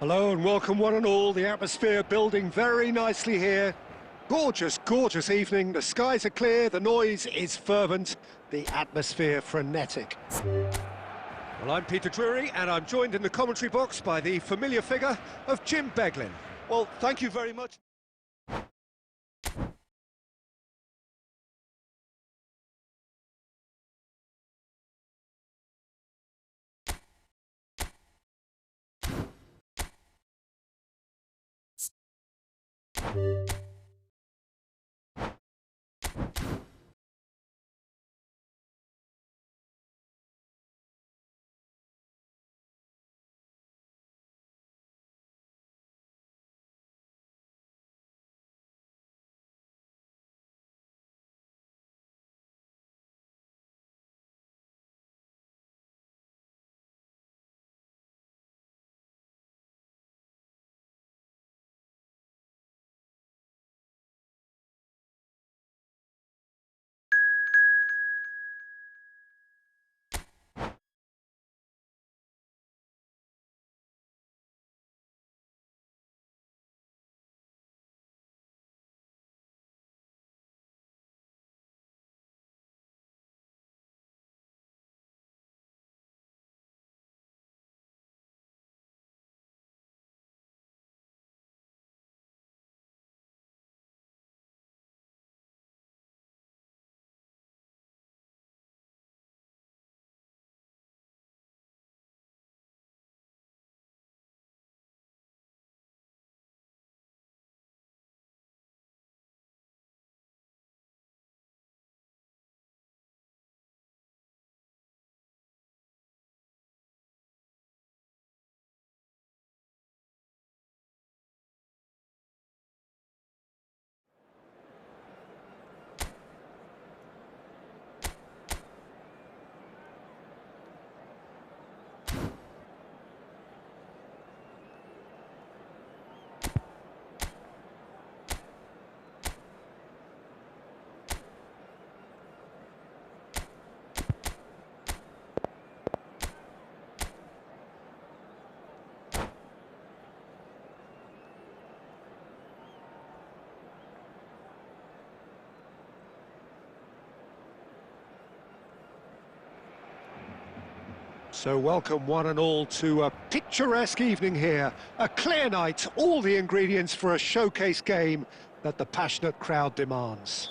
Hello and welcome one and all. The atmosphere building very nicely here. Gorgeous, gorgeous evening. The skies are clear, the noise is fervent, the atmosphere frenetic. Well, I'm Peter Drury and I'm joined in the commentary box by the familiar figure of Jim Beglin. Well, thank you very much. So welcome one and all to a picturesque evening here. A clear night, all the ingredients for a showcase game that the passionate crowd demands.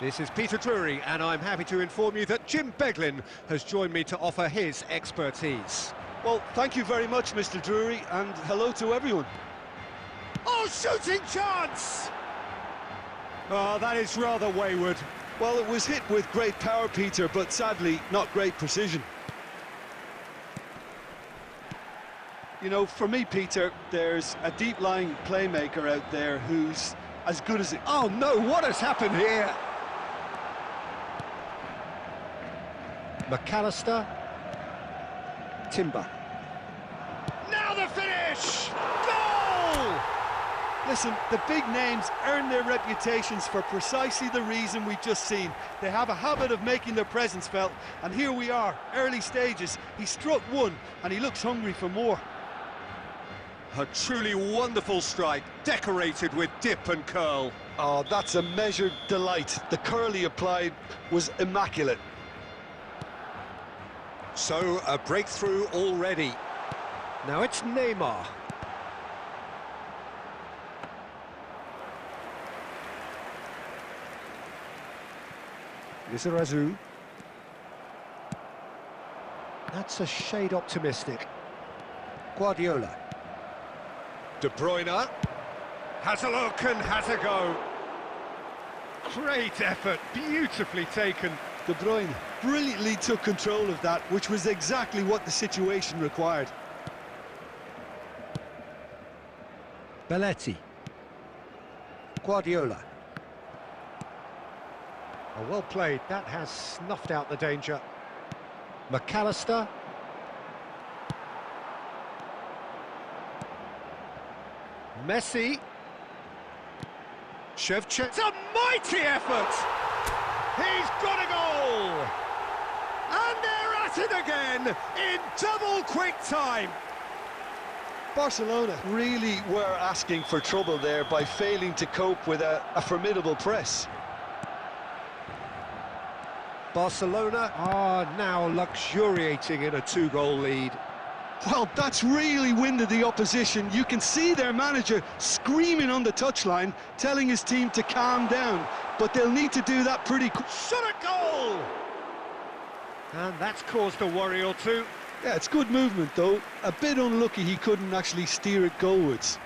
This is Peter Drury and I'm happy to inform you that Jim Beglin has joined me to offer his expertise. Well, thank you very much, Mr. Drury, and hello to everyone. Oh, shooting chance! Oh, that is rather wayward. Well, it was hit with great power, Peter, but sadly, not great precision. You know, for me, Peter, there's a deep-lying playmaker out there who's as good as it... Oh, no, what has happened here? McAllister. Timber. Now the finish! Goal! Listen, the big names earn their reputations for precisely the reason we've just seen. They have a habit of making their presence felt, and here we are, early stages. He struck one, and he looks hungry for more. A truly wonderful strike, decorated with dip and curl. Oh, that's a measured delight. The curl he applied was immaculate. So, a breakthrough already. Now it's Neymar. Lizarazu. That's a shade optimistic. Guardiola. De Bruyne. Has a look and has a go. Great effort, beautifully taken. De Bruyne brilliantly took control of that, which was exactly what the situation required. Belletti. Guardiola. Oh, well played, that has snuffed out the danger. McAllister. Messi. Shevchenko. It's a mighty effort! He's got a goal! And they're at it again in double quick time. Barcelona really were asking for trouble there by failing to cope with a formidable press. Barcelona are now luxuriating in a 2-goal lead. Well, that's really winded the opposition. You can see their manager screaming on the touchline, telling his team to calm down, but they'll need to do that pretty quick. Shot a goal! And that's caused a worry or two. Yeah, it's good movement, though. A bit unlucky he couldn't actually steer it goalwards.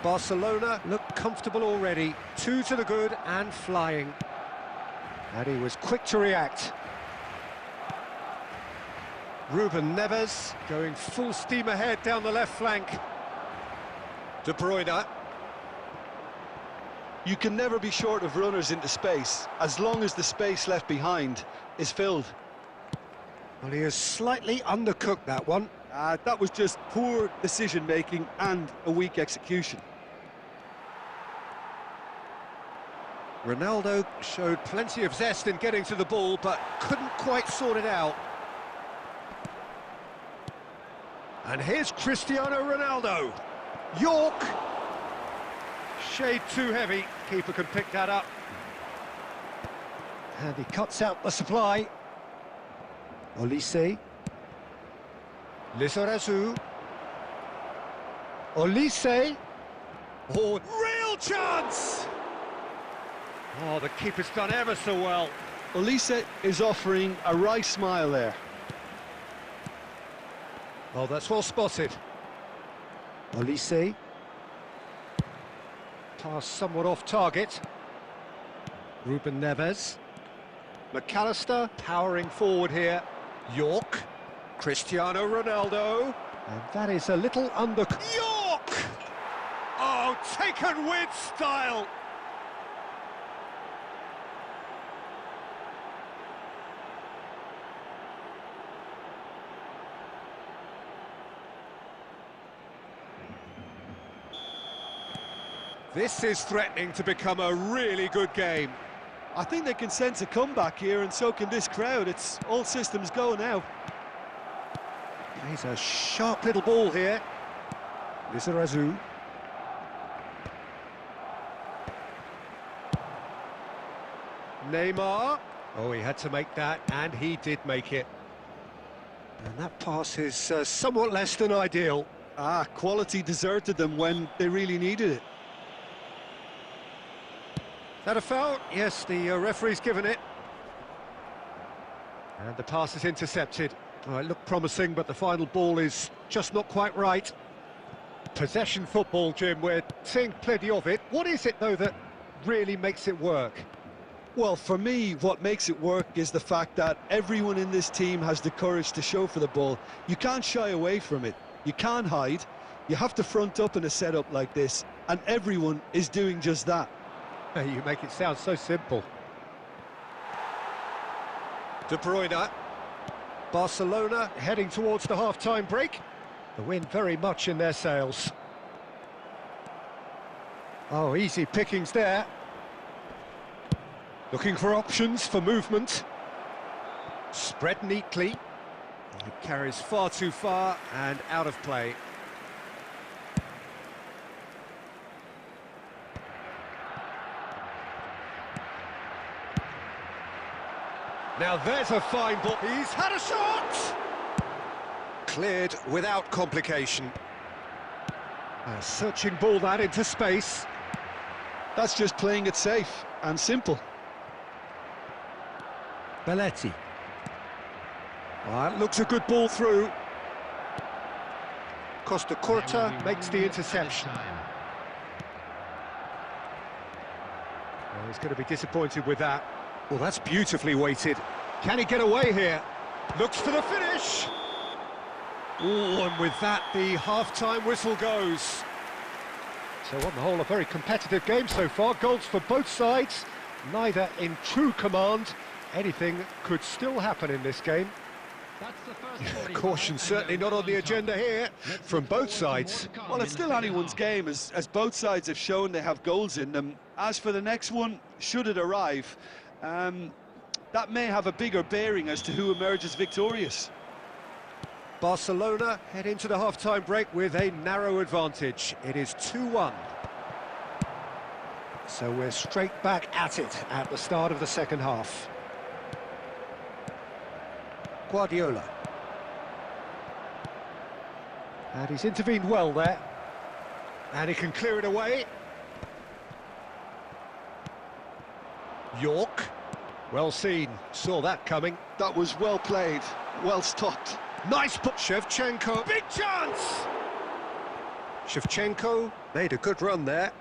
Barcelona look comfortable already. 2 to the good and flying. And he was quick to react. Ruben Neves going full steam ahead down the left flank. De Bruyne. You can never be short of runners into space, as long as the space left behind is filled. Well, he has slightly undercooked that one. That was just poor decision-making and a weak execution. Ronaldo showed plenty of zest in getting to the ball, but couldn't quite sort it out. And here's Cristiano Ronaldo. York. Shade too heavy. Keeper can pick that up. And he cuts out the supply. Olise. Lizarazu. Olise. Oh, real chance! Oh, the keeper's done ever so well. Olise is offering a wry smile there. Oh, that's well spotted. Olise. Pass somewhat off target. Ruben Neves. McAllister powering forward here. York. Cristiano Ronaldo. And that is a little under... York! Oh, taken with style! This is threatening to become a really good game. I think they can sense a comeback here, and so can this crowd. It's all systems go now. He's a sharp little ball here. Lizarazu. Neymar. Oh, he had to make that, and he did make it. And that pass is somewhat less than ideal. Quality deserted them when they really needed it. That a foul? Yes, the referee's given it. And the pass is intercepted. Oh, it looked promising, but the final ball is just not quite right. Possession football, Jim, we're seeing plenty of it. What is it, though, that really makes it work? Well, for me, what makes it work is the fact that everyone in this team has the courage to show for the ball. You can't shy away from it. You can't hide. You have to front up in a setup like this, and everyone is doing just that. You make it sound so simple. De Bruyne. Barcelona heading towards the half-time break. The wind very much in their sails. Oh, easy pickings there. Looking for options for movement. Spread neatly. It carries far too far and out of play. Now there's a fine ball. He's had a shot! Cleared without complication. A searching ball that into space. That's just playing it safe and simple. Belletti. Well, that looks a good ball through. Costa Curta makes the interception. Well, he's going to be disappointed with that. Well, that's beautifully weighted. Can he get away here? Looks for the finish. Oh, and with that, the half-time whistle goes. So on the whole, a very competitive game so far. Goals for both sides, neither in true command. Anything could still happen in this game. Caution certainly not on the agenda here from both sides. Well, it's still anyone's game, as both sides have shown they have goals in them. As for the next one, should it arrive, that may have a bigger bearing as to who emerges victorious. Barcelona head into the half-time break with a narrow advantage. It is 2-1. So we're straight back at it at the start of the second half. Guardiola. And he's intervened well there. And he can clear it away. York. Well seen. Saw that coming. That was well played, well stopped. Nice put. Shevchenko. Big chance! Shevchenko made a good run there.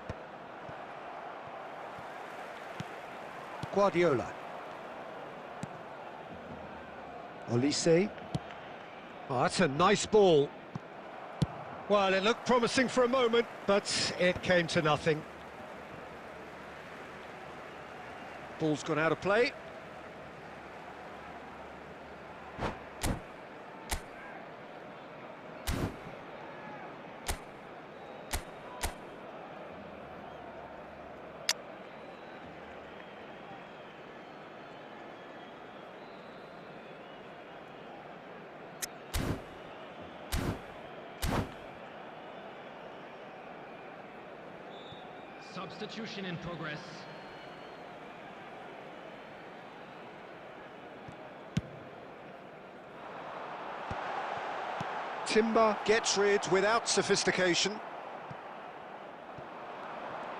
Guardiola. Olise. Oh, that's a nice ball. Well, it looked promising for a moment, but it came to nothing. Ball's gone out of play. Substitution in progress. Timber gets rid without sophistication.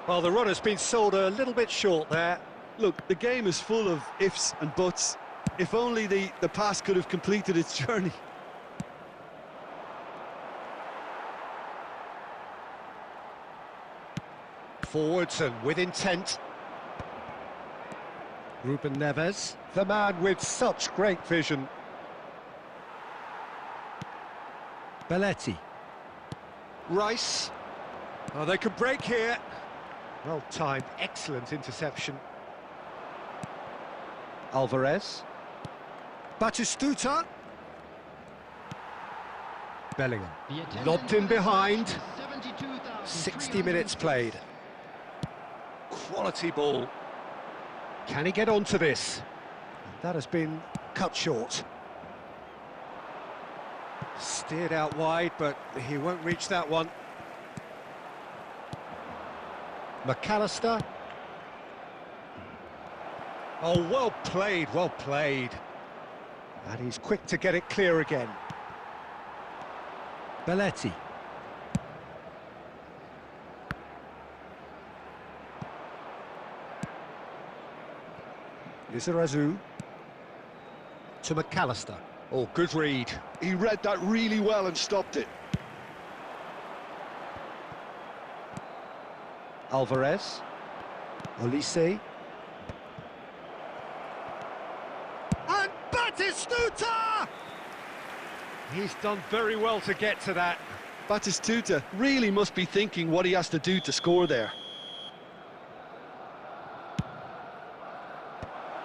Well, the run has been sold a little bit short there. Look, the game is full of ifs and buts. If only the pass could have completed its journey. Forwards and with intent. Ruben Neves, the man with such great vision. Belletti. Rice. Oh, they could break here. Well timed, excellent interception. Alvarez. Batistuta. Bellingham. Lobbed in behind. 60 minutes played. Quality ball. Can he get onto this? That has been cut short. Steered out wide, but he won't reach that one. McAllister. Oh, well played, well played. And he's quick to get it clear again. Belletti. Lizarazu to McAllister. Oh, good read. He read that really well and stopped it. Alvarez. Olise. And Batistuta! He's done very well to get to that. Batistuta really must be thinking what he has to do to score there.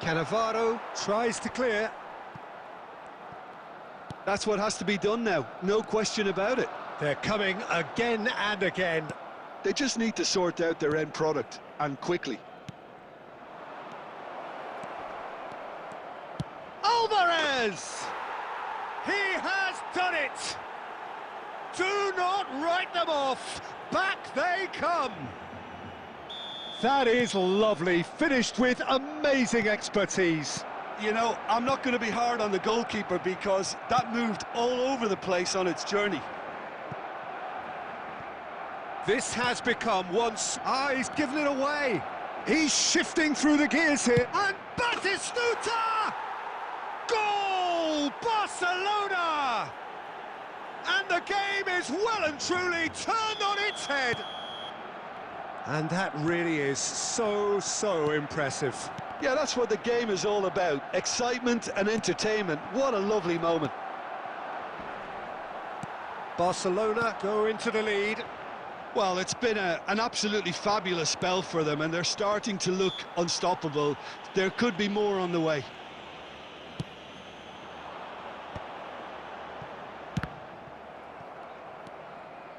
Cannavaro tries to clear. That's what has to be done now, no question about it. They're coming again and again. They just need to sort out their end product, and quickly. Alvarez! He has done it! Do not write them off. Back they come. That is lovely, finished with amazing expertise. You know, I'm not going to be hard on the goalkeeper because that moved all over the place on its journey. This has become once... he's given it away. He's shifting through the gears here. And Batistuta! Goal! Barcelona! And the game is well and truly turned on its head. And that really is so impressive. Yeah, that's what the game is all about. Excitement and entertainment. What a lovely moment. Barcelona go into the lead. Well, it's been an absolutely fabulous spell for them, and they're starting to look unstoppable. There could be more on the way.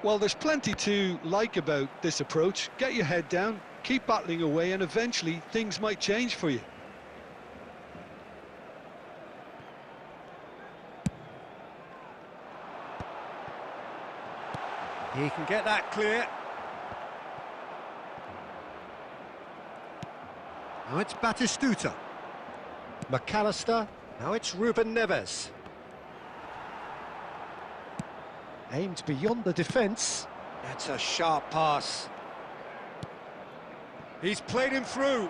Well, there's plenty to like about this approach. Get your head down, keep battling away, and eventually things might change for you. He can get that clear. Now it's Batistuta. McAllister. Now it's Ruben Neves. Aimed beyond the defence. That's a sharp pass. He's played him through.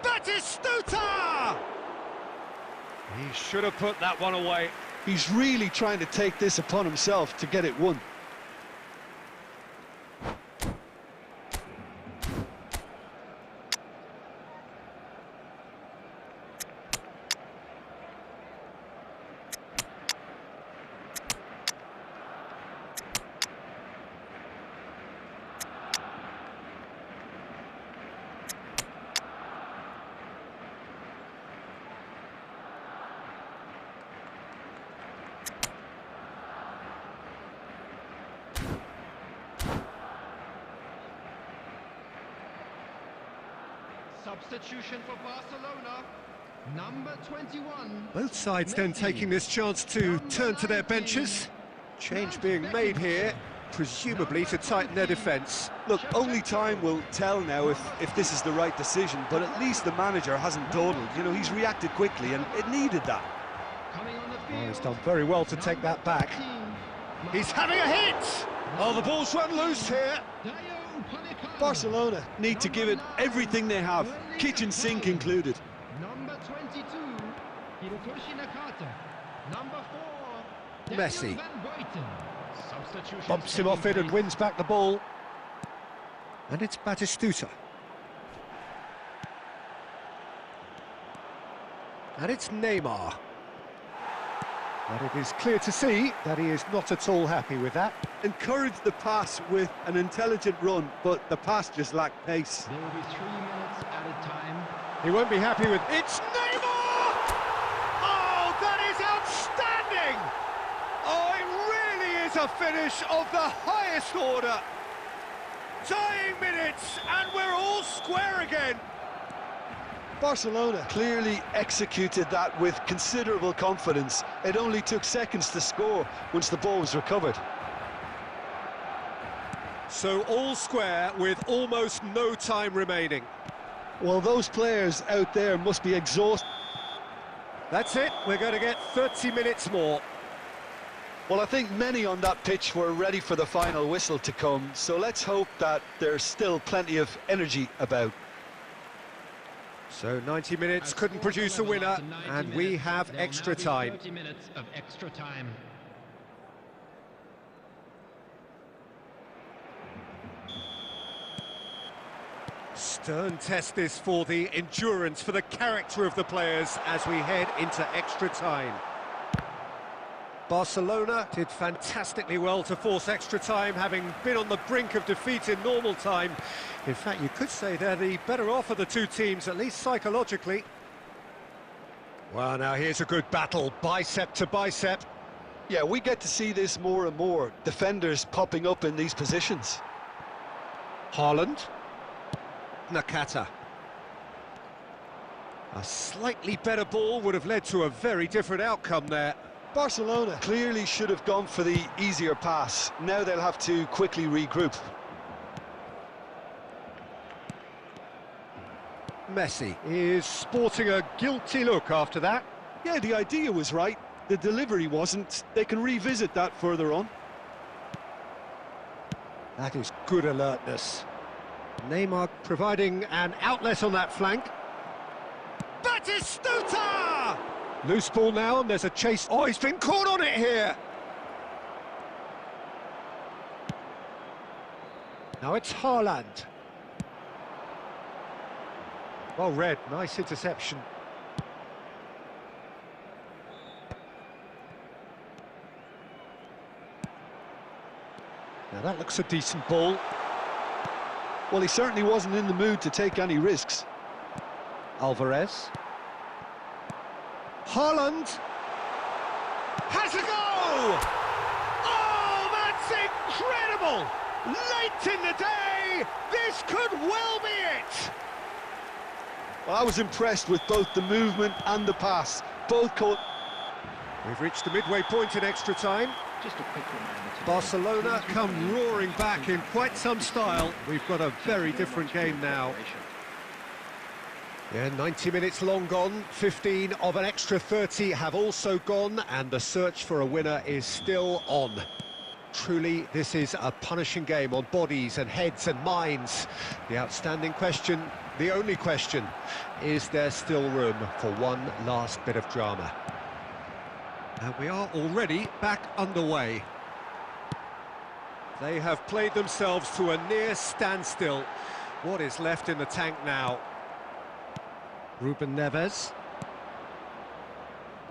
Batistuta! He should have put that one away. He's really trying to take this upon himself to get it won. Substitution for Barcelona, number 21. Both sides then taking this chance to turn to their benches. Change being made here, presumably to tighten their defence. Look, only time will tell now if this is the right decision, but at least the manager hasn't dawdled. You know, he's reacted quickly, and it needed that. Coming on the Oh, field. he's done very well to take that back. He's having a hit! Oh, the ball's run loose here. Barcelona need to give it everything they have, kitchen sink included. Number 22, Hirotoshi Nakata. Number 4, Messi. Van Buiten. Substitution Bumps him off it and wins back the ball. And it's Batistuta. And it's Neymar. But it is clear to see that he is not at all happy with that. Encouraged the pass with an intelligent run, but the pass just lacked pace. There will be 3 minutes at a time. He won't be happy with... It's Neymar! Oh, that is outstanding! Oh, it really is a finish of the highest order. Tying minutes, and we're all square again. Barcelona clearly executed that with considerable confidence. It only took seconds to score once the ball was recovered. So all square with almost no time remaining. Well, those players out there must be exhausted. That's it, we're going to get 30 minutes more. Well, I think many on that pitch were ready for the final whistle to come, so let's hope that there's still plenty of energy about. So 90 minutes couldn't produce a winner, and we have extra time. 30 minutes of extra time. Stern test this for the endurance, for the character of the players as we head into extra time. Barcelona did fantastically well to force extra time, having been on the brink of defeat in normal time. In fact, you could say they're the better off of the two teams, at least psychologically. Well, now here's a good battle, bicep to bicep. Yeah, we get to see this more and more. Defenders popping up in these positions. Haaland. Nakata. A slightly better ball would have led to a very different outcome there. Barcelona clearly should have gone for the easier pass. Now they'll have to quickly regroup. Messi is sporting a guilty look after that. Yeah, the idea was right. The delivery wasn't. They can revisit that further on. That is good alertness. Neymar providing an outlet on that flank. Batistuta! Loose ball now, and there's a chase. Oh, he's been caught on it here. Now it's Haaland. Well read, nice interception. Now that looks a decent ball. Well, he certainly wasn't in the mood to take any risks. Alvarez. Haaland has a go! Oh, that's incredible! Late in the day, this could well be it! Well, I was impressed with both the movement and the pass. Both caught. We've reached the midway point in extra time. Just a quick reminder today. Barcelona come roaring back in quite some style. We've got a very different game now. Yeah, 90 minutes long gone, 15 of an extra 30 have also gone, and the search for a winner is still on. Truly, this is a punishing game on bodies and heads and minds. The outstanding question, the only question, is there still room for one last bit of drama? And we are already back underway. They have played themselves to a near standstill. What is left in the tank now? Ruben Neves.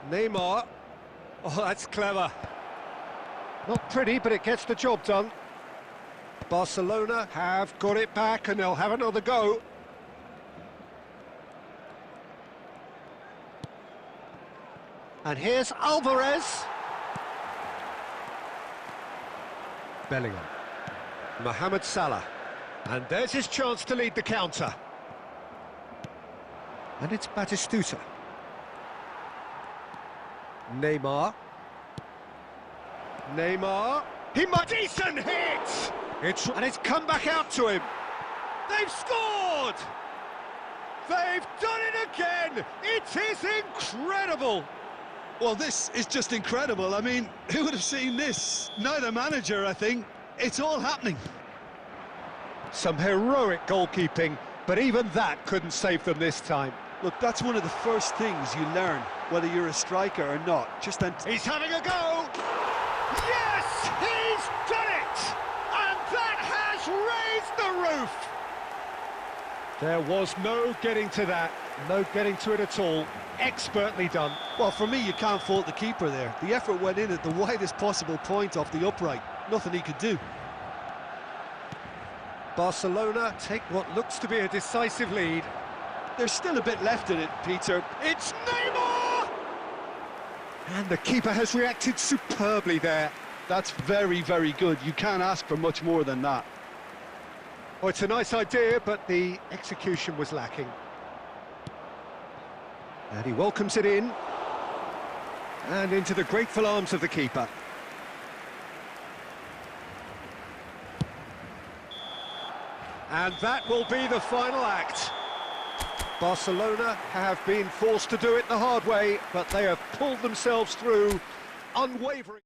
Neymar. Oh, that's clever. Not pretty, but it gets the job done. Barcelona have got it back and they'll have another go. And here's Alvarez. Bellingham. Mohamed Salah. And there's his chance to lead the counter. And it's Batistuta. Neymar. Neymar. He might... Decent hit! And it's come back out to him. They've scored! They've done it again! It is incredible! Well, this is just incredible. I mean, who would have seen this? Neither manager, I think. It's all happening. Some heroic goalkeeping, but even that couldn't save them this time. Look, that's one of the first things you learn, whether you're a striker or not. He's having a go! Yes! He's done it! And that has raised the roof! There was no getting to that, no getting to it at all. Expertly done. Well, for me, you can't fault the keeper there. The effort went in at the widest possible point off the upright. Nothing he could do. Barcelona take what looks to be a decisive lead. There's still a bit left in it, Peter. It's Neymar! And the keeper has reacted superbly there. That's very, very good. You can't ask for much more than that. Oh, it's a nice idea, but the execution was lacking. And he welcomes it in. And into the grateful arms of the keeper. And that will be the final act. Barcelona have been forced to do it the hard way, but they have pulled themselves through, unwavering.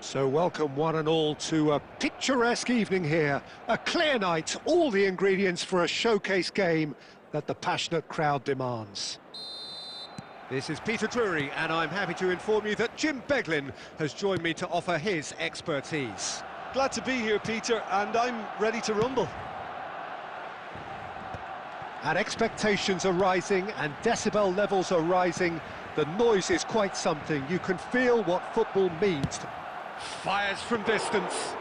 So welcome one and all to a picturesque evening here. A clear night, all the ingredients for a showcase game that the passionate crowd demands. This is Peter Drury, and I'm happy to inform you that Jim Beglin has joined me to offer his expertise. Glad to be here, Peter, and I'm ready to rumble. And expectations are rising and decibel levels are rising. The noise is quite something. You can feel what football means. Fires from distance.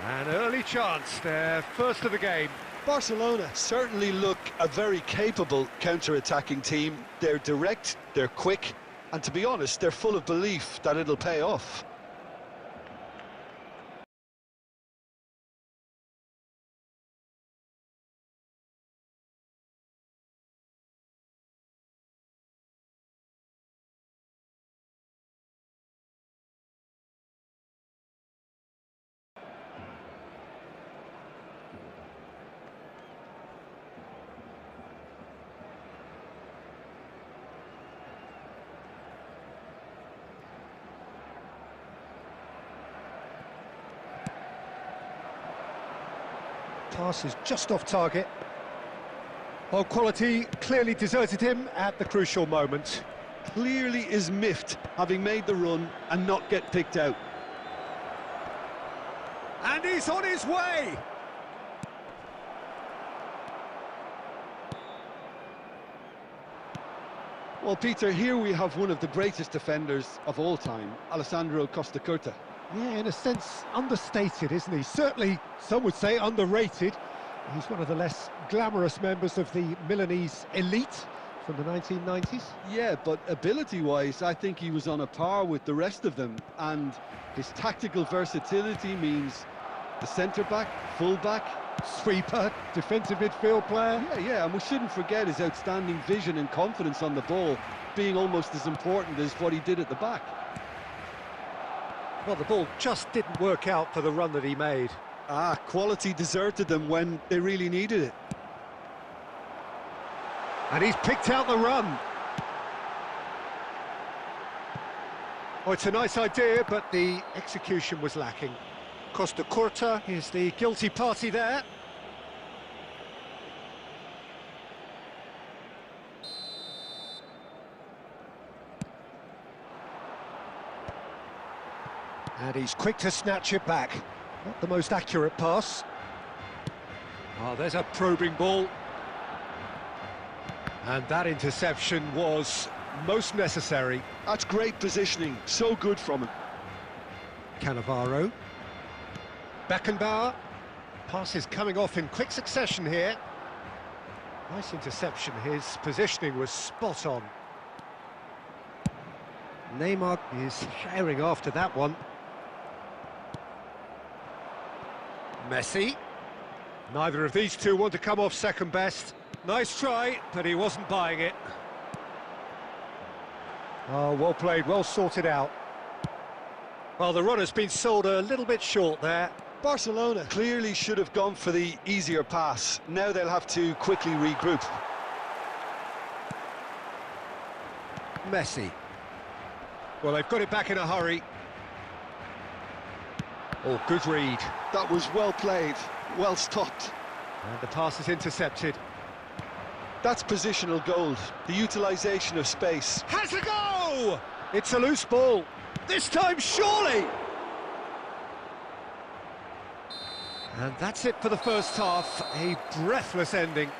An early chance, their first of the game. Barcelona certainly look a very capable counter-attacking team. They're direct, they're quick, and to be honest, they're full of belief that it'll pay off. Pass is just off target. Well, quality clearly deserted him at the crucial moment. Clearly is miffed, having made the run and not get picked out. And he's on his way! Well, Peter, here we have one of the greatest defenders of all time, Alessandro Costa Curta. Yeah, in a sense, understated, isn't he? Certainly, some would say underrated. He's one of the less glamorous members of the Milanese elite from the 1990s. Yeah, but ability-wise, I think he was on a par with the rest of them, and his tactical versatility means the centre-back, full-back, Sweeper, defensive midfield player. Yeah, and we shouldn't forget his outstanding vision and confidence on the ball, being almost as important as what he did at the back. Well, the ball just didn't work out for the run that he made. Quality deserted them when they really needed it. And he's picked out the run. Oh, it's a nice idea, but the execution was lacking. Costa Curta is the guilty party there. And he's quick to snatch it back. Not the most accurate pass. Oh, there's a probing ball. And that interception was most necessary. That's great positioning, so good from him. Cannavaro. Beckenbauer. Pass is coming off in quick succession here. Nice interception, his positioning was spot on. Neymar is sharing after that one. Messi. Neither of these two want to come off second best. Nice try, but he wasn't buying it. Oh, well played, well sorted out. Well, the run has been sold a little bit short there. Barcelona clearly should have gone for the easier pass. Now they'll have to quickly regroup. Messi. Well, they've got it back in a hurry. Oh, good read. That was well played, well stopped. And the pass is intercepted. That's positional gold, the utilisation of space. Has a go! It's a loose ball. This time, surely! And that's it for the first half. A breathless ending.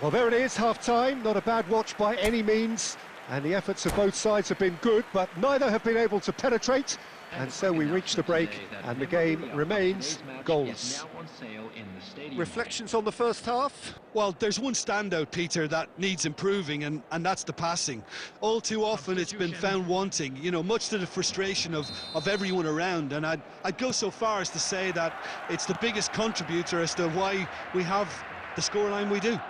Well, there it is, half-time. Not a bad watch by any means. And the efforts of both sides have been good, but neither have been able to penetrate. And so we reach the break, and the game remains goalless. Reflections on the first half? Well, there's one standout, Peter, that needs improving, and that's the passing. All too often it's been found wanting, you know, much to the frustration of everyone around. And I'd go so far as to say that it's the biggest contributor as to why we have the scoreline we do.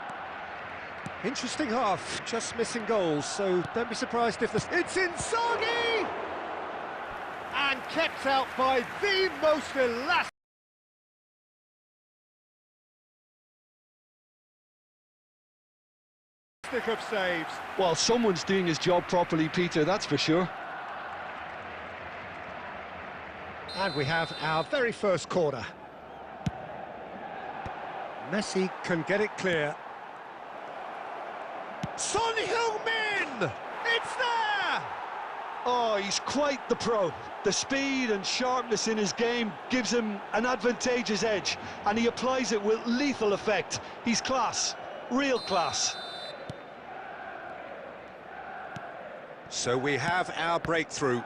Interesting half, just missing goals, so don't be surprised if it's Inzaghi! And kept out by the most elastic... Stick of saves. Well, someone's doing his job properly, Peter, that's for sure. And we have our very first corner. Messi can get it clear. Son Heung-min! It's there! Oh, he's quite the pro. The speed and sharpness in his game gives him an advantageous edge, and he applies it with lethal effect. He's class, real class. So we have our breakthrough.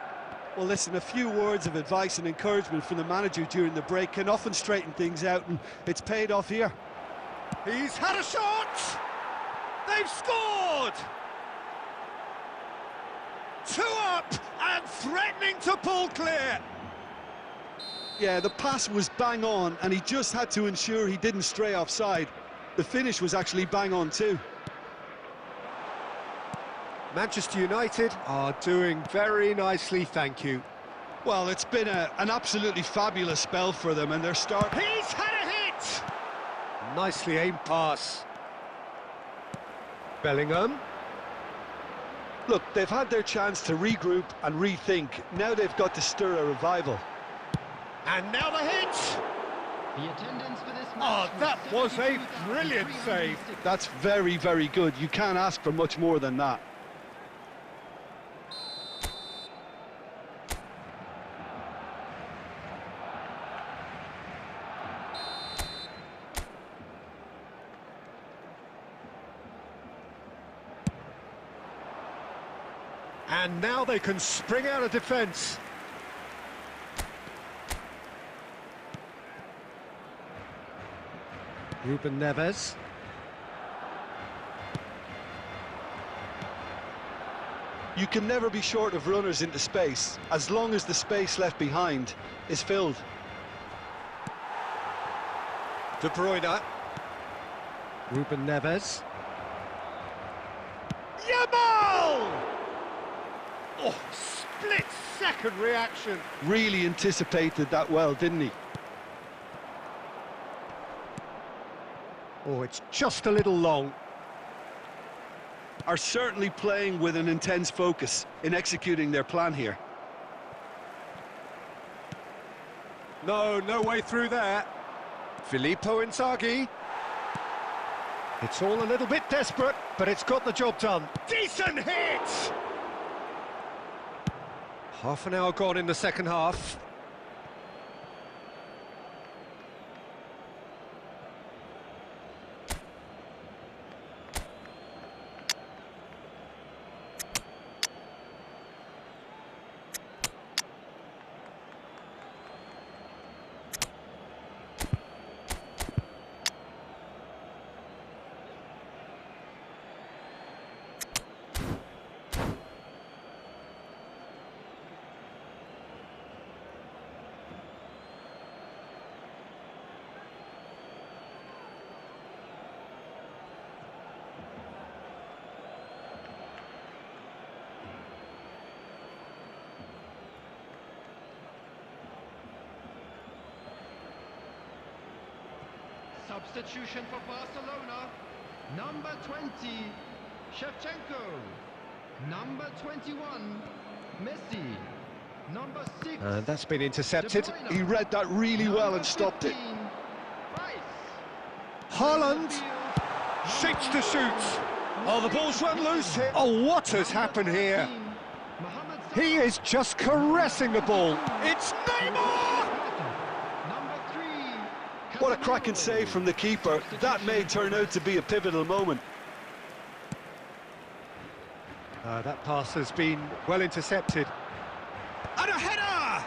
Well, listen, a few words of advice and encouragement from the manager during the break can often straighten things out, and it's paid off here. He's had a shot! They've scored! 2 up and threatening to pull clear. Yeah, the pass was bang on, and he just had to ensure he didn't stray offside. The finish was actually bang on too. Manchester United are doing very nicely, thank you. Well, it's been an absolutely fabulous spell for them, and their start... He's had a hit! Nicely aimed pass. Bellingham. Look, they've had their chance to regroup and rethink. Now they've got to stir a revival. And now the hit! The attendance for this Oh, match that was a brilliant save. That's very, very good. You can't ask for much more than that. And now they can spring out of defence. Ruben Neves. You can never be short of runners into space, as long as the space left behind is filled. De Bruyne. Ruben Neves. Yamal! Oh, split-second reaction. Really anticipated that well, didn't he? Oh, it's just a little long. Are certainly playing with an intense focus in executing their plan here. No way through there. Filippo Inzaghi. It's all a little bit desperate, but it's got the job done. Decent hit! Half an hour gone in the second half. Substitution for Barcelona. Number 20, Shevchenko. Number 21, Messi. Number 6. And that's been intercepted. He read that really well and stopped it. Haaland shapes to shoot. Oh, the ball's run loose here. Oh, what has happened here? He is just caressing the ball. It's Neymar! What a cracking save from the keeper. That may turn out to be a pivotal moment. That pass has been well intercepted. And a header!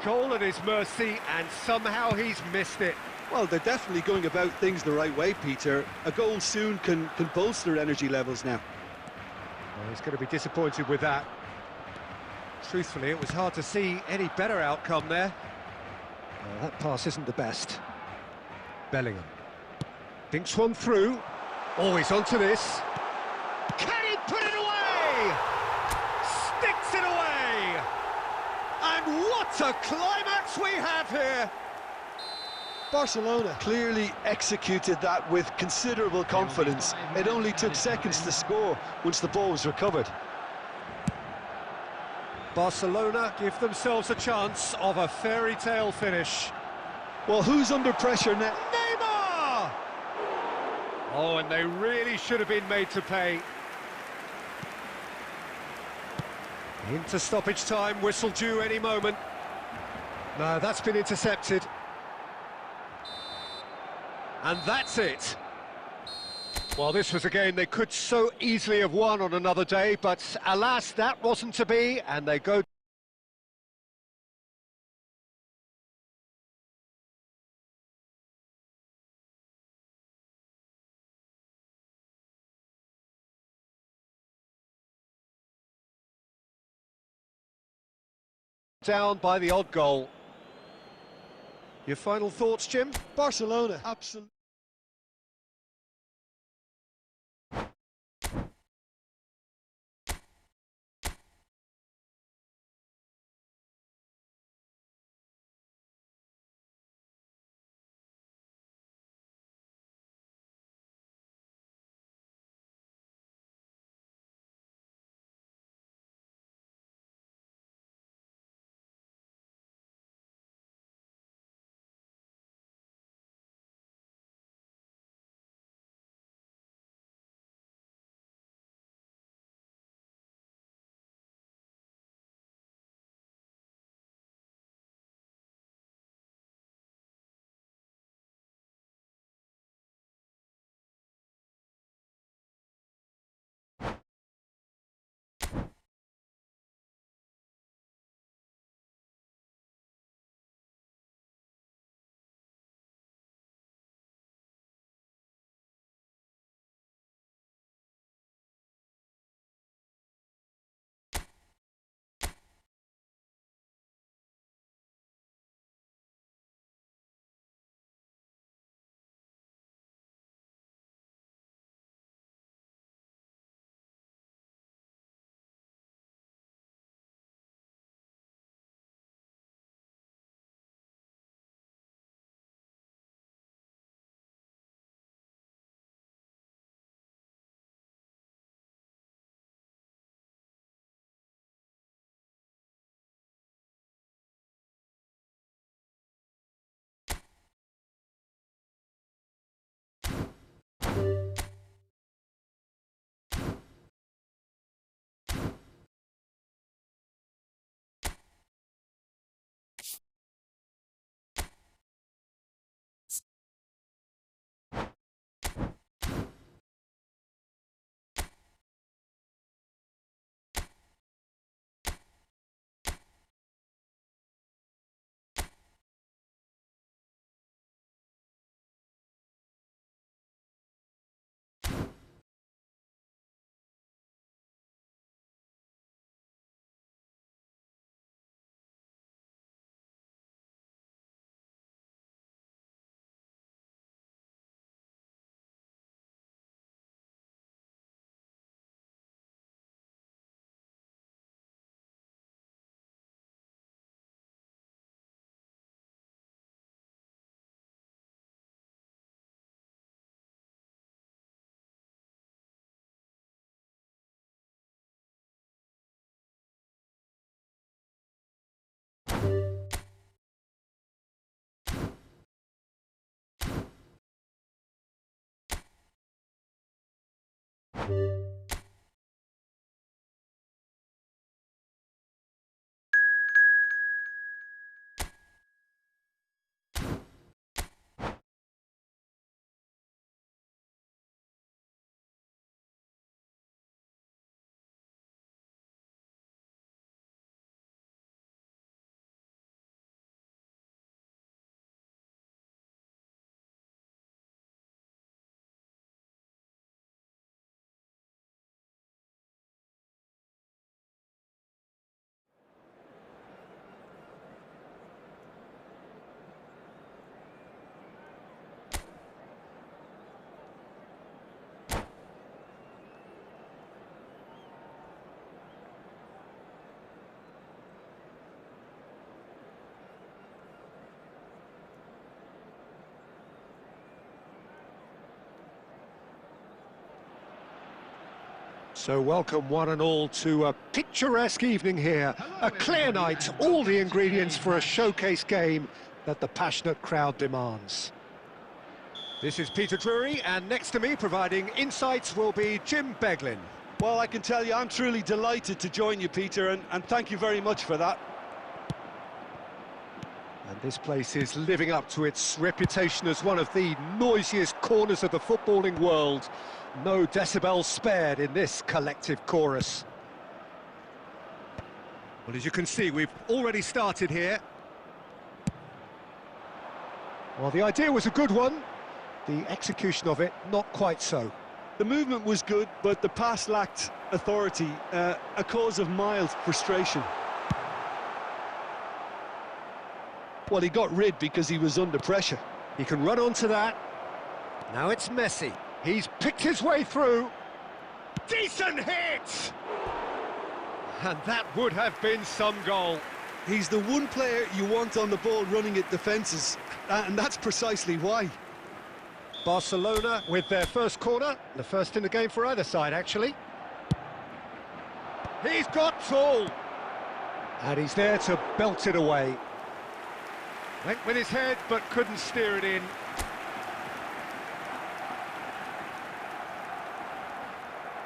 Goal at his mercy, and somehow he's missed it. Well, they're definitely going about things the right way, Peter. A goal soon can bolster energy levels now. Well, he's going to be disappointed with that. Truthfully, it was hard to see any better outcome there. That pass isn't the best. Bellingham. Thinks one through. Oh, he's onto this. Can he put it away? Sticks it away! And what a climax we have here! Barcelona. Clearly executed that with considerable confidence. It only took seconds to score once the ball was recovered. Barcelona give themselves a chance of a fairy tale finish. Well, who's under pressure now? Neymar! Oh, and they really should have been made to pay. Into stoppage time, whistle due any moment. No, that's been intercepted. And that's it. Well, this was a game they could so easily have won on another day, but alas, that wasn't to be, and they go down by the odd goal. Your final thoughts, Jim? Barcelona, absolutely. So welcome one and all to a picturesque evening here. A clear night, all the ingredients for a showcase game that the passionate crowd demands. This is Peter Drury, and next to me providing insights will be Jim Beglin. Well, I can tell you I'm truly delighted to join you, Peter, and thank you very much for that. And this place is living up to its reputation as one of the noisiest corners of the footballing world. No decibels spared in this collective chorus. Well, as you can see, we've already started here. Well, the idea was a good one. The execution of it, not quite so. The movement was good, but the pass lacked authority, a cause of mild frustration. Well, he got rid because he was under pressure. He can run onto that. Now it's Messi. He's picked his way through. Decent hit! And that would have been some goal. He's the one player you want on the ball running at defences, and that's precisely why. Barcelona with their first corner, the first in the game for either side, actually. He's got tall. And he's there to belt it away. Went with his head, but couldn't steer it in.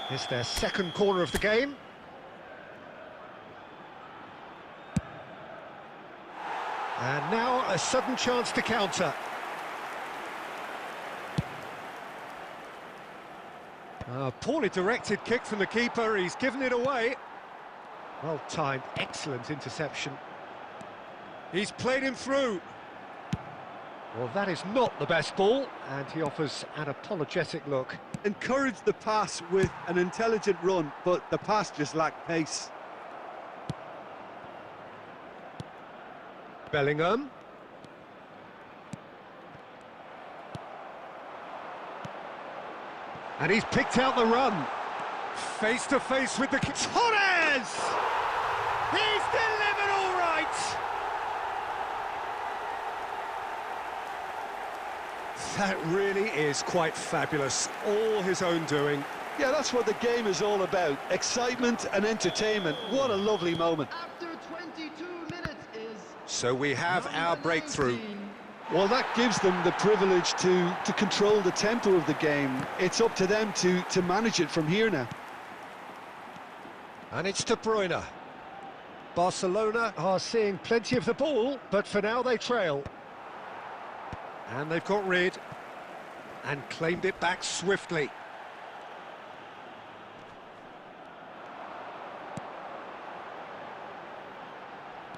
It's their second corner of the game. And now a sudden chance to counter. A poorly directed kick from the keeper, he's given it away. Well timed, excellent interception. He's played him through. Well, that is not the best ball, and he offers an apologetic look. Encouraged the pass with an intelligent run, but the pass just lacked pace. Bellingham. And he's picked out the run. Face to face with the... Torres! He's delivered all right! That really is quite fabulous. All his own doing. Yeah, that's what the game is all about. Excitement and entertainment. What a lovely moment. After 22 minutes is... So we have our breakthrough. Well, that gives them the privilege to control the tempo of the game. It's up to them to manage it from here now. And it's De Bruyne. Barcelona are seeing plenty of the ball, but for now they trail. And they've got rid and claimed it back swiftly.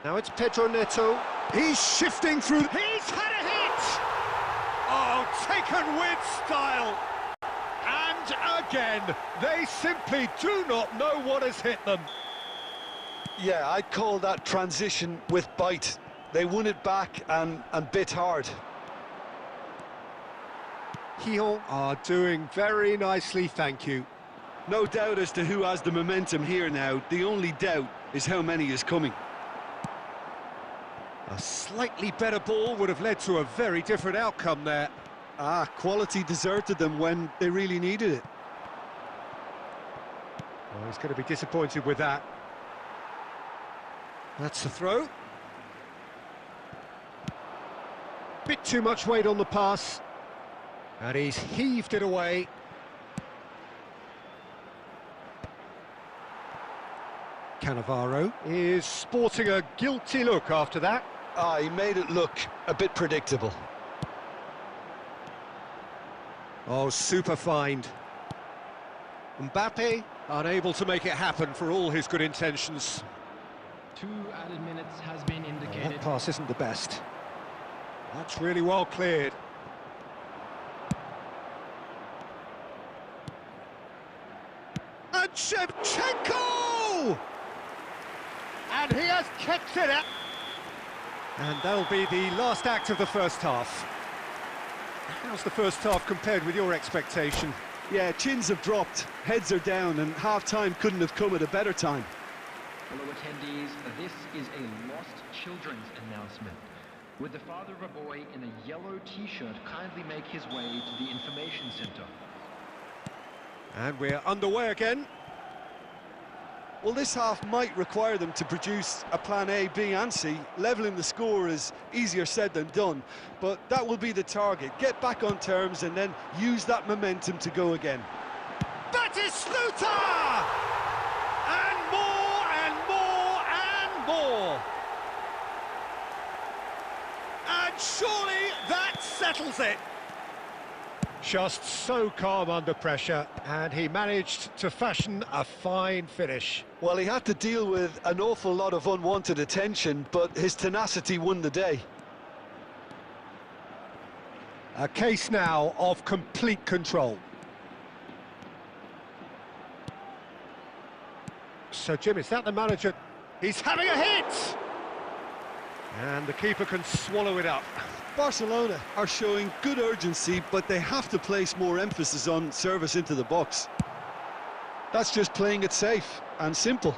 Now it's Pedro Neto. He's shifting through. He's had a hit! Oh, taken with style. And again, they simply do not know what has hit them. Yeah, I'd call that transition with bite. They won it back and bit hard. Lyon are doing very nicely, thank you. No doubt as to who has the momentum here now. The only doubt is how many is coming. A slightly better ball would have led to a very different outcome there. Quality deserted them when they really needed it. Oh, he's going to be disappointed with that. That's the throw. Bit too much weight on the pass. And he's heaved it away. Cannavaro is sporting a guilty look after that. He made it look a bit predictable. Oh, super find. Mbappe unable to make it happen for all his good intentions. 2 added minutes has been Oh, indicated. that pass isn't the best. That's really well cleared. And Shevchenko! And he has kept it up. And that'll be the last act of the first half. How's the first half compared with your expectation? Yeah, chins have dropped, heads are down, and half-time couldn't have come at a better time. Hello attendees, this is a lost children's announcement. Would the father of a boy in a yellow t-shirt kindly make his way to the information center? And we're underway again. Well, this half might require them to produce a plan A, B and C. Levelling the score is easier said than done, but that will be the target. Get back on terms and then use that momentum to go again. Batistuta! And more and more and more. And surely that settles it. Just so calm under pressure, and he managed to fashion a fine finish. Well, he had to deal with an awful lot of unwanted attention, but his tenacity won the day. A case now of complete control. So, Jim, is that the manager? He's having a hit! And the keeper can swallow it up. Barcelona are showing good urgency, but they have to place more emphasis on service into the box. That's just playing it safe and simple.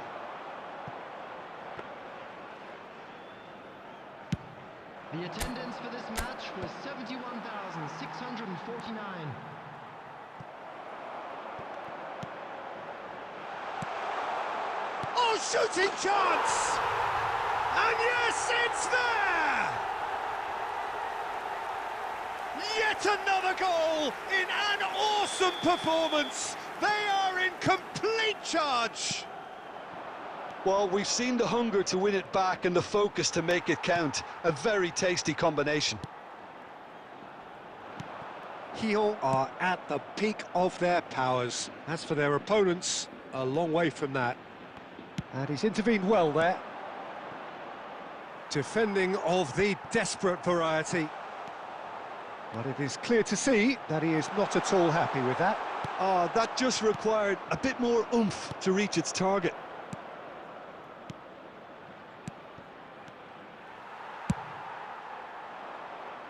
The attendance for this match was 71,649. Oh, shooting chance! And yes, it's there! Yet another goal in an awesome performance. They are in complete charge. Well, we've seen the hunger to win it back and the focus to make it count. A very tasty combination. Lyon are at the peak of their powers. As for their opponents, a long way from that. And he's intervened well there. Defending of the desperate variety. But it is clear to see that he is not at all happy with that. That just required a bit more oomph to reach its target.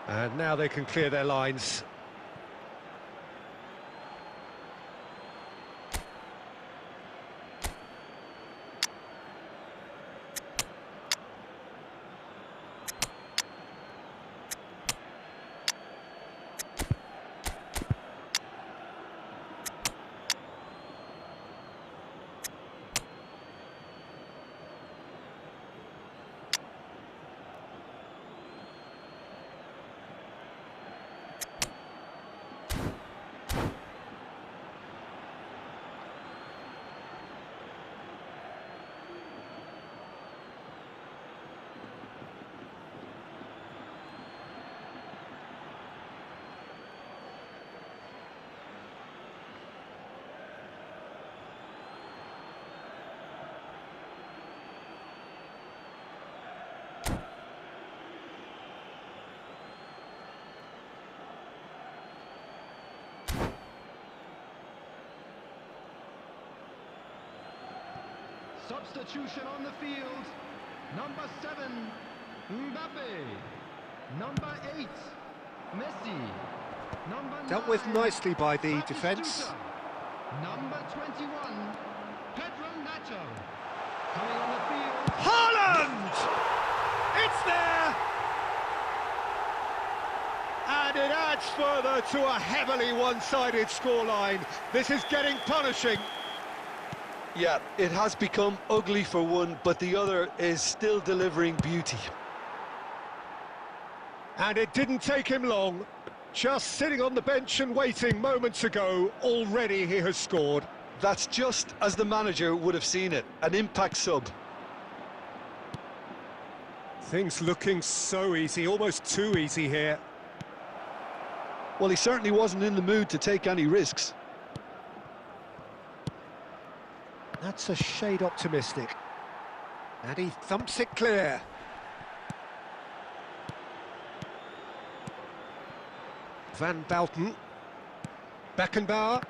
And now they can clear their lines. Substitution on the field. Number 7, Mbappe. Number 8, Messi. Number 9, Dealt with nicely by the Batistuta. defence. Number 21, Pedro Nacho. Coming on the field. Haaland! It's there! And it adds further to a heavily one-sided scoreline. This is getting punishing. Yeah, it has become ugly for one, but the other is still delivering beauty. And it didn't take him long. Just sitting on the bench and waiting moments ago, already he has scored. That's just as the manager would have seen it, an impact sub. Things looking so easy, almost too easy here. Well, he certainly wasn't in the mood to take any risks. That's a shade optimistic. And he thumps it clear. Van Bouten. Beckenbauer.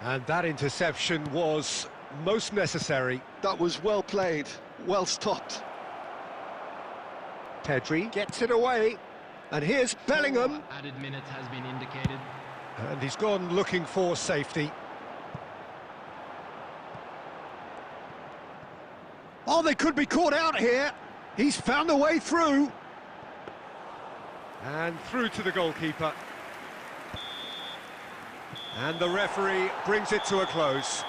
And that interception was most necessary. That was well played, well stopped. Pedri gets it away. And here's Bellingham. Added minutes has been indicated. And he's gone looking for safety. Oh, they could be caught out here. He's found a way through. And through to the goalkeeper. And the referee brings it to a close.